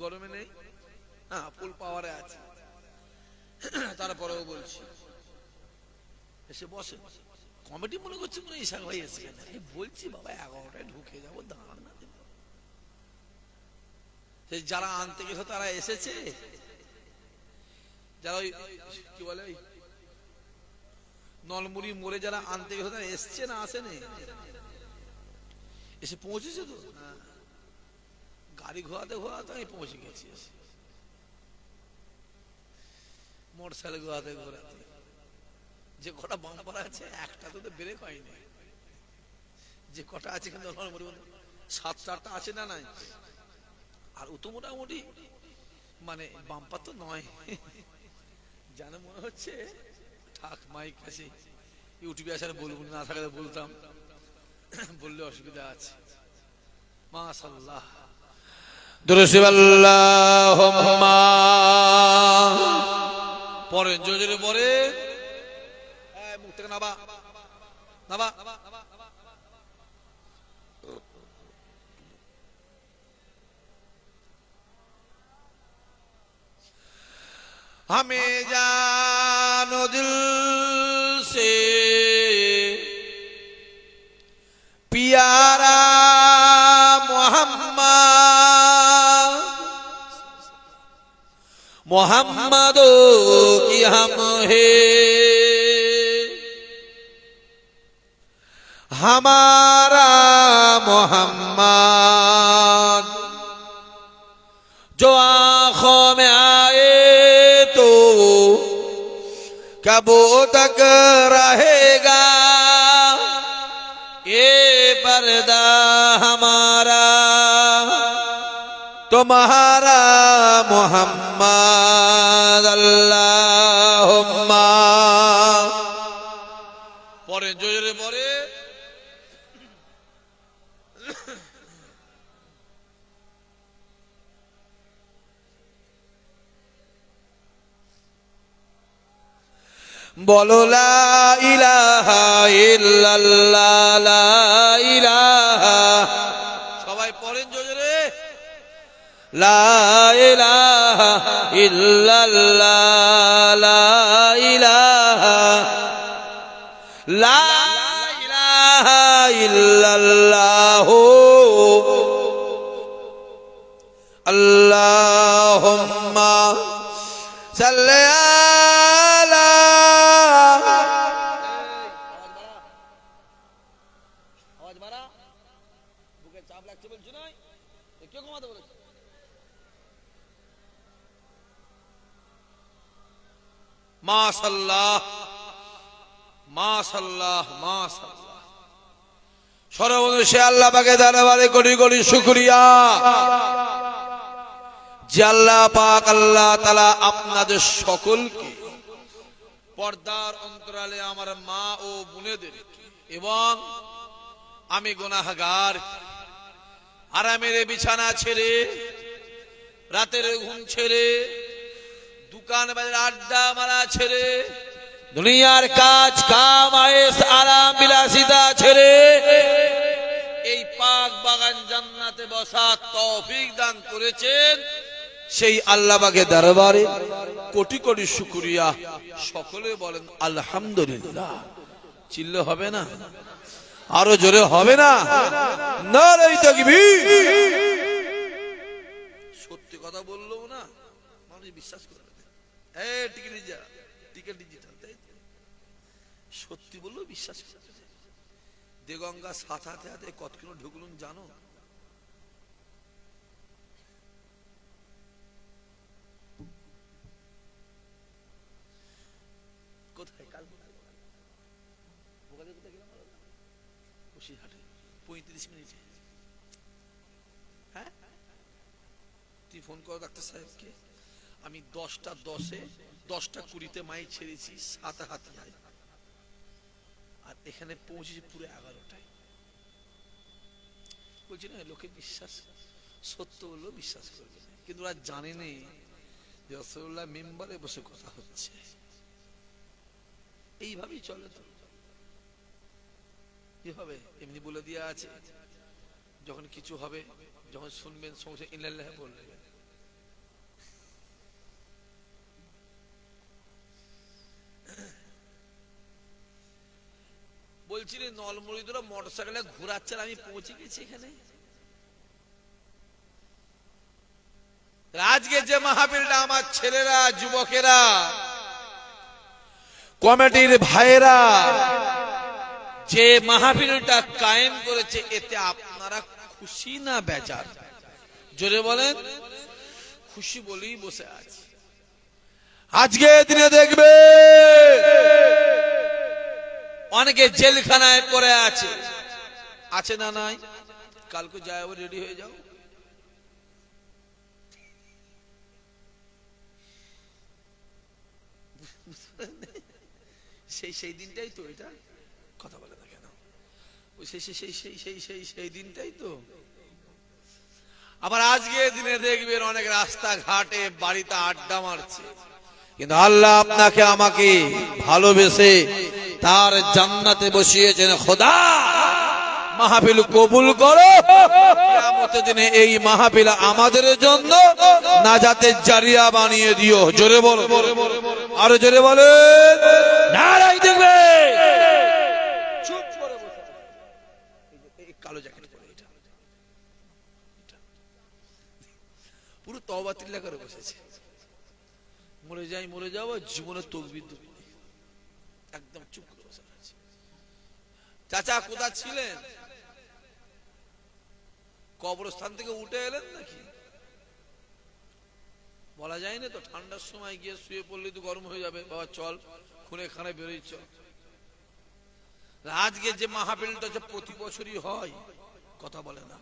গরমে নেই, হ্যাঁ ফুল পাওয়ারে আছে, তারপরেও বলছি এসে বসে। কমিটি মনে করছে মনে ইশাক ভাই এসে কেন, বলছি বাবা 11টায় ঢুকে যাবো, দাঁড়ান না। সেই যারা আনতে গেছে তারা এসেছে, যারা ওই কি বলে নলমুড়ি মোড়ে যারা আনতে গেছে তারা এসছে না আসেনি? এসে পৌঁছেছে তো, গাড়ি ঘোরাতে ঘোরাতে আমি পৌঁছে গেছি। মোটরসাইকেল ঘোরাতে ঘোরাতে যে কটা বাম্পার আছে একটা তো ব্রেক হয়নি, যে কটা আছে কিন্তু 7-8টা আছে না নাই, আর ও তো মোটামুটি মানে বাম্পার তো নয়, জানে মনে হচ্ছে। থাক মাইক আছে, ইউটিউবে আসার বলবো না, থাকলে বলতাম, বললে অসুবিধা আছে। মাশাআল্লাহ, দুরূদ আল্লাহুম্মা পরে জোরে জোরে পরে, মুখ থেকে নাবা নাবা। हमें जानो दिल से प्यारा मोहम्मद की हम है हमारा मोहम्मद जो आंखों में आए तो कब तक रहेगा ये पर्दा हमारा तुम्हारा मोहम्मद अल्लाहुम्मा पढ़े जोरे पढ़े बोलो ला इलाहा इल्लल्लाह ला इलाहा सबाई पढ़ेन जोरे ला इलाहा इल्लल्लाह ला इलाहा ला इलाहा इल्लल्लाह अल्लाहुम्मा सल्ली माशाल्लाह माशाल्लाह माशाल्लाह सर्वशे अल्लाह पाके दरबारे कोटी कोटी शुक्रिया যে আল্লাহ পাক আল্লাহ তাআলা আপনাদের সকলকে পর্দার অন্তরালে আমার মা ও বোনেদের এবং আমি গুনাহগার আরামের বিছানা ছেড়ে রাতের ঘুম ছেড়ে दुकान बाजार आड्डा मारा छेड़े दुनियार काज काम आयेश आराम बिलासिता छेड़े এই পাক বাগান জান্নাতে বসার তৌফিক দান করেছেন সেই আল্লাহ পাকের দরবারে কোটি কোটি শুকরিয়া সকলে বলেন আলহামদুলিল্লাহ চিল্লে হবে না আরো জোরে হবে না নারে তাকবীর সত্যি কথা বললো না মানুষ বিশ্বাস করে সত্যি বললো বিশ্বাস দেগঙ্গা সাত হাতে হাতে কত কিলো ঢুকলুন জানো কোথায় কাল 35 মিনিটে হ্যাঁ তুই ফোন করো ডাক্তার সাহেবকে আমি 10টা 10-এ 10টা 20-তে মাই ছেড়েছি সাত হাতিয়ায় আর এখানে পৌঁছেছি পুরো 11টায় বলছি না লোকে বিশ্বাস সত্য বললেও বিশ্বাস করবে না কিন্তু ওরা জানে না যে রাসূলুল্লাহ মিম্বরে বসে কথা হচ্ছে এইভাবেই চলে তো কি হবে এমনি বলে দেয়া আছে যখন কিছু হবে যখন শুনবেন সঙ্গে ইন্নালিল্লাহি বলবেন বলছি রে নলমুড়িদরা মোটরসাইকেলে ঘোরাচ্ছে আমি পৌঁছে গেছি এখানে আজকে যে মাহফিলটা আমার ছেলেরা যুবকেরা কমিটির ভাইয়েরা যে মাহফিলটা কায়েম করেছে এতে আপনারা খুশি না বেজার জোরে বলেন খুশি বলেই বসে আছি আজকে দিনে দেখবে অনেকে জেলখানায় পড়ে আছে আছে না নাই কালকে যায় রেডি হয়ে যাও সেই দিনটাই তো এটা কথা বলে না কেন সেই দিনটাই তো আবার আজকে দিনে দেখবেন অনেক রাস্তা ঘাটে বাড়িতে আড্ডা মারছে কিন্তু আল্লাহ আপনাকে আমাকে ভালোবেসে তার জান্নাতে বসিয়েছেন খোদা মাহফিল কবুল করো। কিয়ামতের দিনে এই মাহফিল আমাদের জন্য নাজাতের জারিয়া বানিয়ে দিও। জোরে বলো, আরো জোরে বলে নারাই দেখবে। চুপ করে বসে এই কালো জ্যাকেট পরে, এটা পুরো তওবা তিল্লা করে বসেছে। মরে যাই মরে যাবো, জীবনের তকবীর দেব, একদম চুপ করে বসে আছে। চাচা কোথা ছিলেন? কবরস্থান থেকে উঠে এলেন নাকি? বলা যায় না তো, ঠান্ডার সময় গিয়ে শুয়ে পড়লে তো গরম হয়ে যাবে। বাবা চল খুনে খানে বেরোই চল। আজকে যে মাহফিলটা প্রতি বছরই হয়, কথা বলে না,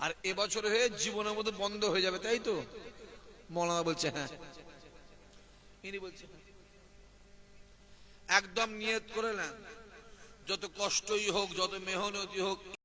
আর এবছর হয়ে জীবনের মধ্যে বন্ধ হয়ে যাবে, তাই তো? মৌলানা বলছে হ্যাঁ, ইনি বলছে একদম নিয়ত করে নেন, যত কষ্টই হোক, যত মেহনতি হোক,